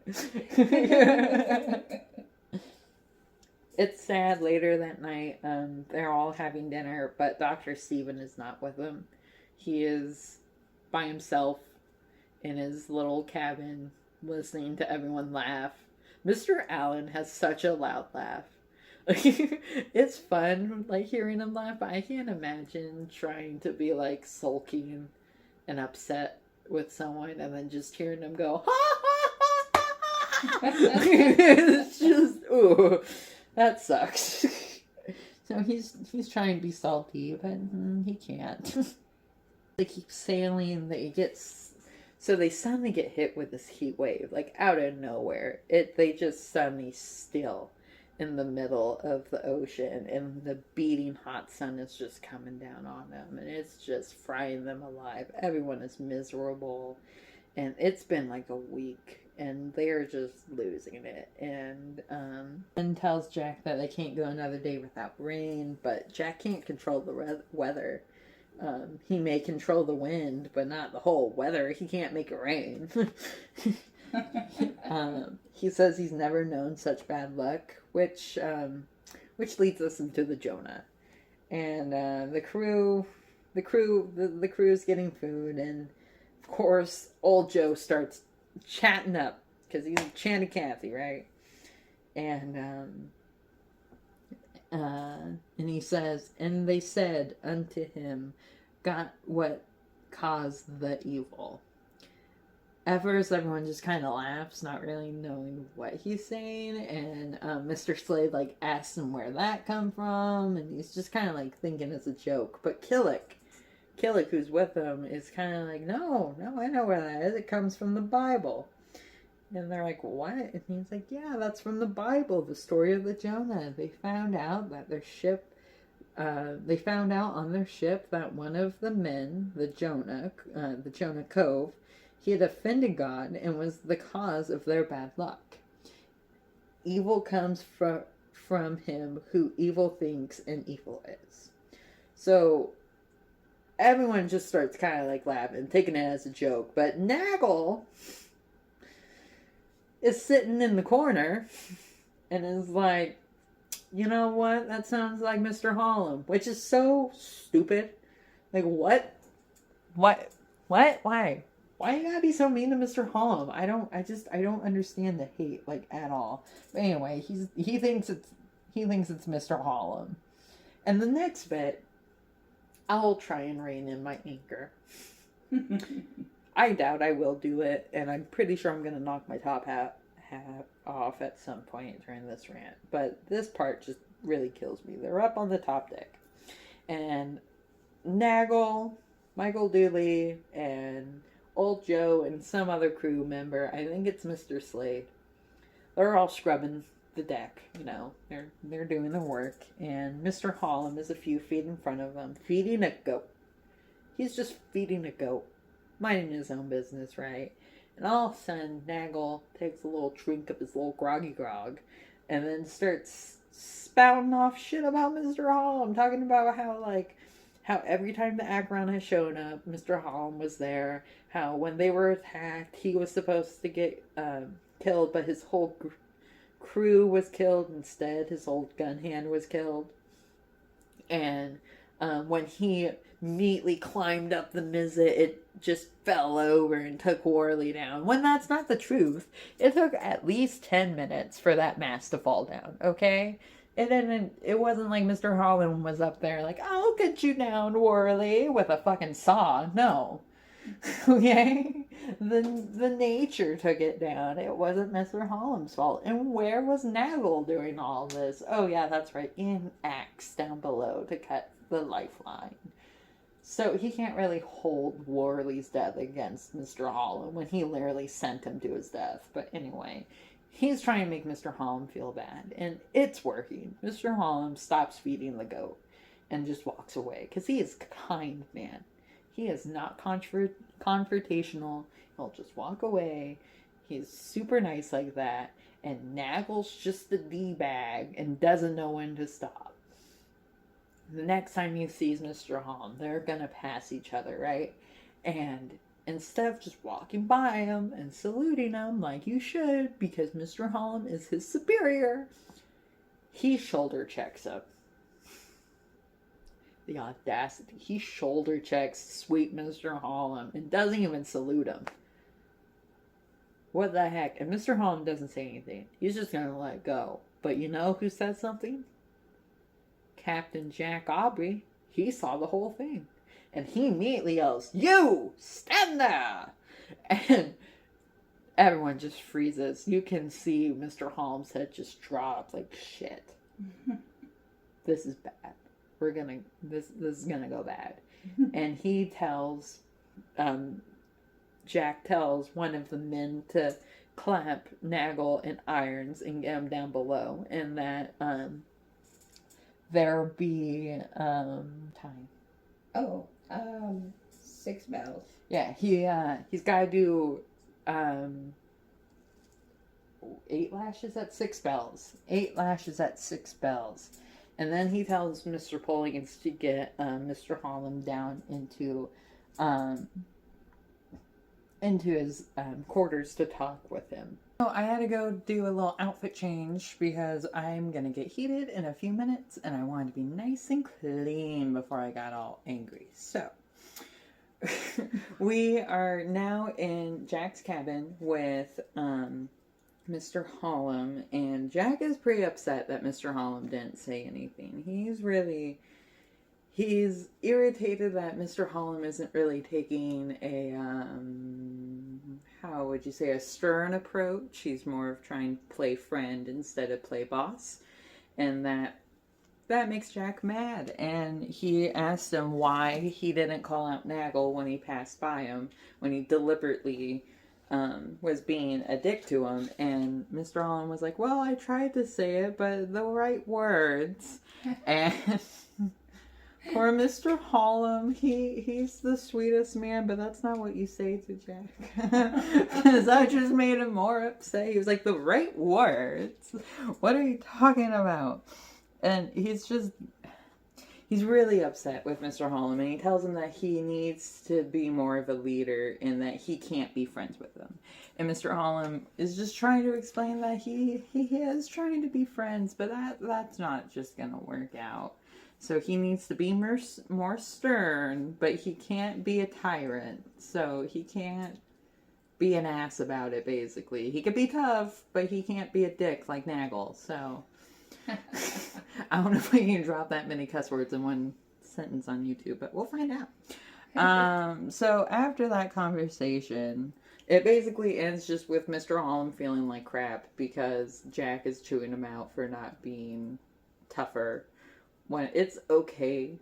It's sad. Later that night, they're all having dinner, but Dr. Stephen is not with them. He is by himself in his little cabin listening to everyone laugh. Mr. Allen has such a loud laugh. It's fun, like, hearing him laugh, but I can't imagine trying to be, like, sulking and upset with someone and then just hearing them go, ha ha ha ha ha. It's just, ooh. That sucks. So he's trying to be salty, but he can't. They keep sailing. So they suddenly get hit with this heat wave, like out of nowhere. They just suddenly still in the middle of the ocean, and the beating hot sun is just coming down on them, and it's just frying them alive. Everyone is miserable, and it's been like a week. And they're just losing it. And tells Jack that they can't go another day without rain, but Jack can't control the weather. He may control the wind, but not the whole weather. He can't make it rain. He says he's never known such bad luck, which leads us into the Jonah. And the crew's getting food, and of course, old Joe starts chatting up because he's Chanty Cathy, right? And he says, and they said unto him, got what caused the evil. At first, everyone just kind of laughs, not really knowing what he's saying, and Mr. Slade like asks him where that come from, and he's just kind of like thinking it's a joke. But Killick, who's with him, is kind of like, no, I know where that is. It comes from the Bible. And they're like, what? And he's like, yeah, that's from the Bible, the story of the Jonah. They found out that their ship, they found out on their ship that one of the men, the Jonah Cove, he had offended God and was the cause of their bad luck. Evil comes from him who evil thinks and evil is. So everyone just starts kind of like laughing, taking it as a joke. But Nagel is sitting in the corner and is like, you know what? That sounds like Mr. Hallam, which is so stupid. Like, what? What? Why? Why you gotta be so mean to Mr. Hallam? I don't understand the hate, like, at all. But anyway, he thinks it's Mr. Hallam. And the next bit, I'll try and rein in my anger. I doubt I will do it, and I'm pretty sure I'm gonna knock my top hat off at some point during this rant. But this part just really kills me. They're up on the top deck, and Nagel, Michael Dooley, and Old Joe, and some other crew member, I think it's Mr. Slade, they're all scrubbing the deck. You know, they're doing the work, and Mr. Hallam is a few feet in front of them, feeding a goat. He's just feeding a goat, minding his own business, right? And all of a sudden, Nagel takes a little drink of his little groggy grog, and then starts spouting off shit about Mr. Hallam, talking about how every time the Acheron has shown up, Mr. Hallam was there. How when they were attacked, he was supposed to get killed, but his whole crew was killed instead. His old gun hand was killed. And When he neatly climbed up the mizzen, it just fell over and took Worley down. When that's not the truth. It took at least 10 minutes for that mast to fall down, okay? It wasn't like Mr. Holland was up there like, I'll get you down, Worley, with a fucking saw. No. Okay? The nature took it down. It wasn't Mr. Holland's fault. And where was Nagel doing all this? Oh yeah, that's right. In axe down below to cut the lifeline. So he can't really hold Worley's death against Mr. Holland when he literally sent him to his death. But anyway, he's trying to make Mr. Holland feel bad. And it's working. Mr. Holland stops feeding the goat and just walks away. Because he is a kind man. He is not confrontational. He'll just walk away. He's super nice like that. And Nagel's just a D-bag and doesn't know when to stop. The next time he sees Mr. Holland, they're going to pass each other, right? And instead of just walking by him and saluting him like you should, because Mr. Holland is his superior, he shoulder checks him. The audacity. He shoulder checks sweet Mr. Holland and doesn't even salute him. What the heck? And Mr. Holland doesn't say anything. He's just going to let it go. But you know who said something? Captain Jack Aubrey. He saw the whole thing. And he immediately yells, "You! Stand there!" And everyone just freezes. You can see Mr. Holland's head just drop like shit. This is bad. This is gonna go bad. And he tells, Jack tells one of the men to clamp Nagel in irons and get him down below, and that there be time. Oh, 6 bells. Yeah, he's got to do 8 lashes at 6 bells. 8 lashes at 6 bells. And then he tells Mr. Polligans to get Mr. Holland down into his quarters to talk with him. So I had to go do a little outfit change because I'm going to get heated in a few minutes and I wanted to be nice and clean before I got all angry. So we are now in Jack's cabin with Mr. Holland, and Jack is pretty upset that Mr. Holland didn't say anything. He's irritated that Mr. Holland isn't really taking a, how would you say, a stern approach. He's more of trying to play friend instead of play boss. And that makes Jack mad. And he asked him why he didn't call out Nagel when he passed by him, when he deliberately was being a dick to him. And Mr. Holland was like, well, I tried to say it, but the right words. And poor Mr. Holland, he's the sweetest man, but that's not what you say to Jack. Because I just made him more upset. He was like, the right words? What are you talking about? And he's really upset with Mr. Holland, and he tells him that he needs to be more of a leader and that he can't be friends with him. And Mr. Holland is just trying to explain that he is trying to be friends, but that's not just going to work out. So he needs to be more stern, but he can't be a tyrant. So he can't be an ass about it, basically. He could be tough, but he can't be a dick like Nagel. So I don't know if we can drop that many cuss words in one sentence on YouTube, but we'll find out. So after that conversation, it basically ends just with Mr. Holland feeling like crap because Jack is chewing him out for not being tougher. When it's okay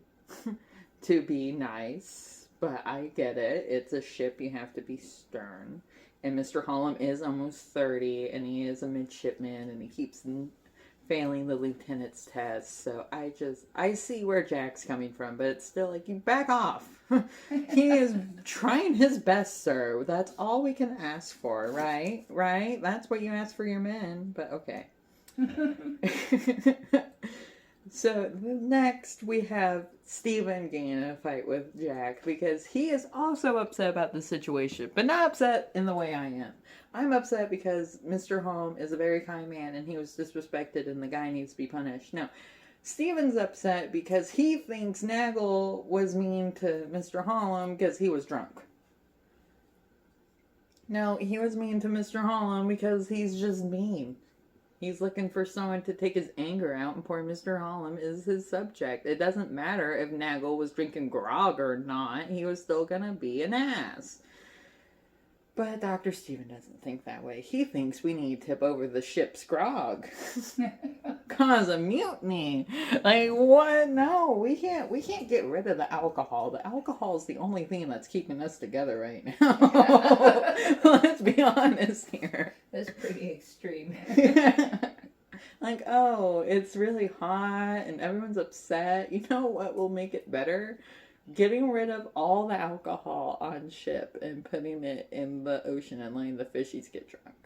to be nice, but I get it. It's a ship, you have to be stern. And Mr. Holland is almost 30, and he is a midshipman, and he keeps failing the lieutenant's test. So I see where Jack's coming from, but it's still like, you back off. He is trying his best, sir. That's all we can ask for, right? Right? That's what you ask for your men, but okay. So next we have Stephen getting in a fight with Jack because he is also upset about the situation, but not upset in the way I am. I'm upset because Mr. Holland is a very kind man and he was disrespected and the guy needs to be punished. No, Steven's upset because he thinks Nagel was mean to Mr. Hallam because he was drunk. No, he was mean to Mr. Hallam because he's just mean. He's looking for someone to take his anger out, and poor Mr. Hallam is his subject. It doesn't matter if Nagel was drinking grog or not, he was still gonna be an ass. But Dr. Stephen doesn't think that way. He thinks we need to tip over the ship's grog. Cause a mutiny. Like, what? No, we can't get rid of the alcohol. The alcohol is the only thing that's keeping us together right now. Let's be honest here. That's pretty extreme. Like, oh, it's really hot and everyone's upset. You know what will make it better? Getting rid of all the alcohol on ship and putting it in the ocean and letting the fishies get drunk.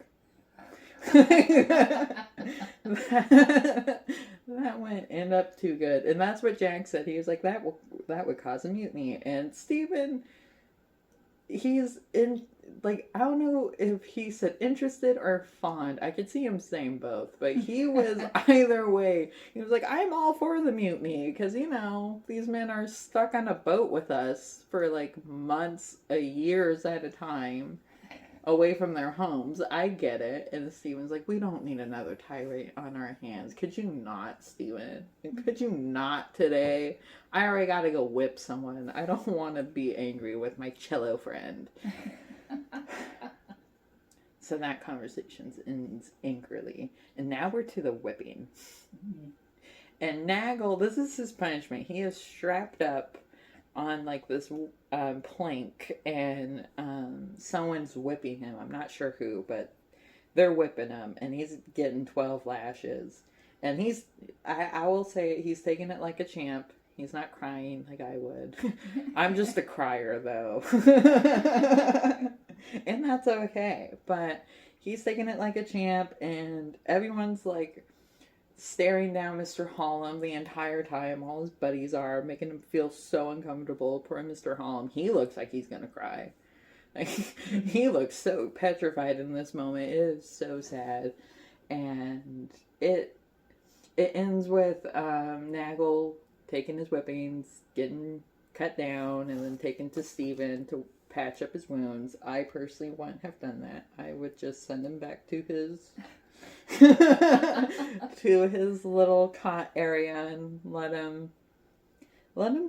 that wouldn't end up too good. And that's what Jack said. He was like, that would cause a mutiny. And Stephen, he's in, like, I don't know if he said interested or fond. I could see him saying both, but he was either way. He was like, I'm all for the mutiny because, you know, these men are stuck on a boat with us for like months, years at a time, away from their homes. I get it. And Stephen's like, we don't need another tirade on our hands. Could you not, Stephen? Could you not today? I already got to go whip someone. I don't want to be angry with my cello friend. So that conversation ends angrily. And now we're to the whipping. And Nagel, this is his punishment. He is strapped up on like this plank, and someone's whipping him. I'm not sure who, but they're whipping him, and he's getting 12 lashes. And I will say he's taking it like a champ. He's not crying like I would. I'm just a crier, though. And that's okay. But he's taking it like a champ, and everyone's like staring down Mr. Hallam the entire time. All his buddies are, making him feel so uncomfortable. Poor Mr. Hallam. He looks like he's gonna cry. Like, he looks so petrified in this moment. It is so sad. And it ends with Nagel taking his whippings, getting cut down, and then taken to Stephen to patch up his wounds. I personally wouldn't have done that. I would just send him back to his to his little cot area and let him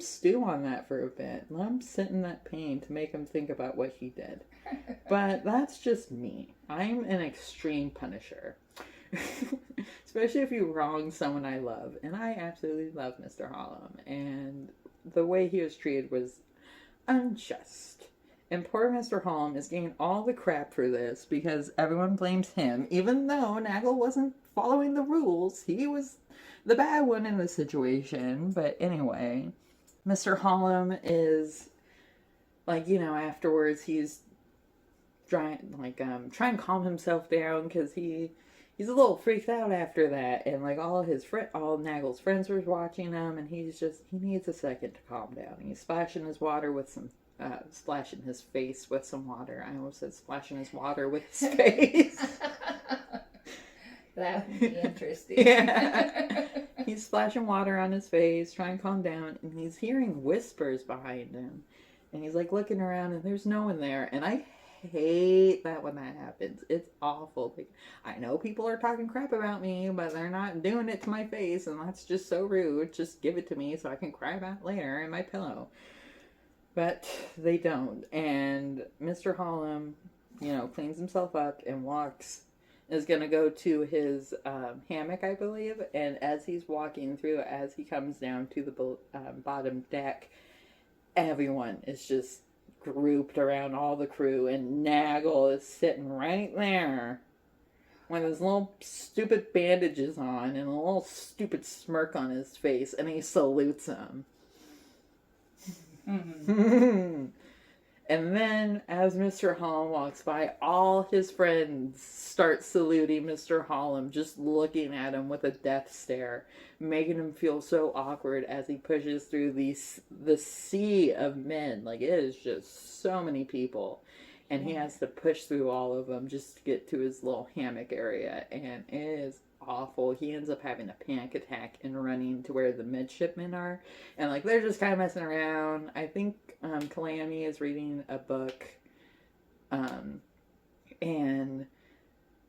stew on that for a bit. Let him sit in that pain to make him think about what he did. But that's just me. I'm an extreme punisher. Especially if you wrong someone I love. And I absolutely love Mr. Hallam. And the way he was treated was unjust. And poor Mr. Hallam is getting all the crap for this because everyone blames him. Even though Nagel wasn't following the rules. He was the bad one in the situation. But anyway, Mr. Hallam is, like, you know, afterwards he's trying to calm himself down because he's a little freaked out after that, and like all Nagel's friends were watching him, and he needs a second to calm down. He's splashing his face with some water. I almost said splashing his water with his face. That would be interesting. Yeah. He's splashing water on his face, trying to calm down, and he's hearing whispers behind him. And he's like looking around, and there's no one there. And I hate that when that happens. It's awful. Like, I know people are talking crap about me, but they're not doing it to my face, and that's just so rude. Just give it to me so I can cry about it later in my pillow. But they don't. And Mr. Hallam, you know, cleans himself up and is going to go to his hammock, I believe. And as he's walking through, as he comes down to the bottom deck, everyone is just grouped around all the crew, and Nagel is sitting right there with his little stupid bandages on and a little stupid smirk on his face, and he salutes him. Mm-hmm. And then as Mr. Hallam walks by, all his friends start saluting Mr. Hallam, just looking at him with a death stare, making him feel so awkward as he pushes through the sea of men. Like, it is just so many people. And he has to push through all of them just to get to his little hammock area. And it is awful. He ends up having a panic attack and running to where the midshipmen are. And, like, they're just kind of messing around. I think Calamity is reading a book. And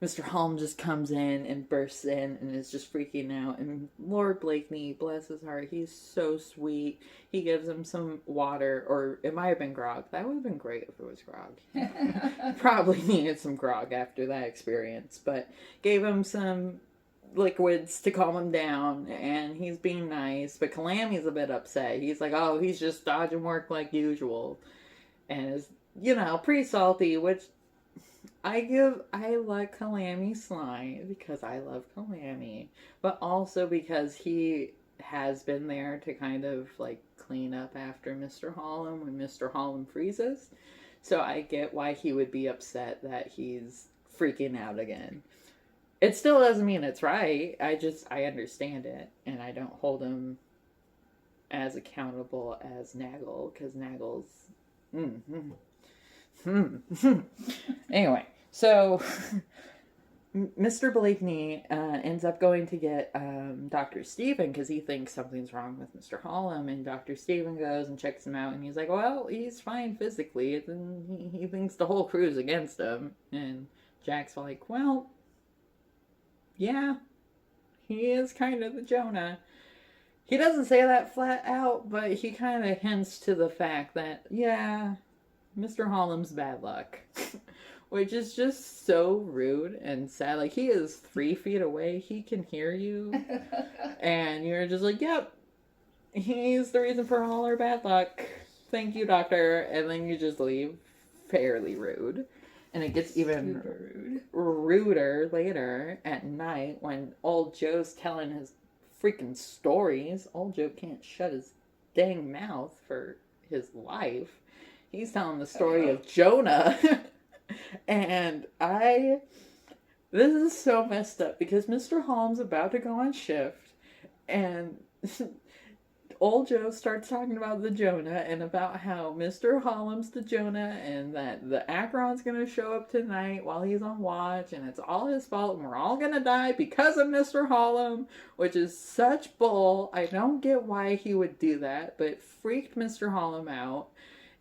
Mr. Holm just comes in and bursts in and is just freaking out. And Lord Blakeney, bless his heart, he's so sweet. He gives him some water, or it might have been grog. That would have been great if it was grog. Probably needed some grog after that experience. But gave him some liquids to calm him down, and he's being nice. But Calamity's a bit upset. He's like, oh, he's just dodging work like usual. And is, pretty salty, which I like Calamity slime because I love Calamity, but also because he has been there to kind of like clean up after Mr. Hollum when Mr. Hollum freezes. So I get why he would be upset that he's freaking out again. It still doesn't mean it's right. I understand it, and I don't hold him as accountable as Naggle, because Naggle's Anyway, so Mr. Blakeney ends up going to get Dr. Stephen because he thinks something's wrong with Mr. Hollum, and Dr. Stephen goes and checks him out, and he's like, well, he's fine physically, and he thinks the whole crew's against him. And Jack's like, well, yeah, he is kind of the Jonah. He doesn't say that flat out, but he kind of hints to the fact that, yeah, Mr. Hollum's bad luck. Which is just so rude and sad. Like, he is 3 feet away. He can hear you. And you're just like, yep, he's the reason for all our bad luck. Thank you, doctor. And then you just leave. Fairly rude. And it gets even ruder later at night when old Joe's telling his freaking stories. Old Joe can't shut his dang mouth for his life. He's telling the story of Jonah. And this is so messed up because Mr. Holmes about to go on shift, and old Joe starts talking about the Jonah and about how Mr. Holmes the Jonah, and that the Acheron's gonna show up tonight while he's on watch, and it's all his fault, and we're all gonna die because of Mr. Holland, which is such bull. I don't get why he would do that, but it freaked Mr. Holland out.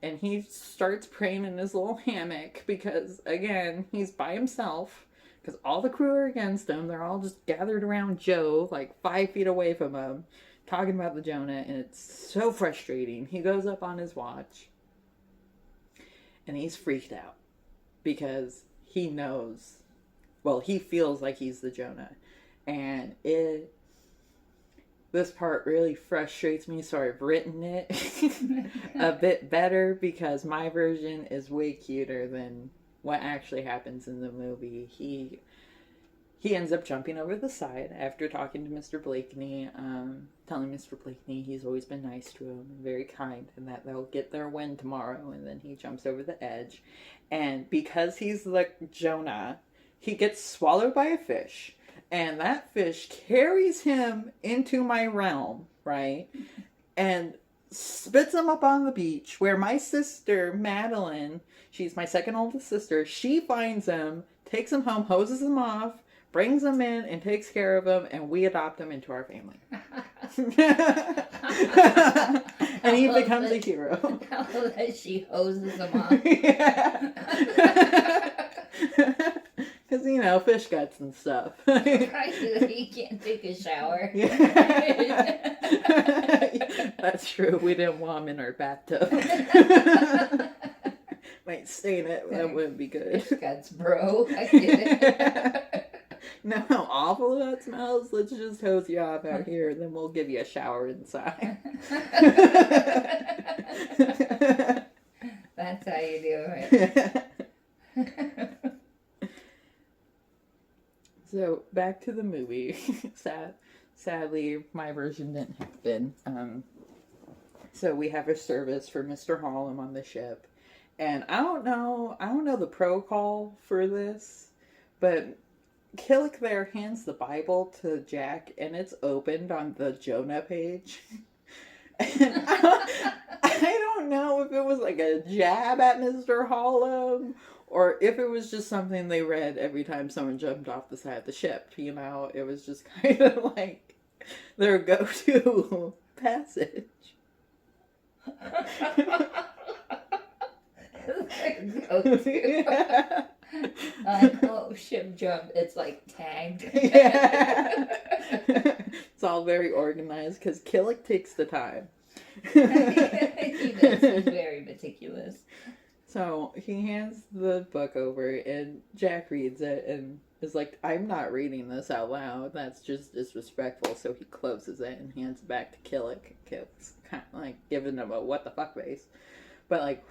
And he starts praying in his little hammock because, again, he's by himself. Because all the crew are against him. They're all just gathered around Joe, like 5 feet away from him, talking about the Jonah. And it's so frustrating. He goes up on his watch. And he's freaked out. Because he knows, well, he feels like he's the Jonah. And this part really frustrates me, so I've written it a bit better because my version is way cuter than what actually happens in the movie. He ends up jumping over the side after talking to Mr. Blakeney, telling Mr. Blakeney he's always been nice to him and very kind, and that they'll get their win tomorrow, and then he jumps over the edge. And because he's like Jonah, he gets swallowed by a fish. And that fish carries him into my realm, right? And spits him up on the beach where my sister, Madeline, she's my second oldest sister, she finds him, takes him home, hoses him off, brings him in, and takes care of him, and we adopt him into our family. And he becomes a hero. I love that she hoses him off. Yeah. Because, fish guts and stuff. He can't take a shower. Yeah. That's true. We didn't want him in our bathtub. Might stain it. That wouldn't be good. Fish guts, bro. I get it. Know how awful that smells? Let's just hose you off out here, and then we'll give you a shower inside. That's how you do it. So, back to the movie. Sadly, my version didn't happen. So we have a service for Mr. Hollum on the ship. And I don't know the protocol for this, but Killick there hands the Bible to Jack, and it's opened on the Jonah page. And I don't know if it was like a jab at Mr. Hollum, or if it was just something they read every time someone jumped off the side of the ship, it was just kind of like their go-to passage. Yeah. Ship jump, it's like tagged. Yeah. It's all very organized because Killick takes the time. He does, he's very meticulous. So he hands the book over and Jack reads it and is like, I'm not reading this out loud. That's just disrespectful. So he closes it and hands it back to Killick. Killick's kind of like giving him a what the fuck face. But like,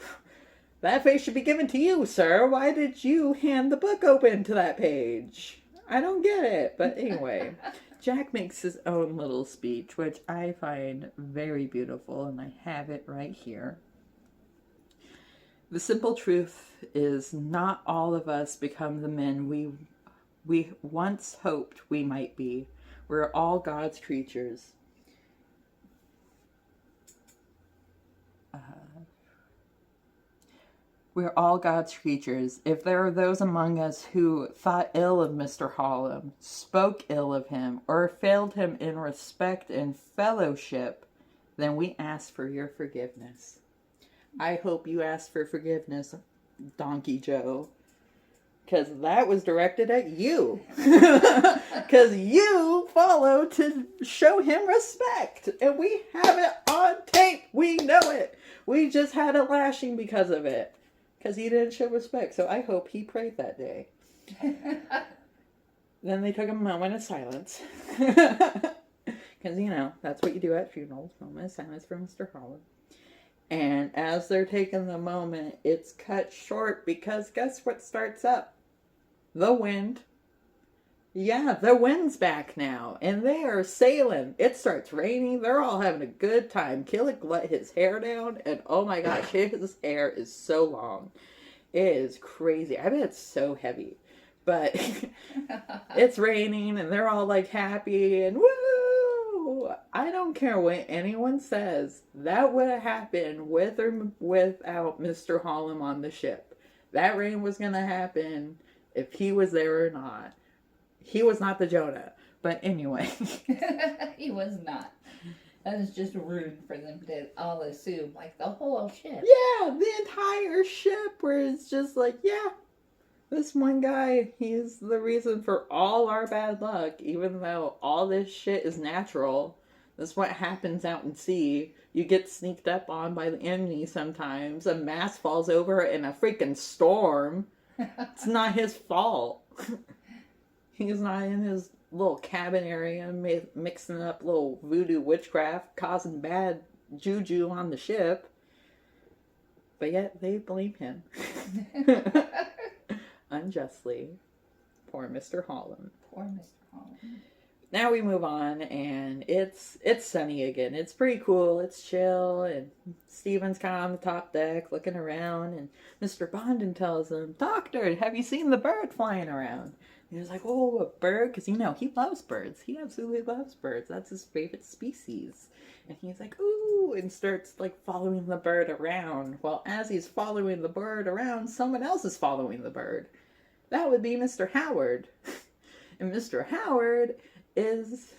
that face should be given to you, sir. Why did you hand the book open to that page? I don't get it. But anyway, Jack makes his own little speech, which I find very beautiful, and I have it right here. The simple truth is not all of us become the men we once hoped we might be. We're all God's creatures. We're all God's creatures. If there are those among us who thought ill of Mr. Hallam, spoke ill of him, or failed him in respect and fellowship, then we ask for your forgiveness. I hope you ask for forgiveness, Donkey Joe. Because that was directed at you. Because you followed to show him respect. And we have it on tape. We know it. We just had a lashing because of it. Because he didn't show respect. So I hope he prayed that day. Then they took a moment of silence. Because, that's what you do at funerals. Moment of silence for Mr. Hallam. And as they're taking the moment, it's cut short because guess what starts up? The wind. Yeah, the wind's back now. And they are sailing. It starts raining. They're all having a good time. Killick let his hair down. And oh my gosh, his hair is so long. It is crazy. I bet it's so heavy. But it's raining and they're all like happy and woo! I don't care what anyone says. That would have happened with or without Mr. Hallam on the ship. That rain was going to happen if he was there or not. He was not the Jonah. But anyway. He was not. That was just rude for them to all assume, like, the whole ship. Yeah, the entire ship where it's just like, yeah, this one guy, he's the reason for all our bad luck, even though all this shit is natural. This is what happens out in sea. You get sneaked up on by the enemy sometimes. A mast falls over in a freaking storm. It's not his fault. He's not in his little cabin area mixing up little voodoo witchcraft, causing bad juju on the ship. But yet they blame him. Unjustly. Poor Mr. Hallam. Poor Mr. Hallam. Now we move on, and it's sunny again. It's pretty cool. It's chill, and Steven's kind of on the top deck looking around, and Mr. Bondin tells him, Doctor, have you seen the bird flying around? And he's like, oh, a bird? Because, he loves birds. He absolutely loves birds. That's his favorite species. And he's like, ooh, and starts, following the bird around. Well, as he's following the bird around, someone else is following the bird. That would be Mr. Howard. And Mr. Howard is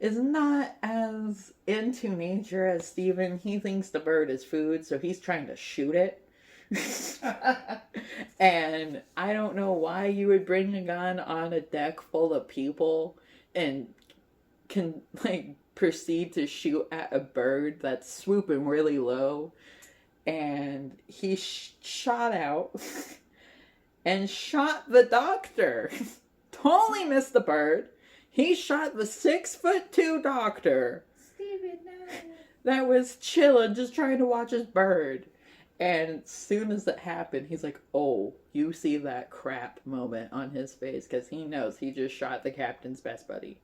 not as into nature as Steven. He thinks the bird is food, so he's trying to shoot it. And I don't know why you would bring a gun on a deck full of people and can proceed to shoot at a bird that's swooping really low. And he shot out and shot the doctor. Totally missed the bird. He shot the 6'2" doctor. Steven, no. That was chilling, just trying to watch his bird. And as soon as it happened, he's like, oh, you see that crap moment on his face, because he knows he just shot the captain's best buddy.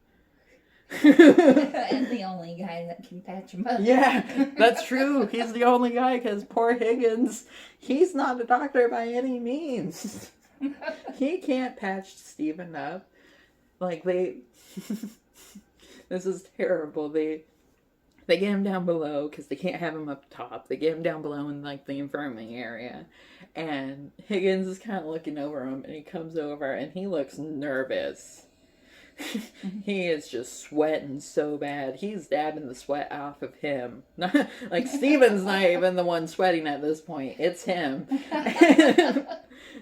And the only guy that can patch him up. Yeah, that's true. He's the only guy, because poor Higgins, he's not a doctor by any means. He can't patch Steven up. This is terrible. They get him down below because they can't have him up top. They get him down below in like the infirmary area. And Higgins is kind of looking over him, and he comes over and he looks nervous. He is just sweating so bad. He's dabbing the sweat off of him. Like, Steven's not even the one sweating at this point. It's him.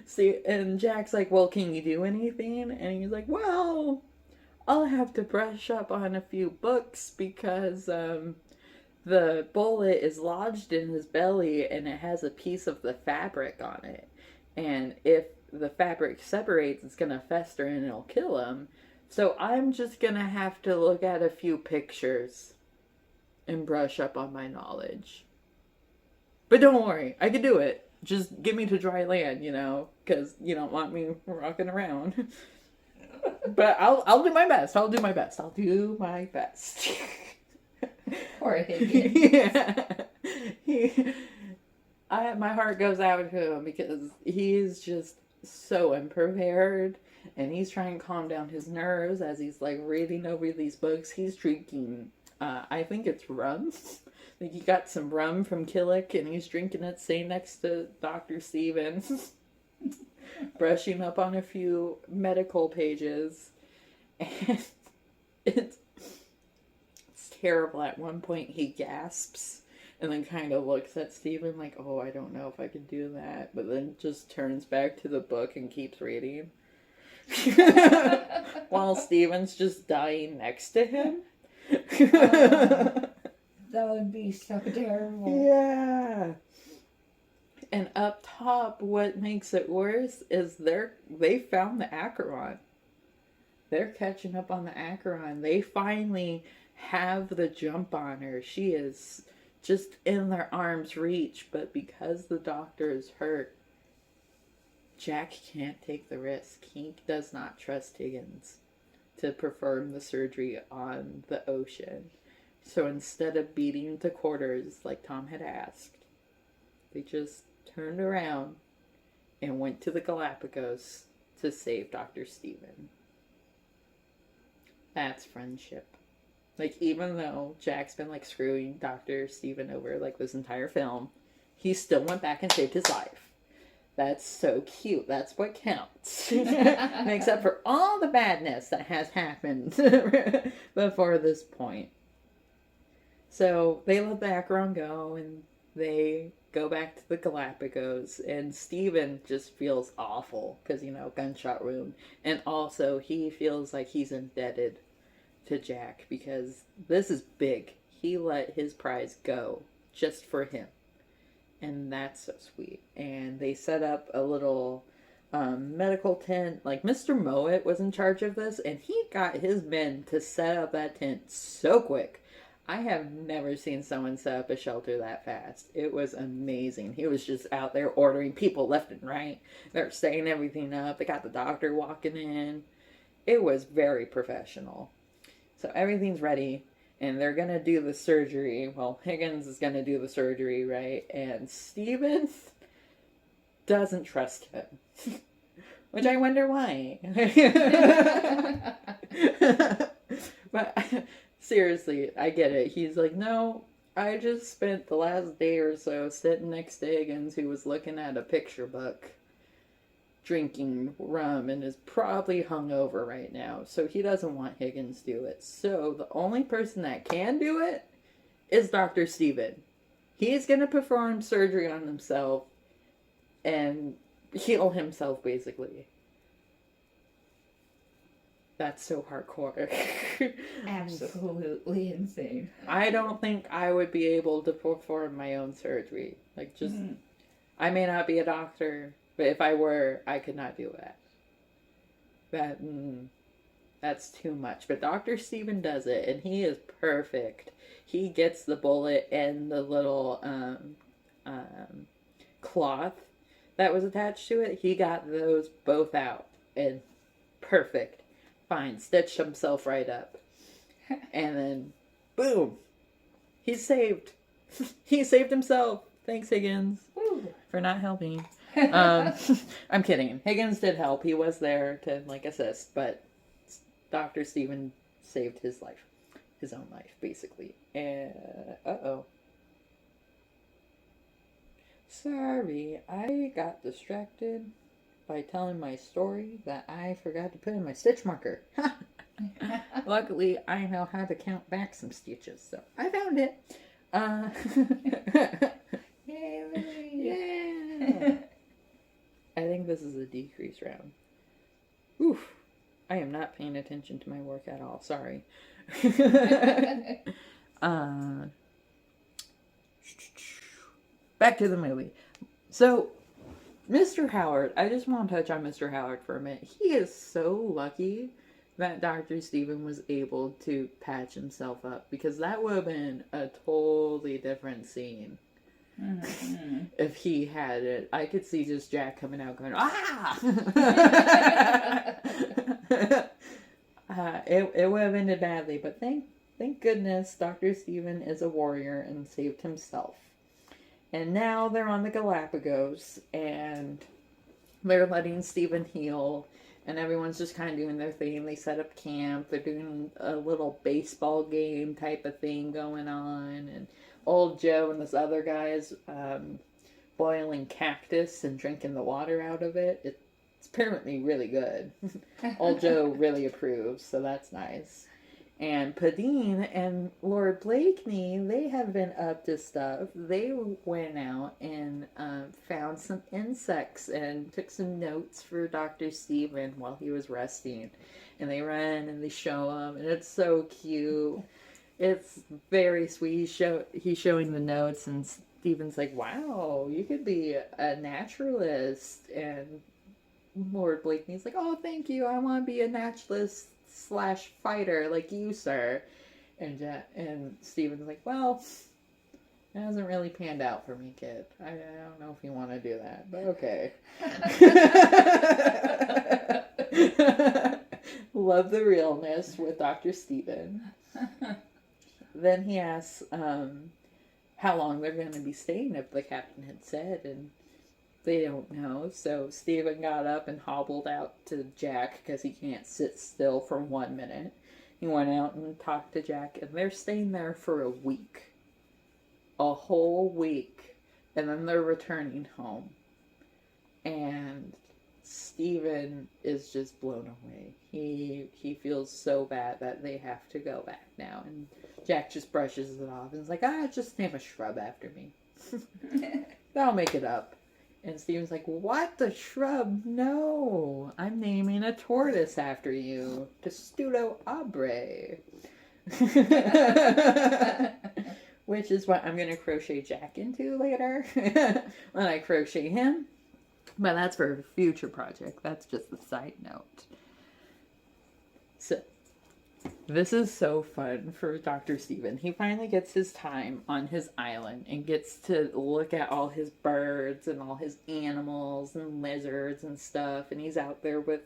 See, and Jack's like, well, can you do anything? And he's like, well, I'll have to brush up on a few books because the bullet is lodged in his belly and it has a piece of the fabric on it. And if the fabric separates, it's going to fester and it'll kill him. So I'm just going to have to look at a few pictures and brush up on my knowledge. But don't worry, I can do it. Just get me to dry land, because you don't want me rocking around. But I'll do my best. I'll do my best. Poor Higgins. Yeah. My heart goes out to him because he's just so unprepared. And he's trying to calm down his nerves as he's like reading over these books. He's drinking, I think it's rum. I think he got some rum from Killick and he's drinking it, sitting next to Dr. Stevens, brushing up on a few medical pages. And it's terrible. At one point he gasps and then kind of looks at Steven like, oh, I don't know if I can do that. But then just turns back to the book and keeps reading. While Steven's just dying next to him. That would be so terrible. Yeah. And up top, what makes it worse is they found the Acheron. They're catching up on the Acheron. They finally have the jump on her. She is just in their arm's reach, but because the doctor is hurt, Jack can't take the risk. He does not trust Higgins to perform the surgery on the ocean. So instead of beating to quarters like Tom had asked, they just turned around and went to the Galapagos to save Dr. Stephen. That's friendship. Like, even though Jack's been like screwing Dr. Stephen over like this entire film, he still went back and saved his life. That's so cute. That's what counts. Except for all the badness that has happened before this point. So they let the Acheron go and they go back to the Galapagos. And Steven just feels awful because, gunshot wound. And also he feels like he's indebted to Jack because this is big. He let his prize go just for him. And that's so sweet. And they set up a little medical tent. Like, Mr. Mowat was in charge of this, and he got his men to set up that tent so quick. I have never seen someone set up a shelter that fast. It was amazing. He was just out there ordering people left and right. They're setting everything up. They got the doctor walking in. It was very professional. So everything's ready. And they're going to do the surgery. Well, Higgins is going to do the surgery, right? And Steven doesn't trust him. Which I wonder why. But seriously, I get it. He's like, no, I just spent the last day or so sitting next to Higgins, who was looking at a picture book, drinking rum, and is probably hungover right now. So he doesn't want Higgins to do it. So the only person that can do it is Dr. Stephen. He's going to perform surgery on himself and heal himself, basically. That's so hardcore. Absolutely insane. I don't think I would be able to perform my own surgery. Like, just, I may not be a doctor, but if I were, I could not do that. That's too much. But Dr. Stephen does it, and he is perfect. He gets the bullet and the little cloth that was attached to it. He got those both out, and perfect. Fine, stitched himself right up. And then, boom, he's saved. He saved himself. Thanks, Higgins, for not helping. I'm kidding. Higgins did help. He was there to assist, but Dr. Stephen saved his life. his own life, basically. And, uh-oh. Sorry, I got distracted by telling my story that I forgot to put in my stitch marker. Luckily, I know how to count back some stitches, so I found it. Yay, Lily. Yeah. I think this is a decrease round. Oof. I am not paying attention to my work at all. Sorry. Back to the movie. So, Mr. Howard, I just want to touch on Mr. Howard for a minute. He is so lucky that Dr. Stephen was able to patch himself up, because that would have been a totally different scene. Mm-hmm. If he had it. I could see just Jack coming out going, ah! It would have ended badly, but thank goodness Dr. Stephen is a warrior and saved himself. And now they're on the Galapagos, and they're letting Stephen heal, and everyone's just kind of doing their thing. They set up camp. They're doing a little baseball game type of thing going on, and old Joe and this other guy is boiling cactus and drinking the water out of it. It's apparently really good. Old Joe really approves, so that's nice. And Padine and Lord Blakeney, they have been up to stuff. They went out and found some insects and took some notes for Dr. Stephen while he was resting. And they run and they show him, and it's so cute. It's very sweet. He's showing the notes, and Stephen's like, wow, you could be a naturalist. And Lord Blakeney's like, oh, thank you. I want to be a naturalist / fighter like you, sir. And Stephen's like, well, it hasn't really panned out for me, kid. I don't know if you want to do that, but okay. Love the realness with Dr. Stephen. Then he asks how long they're going to be staying, if the captain had said, and they don't know. So Stephen got up and hobbled out to Jack because he can't sit still for 1 minute. He went out and talked to Jack, and they're staying there for a week. A whole week. And then they're returning home. And Stephen is just blown away. He feels so bad that they have to go back now. And Jack just brushes it off and is like, just name a shrub after me. That'll make it up. And Stephen's like, what? The shrub? No. I'm naming a tortoise after you. Testudo abre. Which is what I'm going to crochet Jack into later. When I crochet him. But that's for a future project. That's just a side note. So, this is so fun for Dr. Stephen. He finally gets his time on his island and gets to look at all his birds and all his animals and lizards and stuff. And he's out there with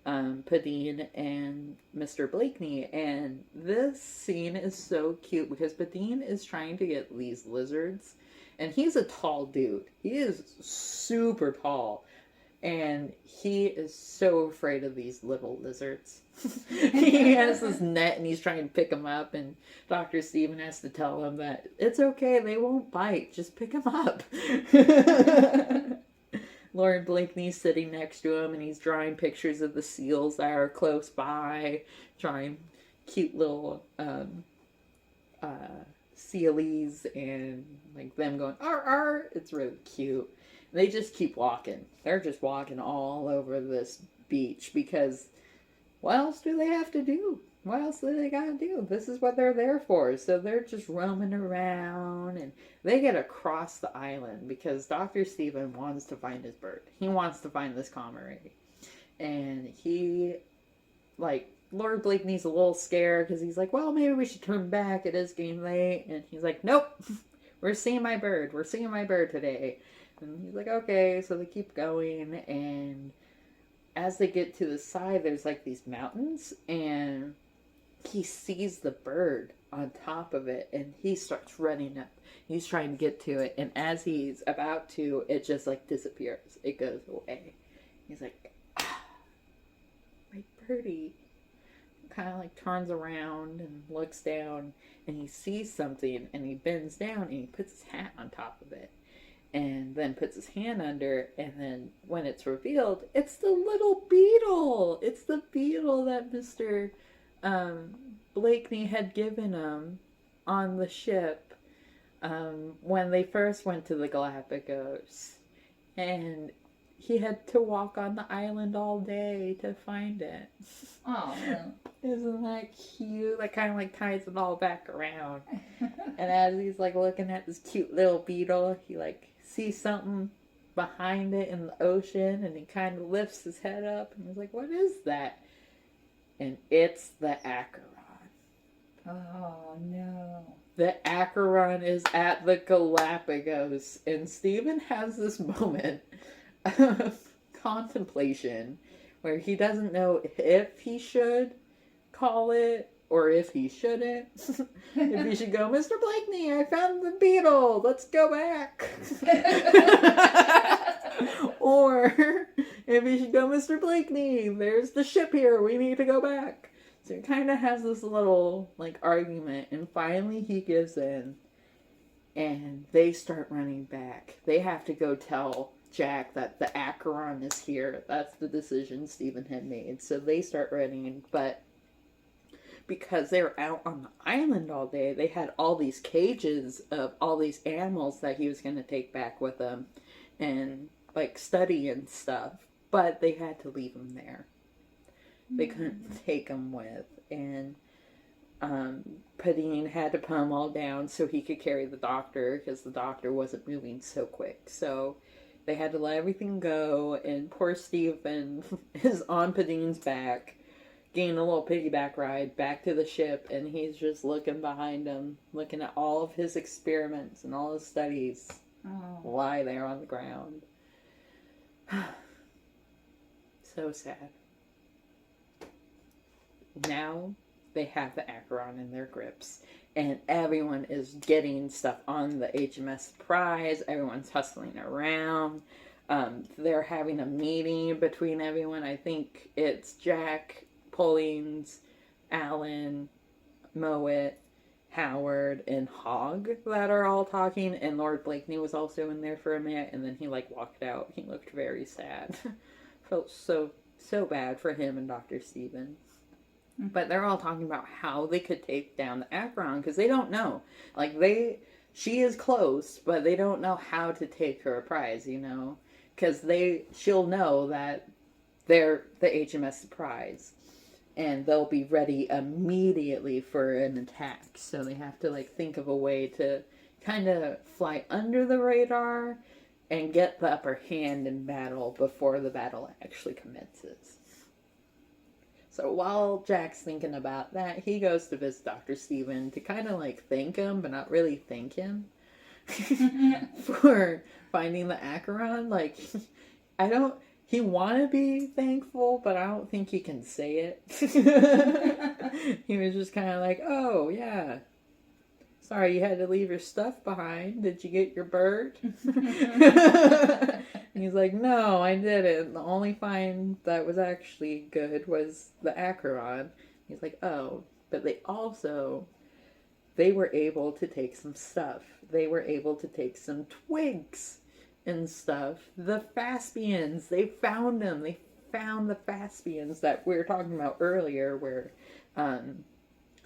Padine and Mr. Blakeney. And this scene is so cute because Padine is trying to get these lizards. And he's a tall dude. He is super tall. And he is so afraid of these little lizards. He has this net and he's trying to pick them up. And Dr. Stephen has to tell him that it's okay, they won't bite. Just pick them up. Lord Blakeney's sitting next to him and he's drawing pictures of the seals that are close by. Drawing cute little sealies and like them going, arr, arr. It's really cute. They just keep walking. They're just walking all over this beach because what else do they have to do? What else do they gotta do? This is what they're there for. So they're just roaming around and they get across the island because Dr. Stephen wants to find his bird. He wants to find this comrade. And he, like, Lord Blakeney's a little scared because he's like, well, maybe we should turn back. It is getting late. And he's like, nope, we're seeing my bird. We're seeing my bird today. And he's like, okay. So they keep going. And as they get to the side, there's like these mountains. And he sees the bird on top of it. And he starts running up. He's trying to get to it. And as he's about to, it just like disappears. It goes away. He's like, my birdie. kind of like turns around and looks down, and he sees something, and he bends down and he puts his hat on top of it, and then puts his hand under, and then when it's revealed, it's the little beetle. It's the beetle that Mr. Blakeney had given him on the ship when they first went to the Galapagos. And he had to walk on the island all day to find it. Oh, Isn't that cute? That kind of like ties it all back around. And as he's like looking at this cute little beetle, he like sees something behind it in the ocean, and he kind of lifts his head up and he's like, what is that? And it's the Acheron. Oh no. The Acheron is at the Galapagos, and Stephen has this moment of contemplation where he doesn't know if he should call it or if he shouldn't. If he should go, Mr. Blakeney, I found the beetle, let's go back. Or if he should go, Mr. Blakeney, there's the ship here, we need to go back. So he kind of has this little like argument, and finally he gives in, and they start running back. They have to go tell Jack that the Acheron is here. That's the decision Stephen had made. So they start running, but because they were out on the island all day, they had all these cages of all these animals that he was going to take back with him and like study and stuff, but they had to leave them there. They couldn't take them with, and Padine had to put him all down so he could carry the doctor, because the doctor wasn't moving so quick. So they had to let everything go, and poor Stephen is on Padine's back, getting a little piggyback ride back to the ship, and he's just looking behind him, looking at all of his experiments and all his studies lie there on the ground. So sad. Now they have the Acheron in their grips, and everyone is getting stuff on the HMS Surprise. Everyone's hustling around. They're having a meeting between everyone. I think it's Jack, Pullings, Alan, Mowat, Howard, and Hogg that are all talking, and Lord Blakeney was also in there for a minute, and then he like walked out. He looked very sad. Felt so bad for him and Dr. Stephen. But they're all talking about how they could take down the Acheron, because they don't know. Like, she is close, but they don't know how to take her prize, you know? Because she'll know that they're the HMS Surprise, and they'll be ready immediately for an attack. So they have to, like, think of a way to kind of fly under the radar and get the upper hand in battle before the battle actually commences. So while Jack's thinking about that, he goes to visit Dr. Stephen to kind of like thank him, but not really thank him for finding the Acheron. Like, he want to be thankful, but I don't think he can say it. He was just kind of like, oh, yeah. Sorry you had to leave your stuff behind. Did you get your bird? And he's like, no, I didn't. The only find that was actually good was the Acheron. He's like, oh, but they were able to take some stuff. They were able to take some twigs and stuff. The Faspians, they found them. They found the Faspians that we were talking about earlier, where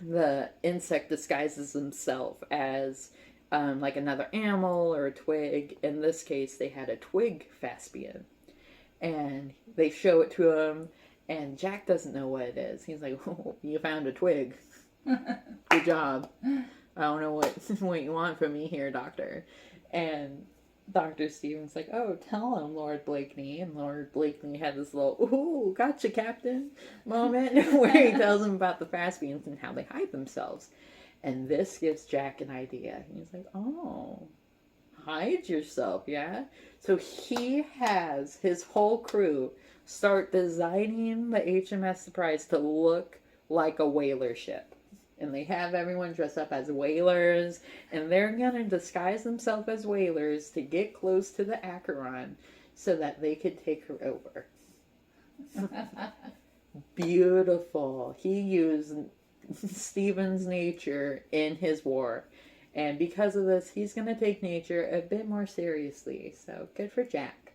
the insect disguises himself as like another animal or a twig. In this case, they had a twig Faspian. And they show it to him, and Jack doesn't know what it is. He's like, oh, you found a twig. Good job. I don't know what you want from me here, Doctor. And Dr. Stephen's like, oh, tell him, Lord Blakeney. And Lord Blakeney had this little, ooh, gotcha, Captain moment where he tells him about the Faspians and how they hide themselves. And this gives Jack an idea. He's like, oh, hide yourself, yeah? So he has his whole crew start designing the HMS Surprise to look like a whaler ship. And they have everyone dress up as whalers, and they're going to disguise themselves as whalers to get close to the Acheron so that they could take her over. beautiful. He used Stephen's nature in his war. And because of this, he's going to take nature a bit more seriously. So good for Jack.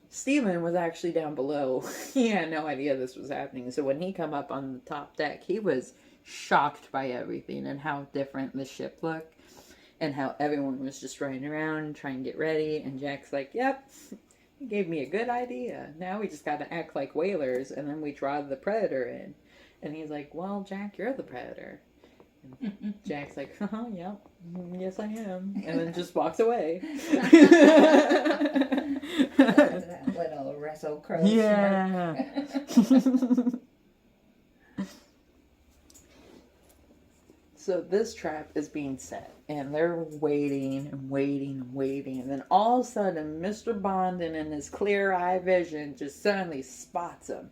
Stephen was actually down below. He had no idea this was happening. So when he come up on the top deck, he was shocked by everything and how different the ship looked. And how everyone was just running around trying to get ready. And Jack's like, yep, he gave me a good idea. Now we just got to act like whalers. And then we draw the predator in. And he's like, well, Jack, you're the predator. And Jack's like, yep, yes I am. And then just walks away. That little Russell Crowe. Yeah. So this trap is being set, and they're waiting and waiting and waiting, and then all of a sudden, Mr. Bondin in his clear eye vision just suddenly spots him,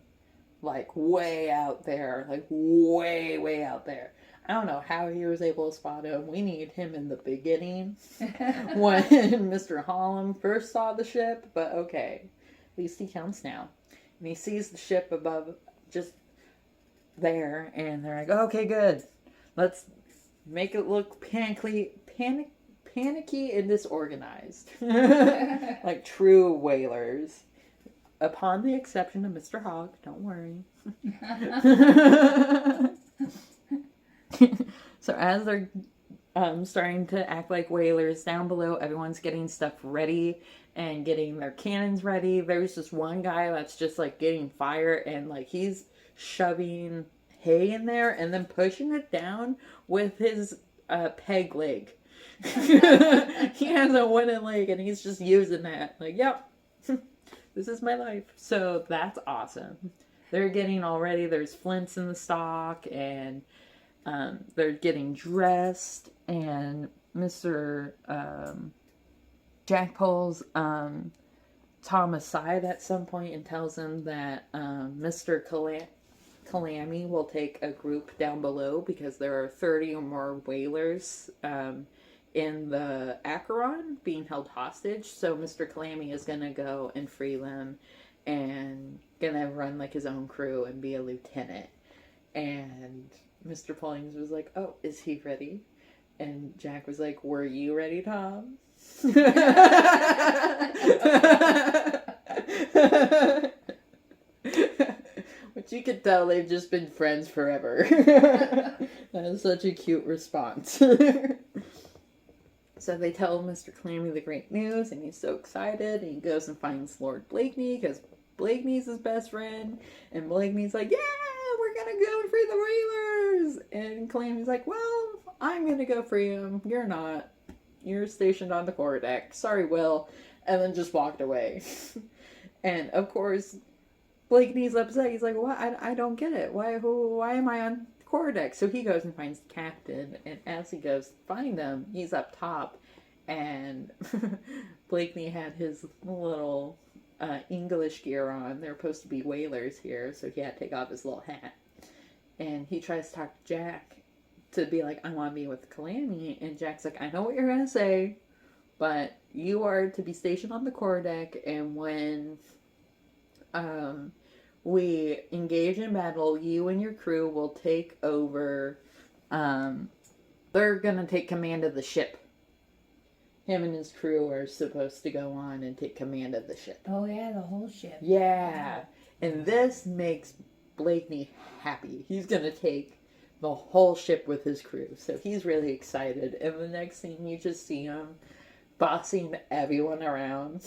like way out there, like way, way out there. I don't know how he was able to spot him. We need him in the beginning when Mr. Holland first saw the ship, but okay, at least he counts now. And he sees the ship above, just there, and they're like, okay, good. Let's make it look panicky and disorganized. Like true whalers. Upon the exception of Mr. Hogg, don't worry. So as they're starting to act like whalers down below, everyone's getting stuff ready and getting their cannons ready. There's just one guy that's just like getting fire, and like he's shoving hay in there and then pushing it down with his peg leg. He has a wooden leg and he's just using that. Like, yep, this is my life. So that's awesome. They're getting all ready. There's flints in the stock, and they're getting dressed, and Mr. Jack pulls Tom aside at some point and tells him that Mr. Calamy will take a group down below because there are 30 or more whalers in the Acheron being held hostage. So Mr. Calamy is going to go and free them and going to run like his own crew and be a lieutenant. And Mr. Pullings was like, oh, is he ready? And Jack was like, were you ready, Tom? But you could tell they've just been friends forever. That is such a cute response. So they tell Mr. Clammy the great news, and he's so excited, and he goes and finds Lord Blakeney, because Blakeney's his best friend, and Blakeney's like, yeah, we're gonna go and free the whalers! And Clammy's like, well, I'm gonna go free him, you're not. You're stationed on the quarterdeck. Sorry, Will. And then just walked away. And of course, Blakeney's upset. He's like, "What? I don't get it. Why am I on the quarterdeck?" So he goes and finds the captain. And as he goes to find him, he's up top. And Blakeney had his little English gear on. They're supposed to be whalers here, so he had to take off his little hat. And he tries to talk to Jack to be like, I want to be with Calamy. And Jack's like, I know what you're going to say, but you are to be stationed on the quarterdeck, and when we engage in battle, you and your crew will take over, they're going to take command of the ship. Him and his crew are supposed to go on and take command of the ship. Oh yeah, the whole ship. Yeah. And this makes Blakeney happy. He's going to take the whole ship with his crew. So he's really excited. And the next thing, you just see him bossing everyone around.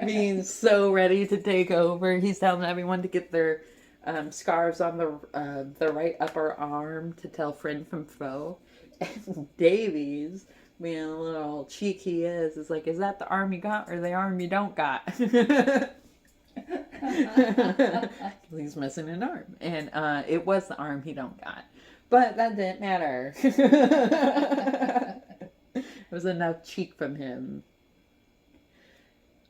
Being so ready to take over. He's telling everyone to get their scarves on the right upper arm to tell friend from foe. And Davies, being a little cheek he is like, is that the arm you got or the arm you don't got? He's missing an arm, and it was the arm he don't got, but that didn't matter. It was enough cheek from him.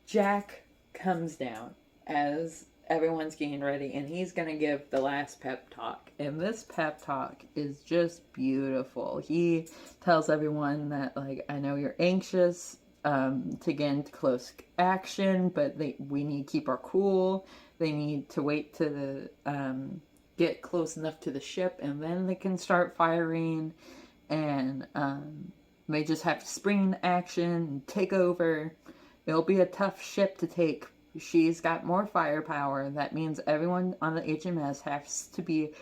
Jack comes down as everyone's getting ready, and he's gonna give the last pep talk, and this pep talk is just beautiful. He tells everyone that, like, I know you're anxious to get into close action, but we need to keep our cool. They need to wait to get close enough to the ship, and then they can start firing. And they just have to spring into action and take over. It'll be a tough ship to take. She's got more firepower. That means everyone on the HMS has to be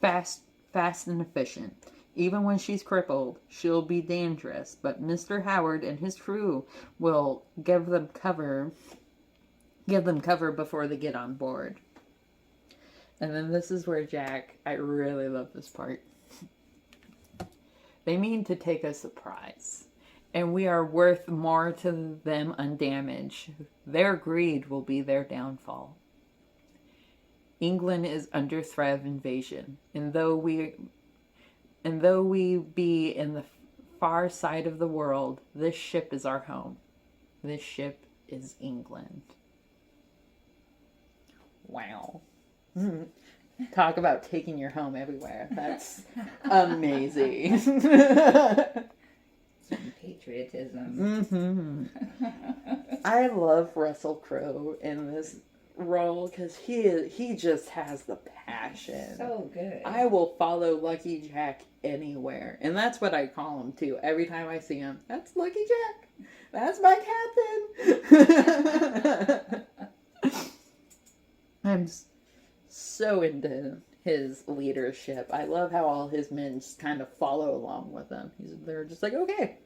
fast and efficient. Even when she's crippled, she'll be dangerous. But Mr. Howard and his crew will give them cover before they get on board. And then this is where Jack, I really love this part. They mean to take a surprise, and we are worth more to them undamaged. Their greed will be their downfall. England is under threat of invasion, and though we be in the far side of the world, this ship is our home. This ship is England. Wow. Talk about taking your home everywhere. That's amazing. Some patriotism. I love Russell Crowe in this role because he just has the passion. So good. I will follow Lucky Jack anywhere. And that's what I call him too. Every time I see him, that's Lucky Jack. That's my captain. I'm so into his leadership. I love how all his men just kind of follow along with him. They're just like, okay,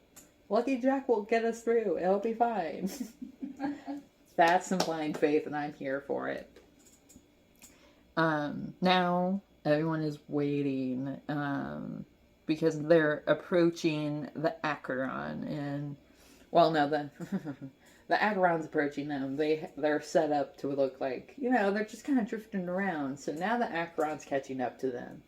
Lucky Jack will get us through. It'll be fine. That's some blind faith, and I'm here for it. Now everyone is waiting because they're approaching the Acheron, and well, no, the Acheron's approaching them. They're set up to look like, they're just kind of drifting around. So now the Acheron's catching up to them,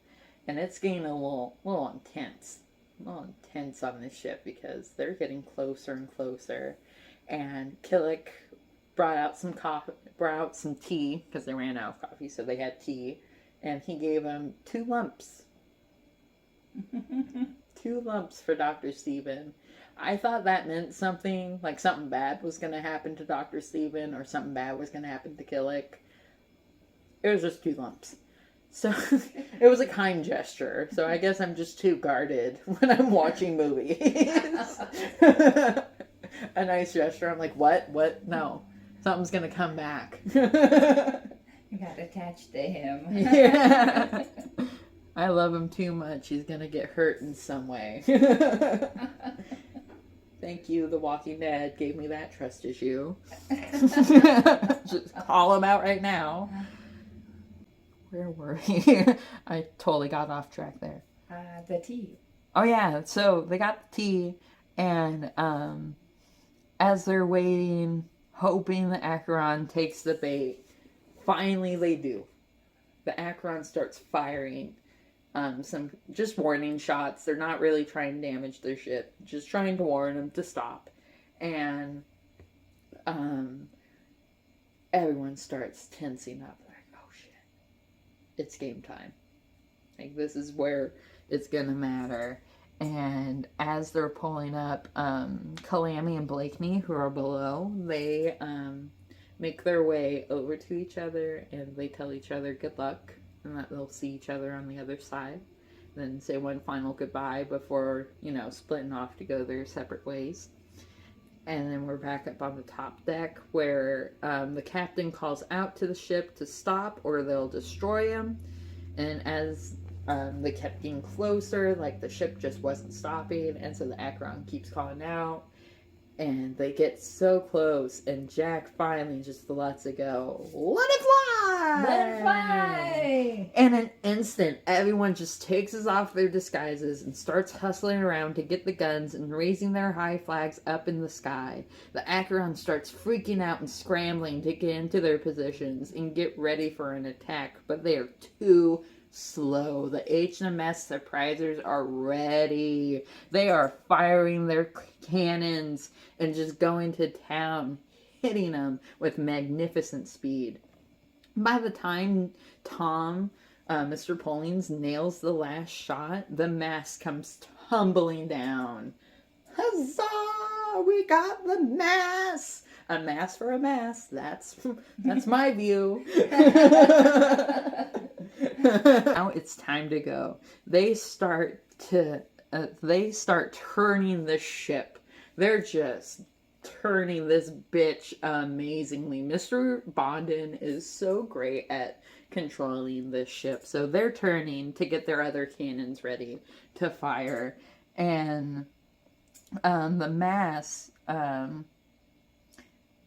and it's getting a little intense. A little intense on this ship because they're getting closer and closer. And Killick brought out some tea because they ran out of coffee, so they had tea, and he gave them 2 lumps. 2 lumps for Dr. Stephen. I thought that meant something, like something bad was going to happen to Dr. Stephen or something bad was going to happen to Killick. It was just 2 lumps. So it was a kind gesture. So I guess I'm just too guarded when I'm watching movies. A nice gesture. I'm like, what? No. Something's going to come back. You got attached to him. Yeah. I love him too much. He's going to get hurt in some way. Thank you, The Walking Dead gave me that trust issue. Just call him out right now. Where were we? I totally got off track there. The tea. Oh yeah, so they got the tea, and as they're waiting, hoping the Acheron takes the bait, finally they do. The Acheron starts firing some just warning shots. They're not really trying to damage their ship, just trying to warn them to stop. And everyone starts tensing up. Like, oh shit, it's game time. Like, this is where it's gonna matter. And as they're pulling up, Kalami and Blakeney, who are below, they make their way over to each other, and they tell each other good luck, and that they'll see each other on the other side. Then say one final goodbye before, splitting off to go their separate ways. And then we're back up on the top deck where the captain calls out to the ship to stop or they'll destroy him. And as they kept getting closer, like the ship just wasn't stopping, and so the Acheron keeps calling out. And they get so close, and Jack finally just lets it go. Let it fly! Let it fly! In an instant, everyone just takes us off their disguises and starts hustling around to get the guns and raising their high flags up in the sky. The Acheron starts freaking out and scrambling to get into their positions and get ready for an attack, but they are too slow. The HMS Surprisers are ready. They are firing their cannons and just going to town, hitting them with magnificent speed. By the time Tom, Mr. Pollings, nails the last shot, the mast comes tumbling down. Huzzah! we got the mass. A mass for a mass. That's my view. Now it's time to go. They start turning the ship. They're just turning this bitch amazingly. Mr. Bondin is so great at controlling this ship. So they're turning to get their other cannons ready to fire. And the mass...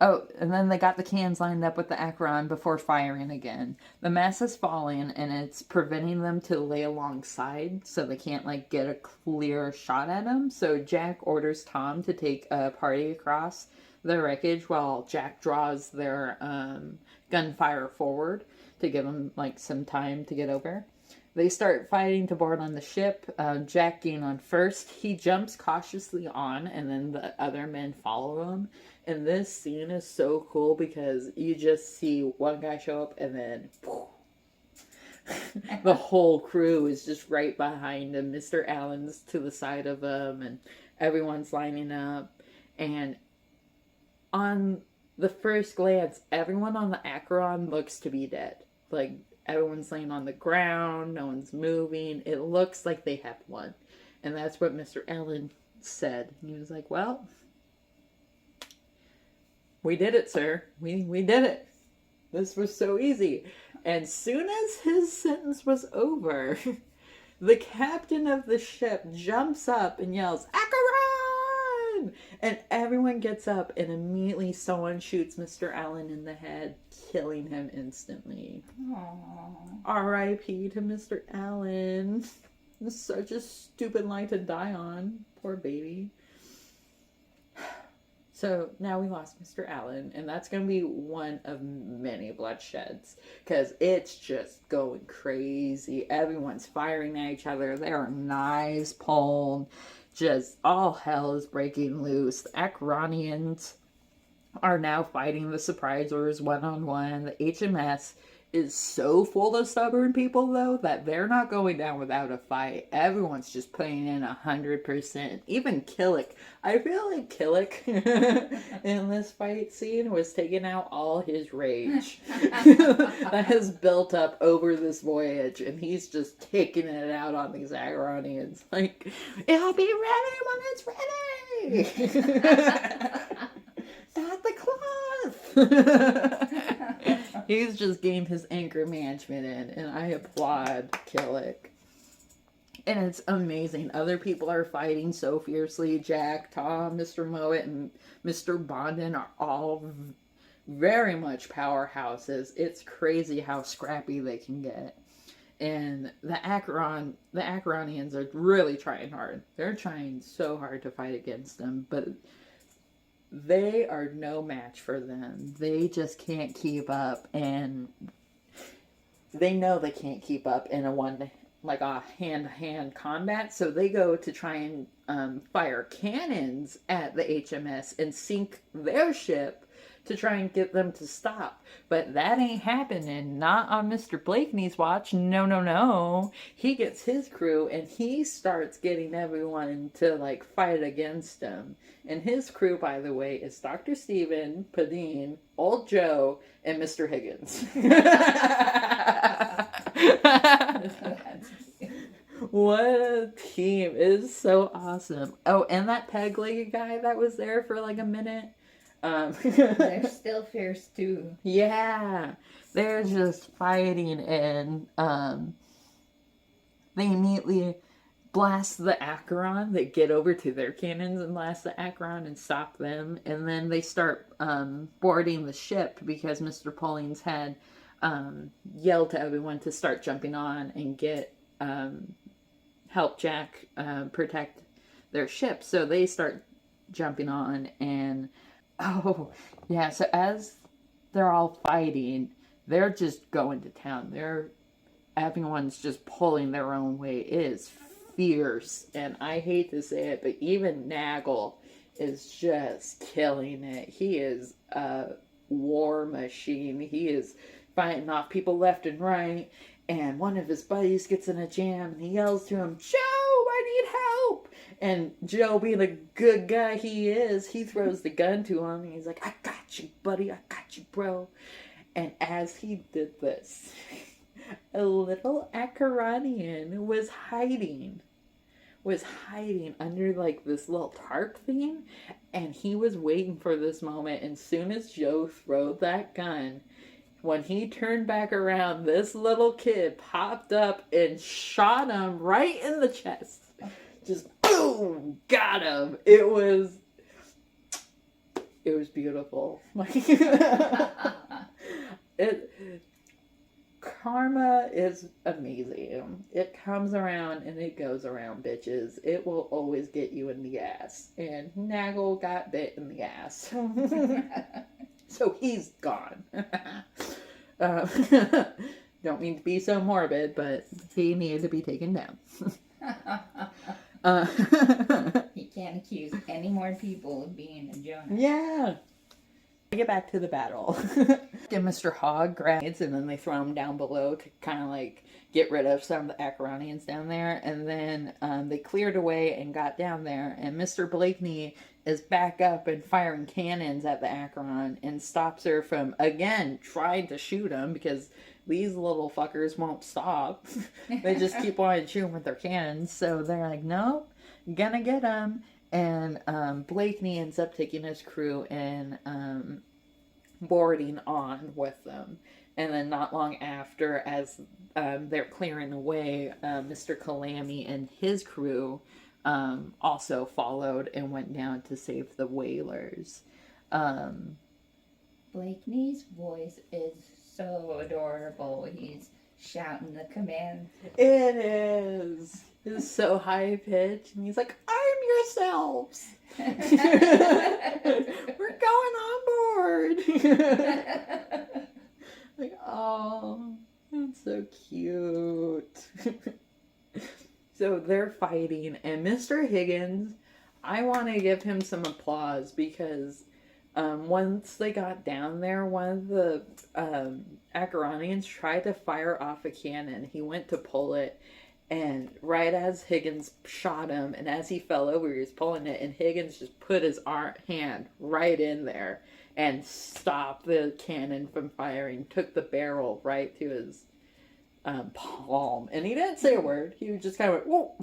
Oh, and then they got the cans lined up with the Acheron before firing again. The mass is falling, and it's preventing them to lay alongside, so they can't, like, get a clear shot at them. So Jack orders Tom to take a party across the wreckage while Jack draws their gunfire forward to give them, like, some time to get over. They start fighting to board on the ship. Jack getting on first. He jumps cautiously on, and then the other men follow him. And this scene is so cool because you just see one guy show up and then the whole crew is just right behind him. Mr. Allen's to the side of him and everyone's lining up. And on the first glance, everyone on the Acheron looks to be dead. Like, everyone's laying on the ground, no one's moving. It looks like they have won. And that's what Mr. Allen said. He was like, well... we did it, sir. We did it. This was so easy. And soon as his sentence was over, the captain of the ship jumps up and yells, Acheron! And everyone gets up and immediately someone shoots Mr. Allen in the head, killing him instantly. Aww. R.I.P. to Mr. Allen. It's such a stupid line to die on. Poor baby. So now we lost Mr. Allen, and that's going to be one of many bloodsheds, because it's just going crazy. Everyone's firing at each other. There are knives pulled. Just all hell is breaking loose. The Acheronians are now fighting the Surprisers one-on-one. The HMS is so full of stubborn people, though, that they're not going down without a fight. Everyone's just putting in 100%. Even Killick. I feel like Killick in this fight scene was taking out all his rage that has built up over this voyage, and he's just taking it out on these Acheronians. Like, it'll be ready when it's ready! Not the cloth! He's just getting his anger management in, and I applaud Killick. And it's amazing. Other people are fighting so fiercely. Jack, Tom, Mr. Mowat, and Mr. Bondin are all very much powerhouses. It's crazy how scrappy they can get. And the Acheronians are really trying hard. They're trying so hard to fight against them, but they are no match for them. They just can't keep up, and they know they can't keep up in a hand-to-hand combat, so they go to try and fire cannons at the HMS and sink their ship to try and get them to stop. But that ain't happening. Not on Mr. Blakeney's watch. No, no, no. He gets his crew and he starts getting everyone to, like, fight against him. And his crew, by the way, is Dr. Stephen, Padine, Old Joe, and Mr. Higgins. What a team. It is so awesome. Oh, and that peg-legged guy that was there for like a minute. They're still fierce too. Yeah. They're just fighting, and they immediately blast the Acheron. They get over to their cannons and blast the Acheron and stop them. And then they start boarding the ship because Mr. Pauline's had yelled to everyone to start jumping on and get help Jack protect their ship. So they start jumping on, and oh yeah, so as they're all fighting, they're just going to town. Everyone's just pulling their own weight. It is fierce, and I hate to say it, but even Nagel is just killing it. He is a war machine. He is fighting off people left and right, and one of his buddies gets in a jam, and he yells to him, Joe, I need help! And Joe, being a good guy he is, he throws the gun to him and he's like, I got you, buddy. I got you, bro. And as he did this, a little Acaranian was hiding under like this little tarp thing, and he was waiting for this moment. And soon as Joe threw that gun, when he turned back around, this little kid popped up and shot him right in the chest. Just boom, got him. It was beautiful. Karma is amazing. It comes around and it goes around, bitches. It will always get you in the ass. And Nagel got bit in the ass. So he's gone. Don't mean to be so morbid, but he needed to be taken down. He can't accuse any more people of being a Jonah. Yeah. Get back to the battle. And Mr. Hogg grabs, and then they throw him down below to kind of like get rid of some of the Acaranians down there. And then they cleared away and got down there. And Mr. Blakeney is back up and firing cannons at the Acaron and stops her from, again, trying to shoot him because these little fuckers won't stop. They just keep on shooting with their cannons. So they're like, nope, gonna get him. And Blakeney ends up taking his crew and boarding on with them. And then not long after, as they're clearing away, Mr. Calamy and his crew also followed and went down to save the whalers. Blakeney's voice is so adorable. He's shouting the commands. It is. It's so high pitched, and he's like, "Arm yourselves! We're going on board!" Like, oh, that's so cute. So they're fighting, and Mr. Higgins, I want to give him some applause because once they got down there, one of the Acaranians tried to fire off a cannon. He went to pull it, and right as Higgins shot him, and as he fell over, he was pulling it, and Higgins just put his hand right in there and stopped the cannon from firing, took the barrel right to his palm, and he didn't say a word. He just kind of went, whoa.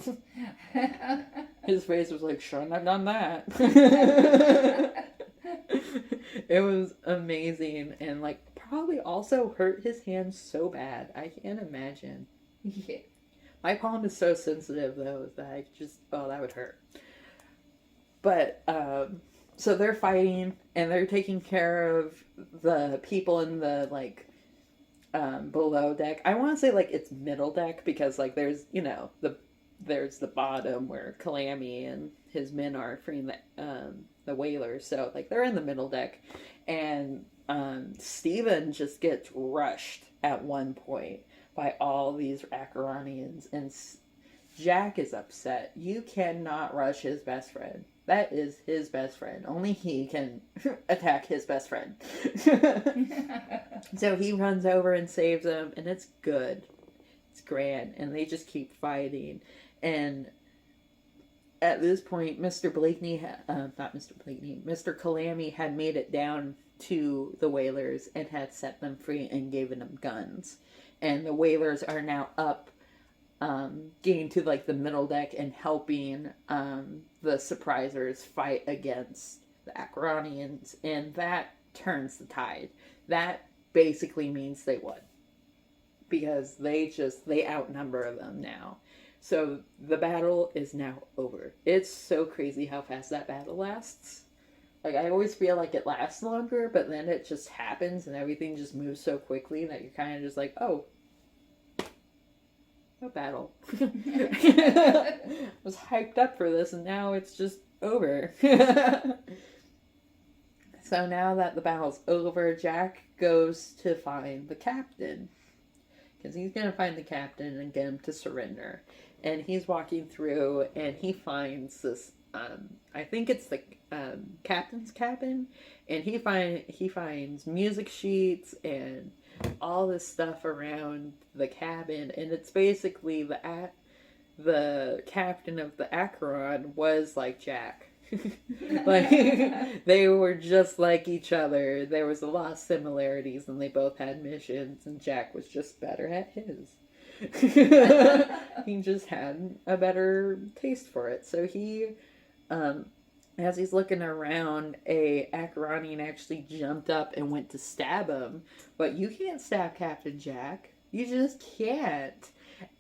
His face was like, shouldn't have done that. It was amazing, and like probably also hurt his hand so bad. I can't imagine. Yeah. My palm is so sensitive though that I just, oh, that would hurt. But so they're fighting and they're taking care of the people in the like below deck. I want to say like it's middle deck because like there's, you know, there's the bottom where Calamy and his men are freeing the whalers. So like they're in the middle deck, and Steven just gets rushed at one point by all these Acaranians, and Jack is upset. You cannot rush his best friend. That is his best friend. Only he can attack his best friend. So he runs over and saves him, and it's good. It's grand, and they just keep fighting. And at this point, Mr. Calamy had made it down to the whalers and had set them free and given them guns. And the whalers are now up, getting to like the middle deck and helping the surprisers fight against the Acaranians, and that turns the tide. That basically means they won because they outnumber them now. So the battle is now over. It's so crazy how fast that battle lasts. Like, I always feel like it lasts longer, but then it just happens and everything just moves so quickly that you're kind of just like, oh, a battle. I was hyped up for this and now it's just over. So now that the battle's over, Jack goes to find the captain. Because he's going to find the captain and get him to surrender. And he's walking through and he finds this, I think it's the captain's cabin. And he finds music sheets and all this stuff around the cabin. And it's basically the captain of the Acheron was like Jack. Like, they were just like each other. There was a lot of similarities, and they both had missions, and Jack was just better at his. He just had a better taste for it. So he, as he's looking around, a Acheronian actually jumped up and went to stab him. But you can't stab Captain Jack. You just can't.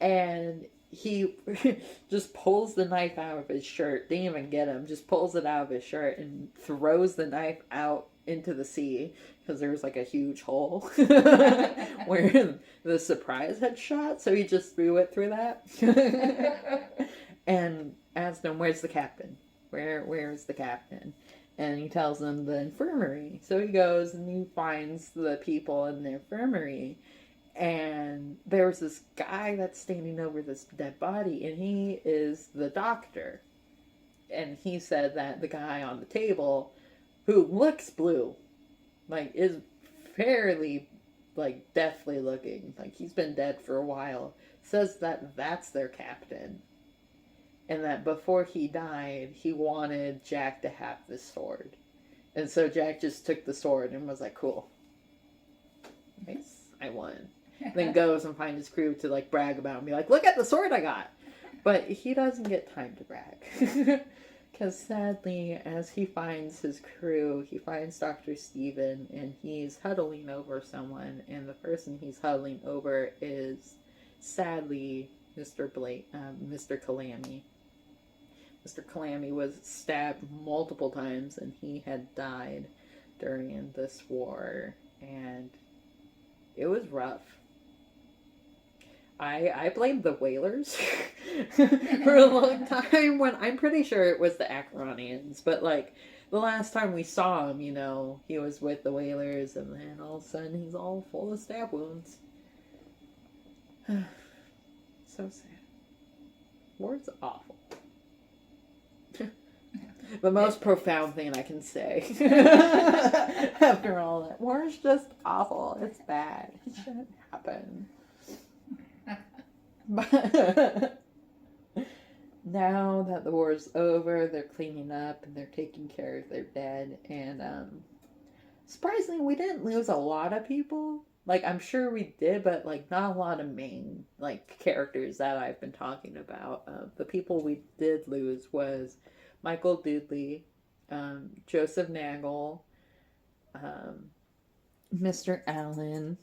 And he just pulls the knife out of his shirt. Didn't even get him. Just pulls it out of his shirt and throws the knife out into the sea because there was like a huge hole where the surprise had shot. So he just threw it through that and asked him, "Where's the captain? Where's the captain?" And he tells him the infirmary. So he goes and he finds the people in the infirmary. And there was this guy that's standing over this dead body, and he is the doctor. And he said that the guy on the table, who looks blue, like, is fairly, like, deathly looking, like, he's been dead for a while, says that that's their captain. And that before he died, he wanted Jack to have this sword. And so Jack just took the sword and was like, "Cool. Nice. I won." Then goes and finds his crew to like brag about and be like, "Look at the sword I got." But he doesn't get time to brag. Because sadly, as he finds his crew, he finds Dr. Steven and he's huddling over someone. And the person he's huddling over is sadly Mr. Mr. Calamy. Mr. Calamy was stabbed multiple times and he had died during this war. And it was rough. I blamed the whalers for a long time when I'm pretty sure it was the Acheronians. But like the last time we saw him, you know, he was with the whalers and then all of a sudden he's all full of stab wounds. So sad. War's awful. The most profound thing I can say after all that. War is just awful. It's bad. It shouldn't happen. But now that the war is over, they're cleaning up and they're taking care of their dead. And surprisingly, we didn't lose a lot of people. Like, I'm sure we did, but like not a lot of main like characters that I've been talking about. The people we did lose was Michael Dudley, Joseph Nagel, Mr. Allen,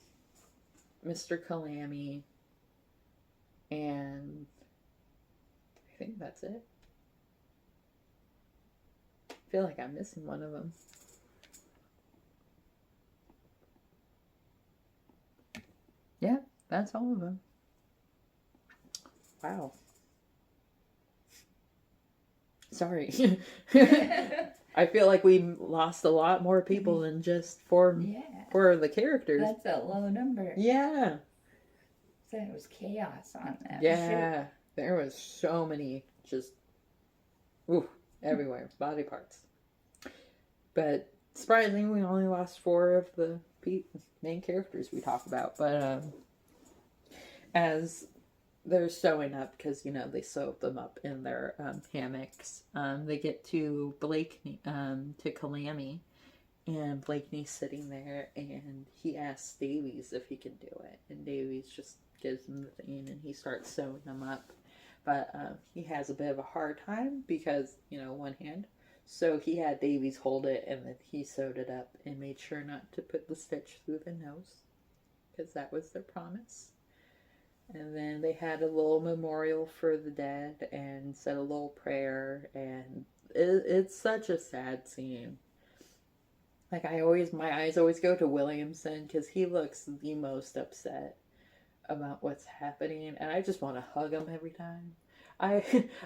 Mr. Calamy, and I think that's it. I feel like I'm missing one of them. Yeah, that's all of them. Wow. Sorry. I feel like we lost a lot more people than just for the characters. That's a low number. Yeah. So it was chaos on that. Yeah. Shoot. There was so many just everywhere. Body parts. But surprisingly, we only lost 4 of the main characters we talk about. But as they're sewing up, because, you know, they sewed them up in their hammocks, they get to Blakeney, to Calamy, and Blakeney's sitting there, and he asks Davies if he can do it, and Davies just gives him the thing, and he starts sewing them up, but he has a bit of a hard time, because, you know, one hand, so he had Davies hold it, and then he sewed it up, and made sure not to put the stitch through the nose, because that was their promise. And then they had a little memorial for the dead and said a little prayer, and it's such a sad scene. Like, my eyes always go to Williamson because he looks the most upset about what's happening, and I just want to hug him every time. I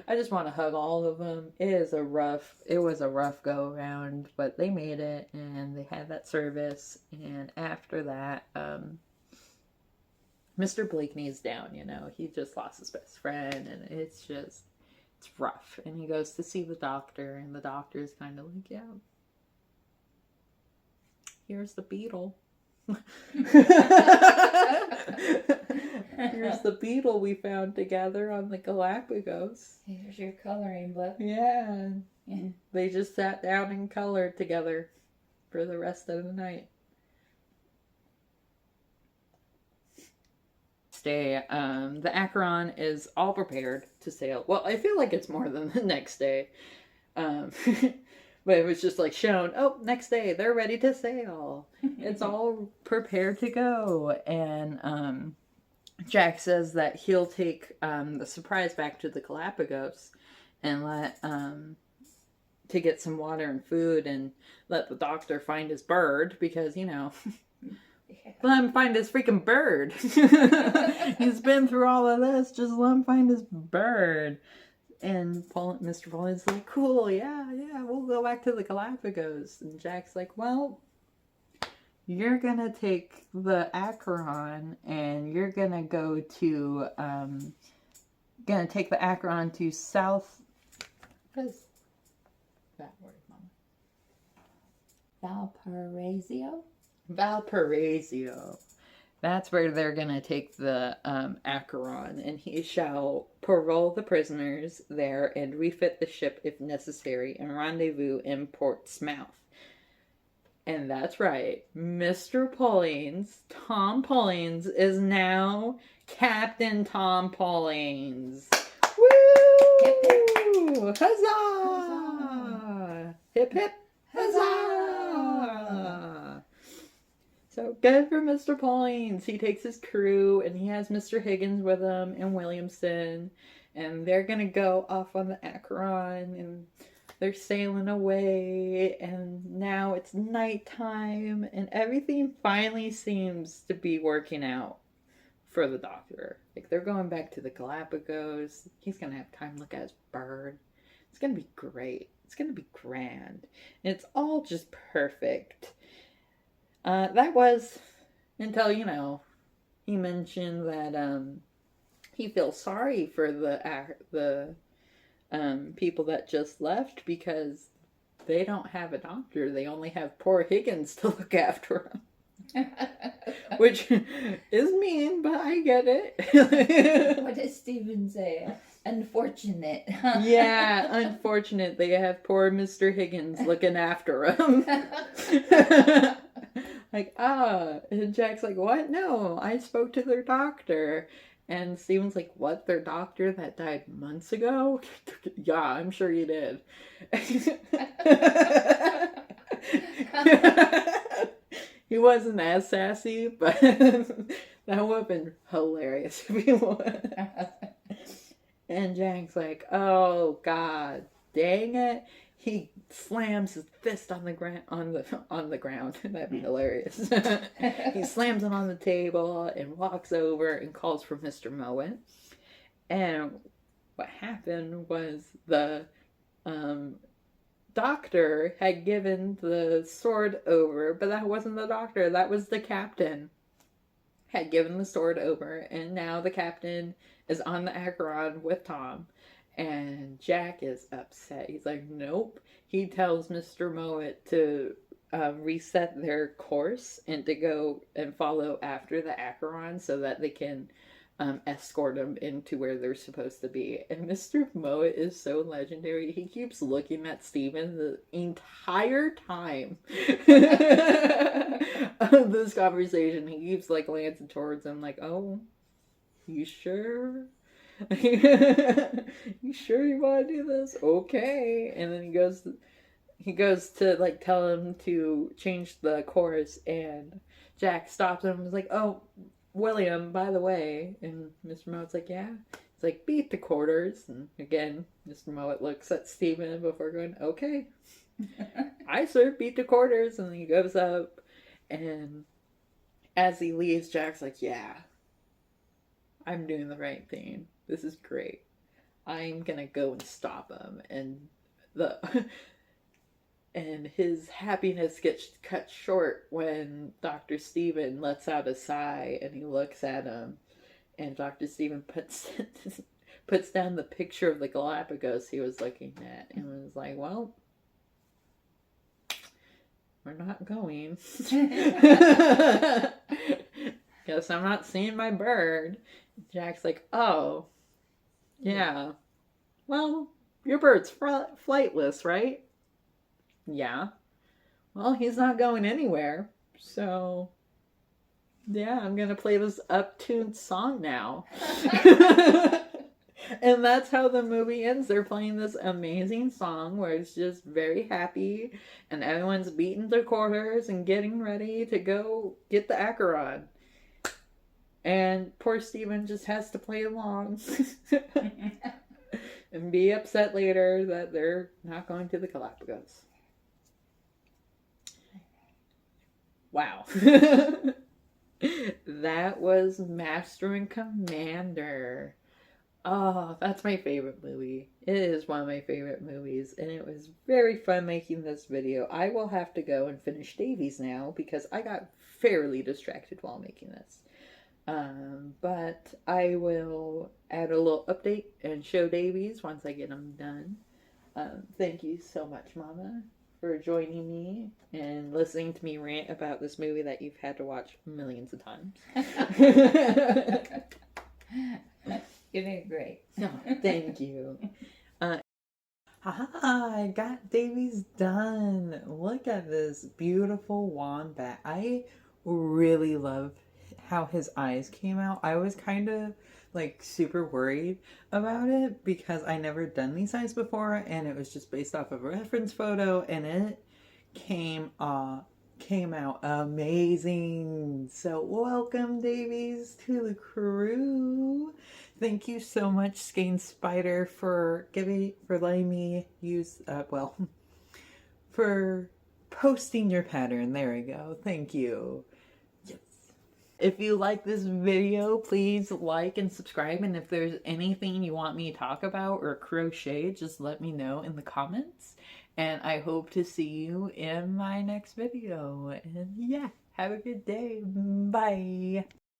just want to hug all of them. It was a rough go around, but they made it, and they had that service, and after that, Mr. Blakeney's down, you know. He just lost his best friend, and it's rough. And he goes to see the doctor, and the doctor's kind of like, yeah, here's the beetle. Here's the beetle we found together on the Galapagos. Here's your coloring book. Yeah. Yeah. They just sat down and colored together for the rest of the night. Day, the Acheron is all prepared to sail. Well, I feel like it's more than the next day. But it was just like shown, oh, next day, they're ready to sail. It's all prepared to go. And Jack says that he'll take the surprise back to the Galapagos and to get some water and food and let the doctor find his bird because, yeah. Let him find his freaking bird. He's been through all of this. Just let him find his bird. And Mr. Pauline's like, cool, yeah, we'll go back to the Galapagos. And Jack's like, well, you're gonna take the Acheron and you're gonna go to, gonna take the Acheron to South. What is that word, Mama? Valparaiso? Valparaiso. That's where they're going to take the Acheron, and he shall parole the prisoners there and refit the ship if necessary and rendezvous in Portsmouth. And that's right. Mr. Pullings, Tom Pullings, is now Captain Tom Pullings. Woo! Hip, hip. Huzzah! Huzzah! Hip, hip. Huzzah! So good for Mr. Pullings. He takes his crew and he has Mr. Higgins with him and Williamson. And they're going to go off on the Acheron and they're sailing away. And now it's nighttime and everything finally seems to be working out for the doctor. Like they're going back to the Galapagos. He's going to have time to look at his bird. It's going to be great. It's going to be grand. And it's all just perfect. That was until, he mentioned that he feels sorry for the people that just left because they don't have a doctor. They only have poor Higgins to look after him. Which is mean, but I get it. What does Stephen say? Unfortunate. Yeah, unfortunate. They have poor Mr. Higgins looking after him. Like, and Jack's like, what? No, I spoke to their doctor. And Steven's like, what? Their doctor that died months ago? Yeah, I'm sure you did. He wasn't as sassy, but that would have been hilarious if he was. And Jack's like, oh, God, dang it. He slams his fist on the ground. That'd be hilarious. He slams it on the table and walks over and calls for Mr. Mowat. And what happened was the doctor had given the sword over, but that wasn't the doctor. That was the captain. Had given the sword over, and now the captain is on the Acheron with Tom. And Jack is upset. He's like, nope. He tells Mr. Mowat to reset their course and to go and follow after the Acheron so that they can escort them into where they're supposed to be. And Mr. Mowat is so legendary. He keeps looking at Steven the entire time of this conversation. He keeps glancing towards him like, oh, you sure? You sure you want to do this? Okay. And then he goes to tell him to change the course, and Jack stops him and was like, oh, William, by the way. And Mr. Mowat's like, yeah. He's like, beat the quarters. And again, Mr. Mowat looks at Stephen before going, okay. I sir, beat the quarters. And then he goes up, and as he leaves, Jack's like, yeah, I'm doing the right thing. This is great. I'm gonna go and stop him. And and his happiness gets cut short when Dr. Stephen lets out a sigh and he looks at him, and Dr. Stephen puts down the picture of the Galapagos he was looking at and was like, well, we're not going. Guess I'm not seeing my bird. Jack's like, oh, yeah. Well, your bird's flightless, right? Yeah. Well, he's not going anywhere. So, yeah, I'm going to play this up-tuned song now. And that's how the movie ends. They're playing this amazing song where it's just very happy and everyone's beating their quarters and getting ready to go get the Acheron. And poor Steven just has to play along and be upset later that they're not going to the Galapagos. Wow. That was Master and Commander. Oh, that's my favorite movie. It is one of my favorite movies, and it was very fun making this video. I will have to go and finish Davies now because I got fairly distracted while making this. But I will add a little update and show Davies once I get them done. Thank you so much, Mama, for joining me and listening to me rant about this movie that you've had to watch millions of times. You did great. Oh, thank you. I got Davies done. Look at this beautiful wombat. I really love how his eyes came out. I was kind of like super worried about it because I never done these eyes before and it was just based off of a reference photo and it came out amazing. So welcome, Davies, to the crew. Thank you so much, Skein Spider, for letting me use for posting your pattern. There we go. Thank you. Yes. If you like this video, please like and subscribe. And if there's anything you want me to talk about or crochet, just let me know in the comments. And I hope to see you in my next video. And yeah, have a good day. Bye.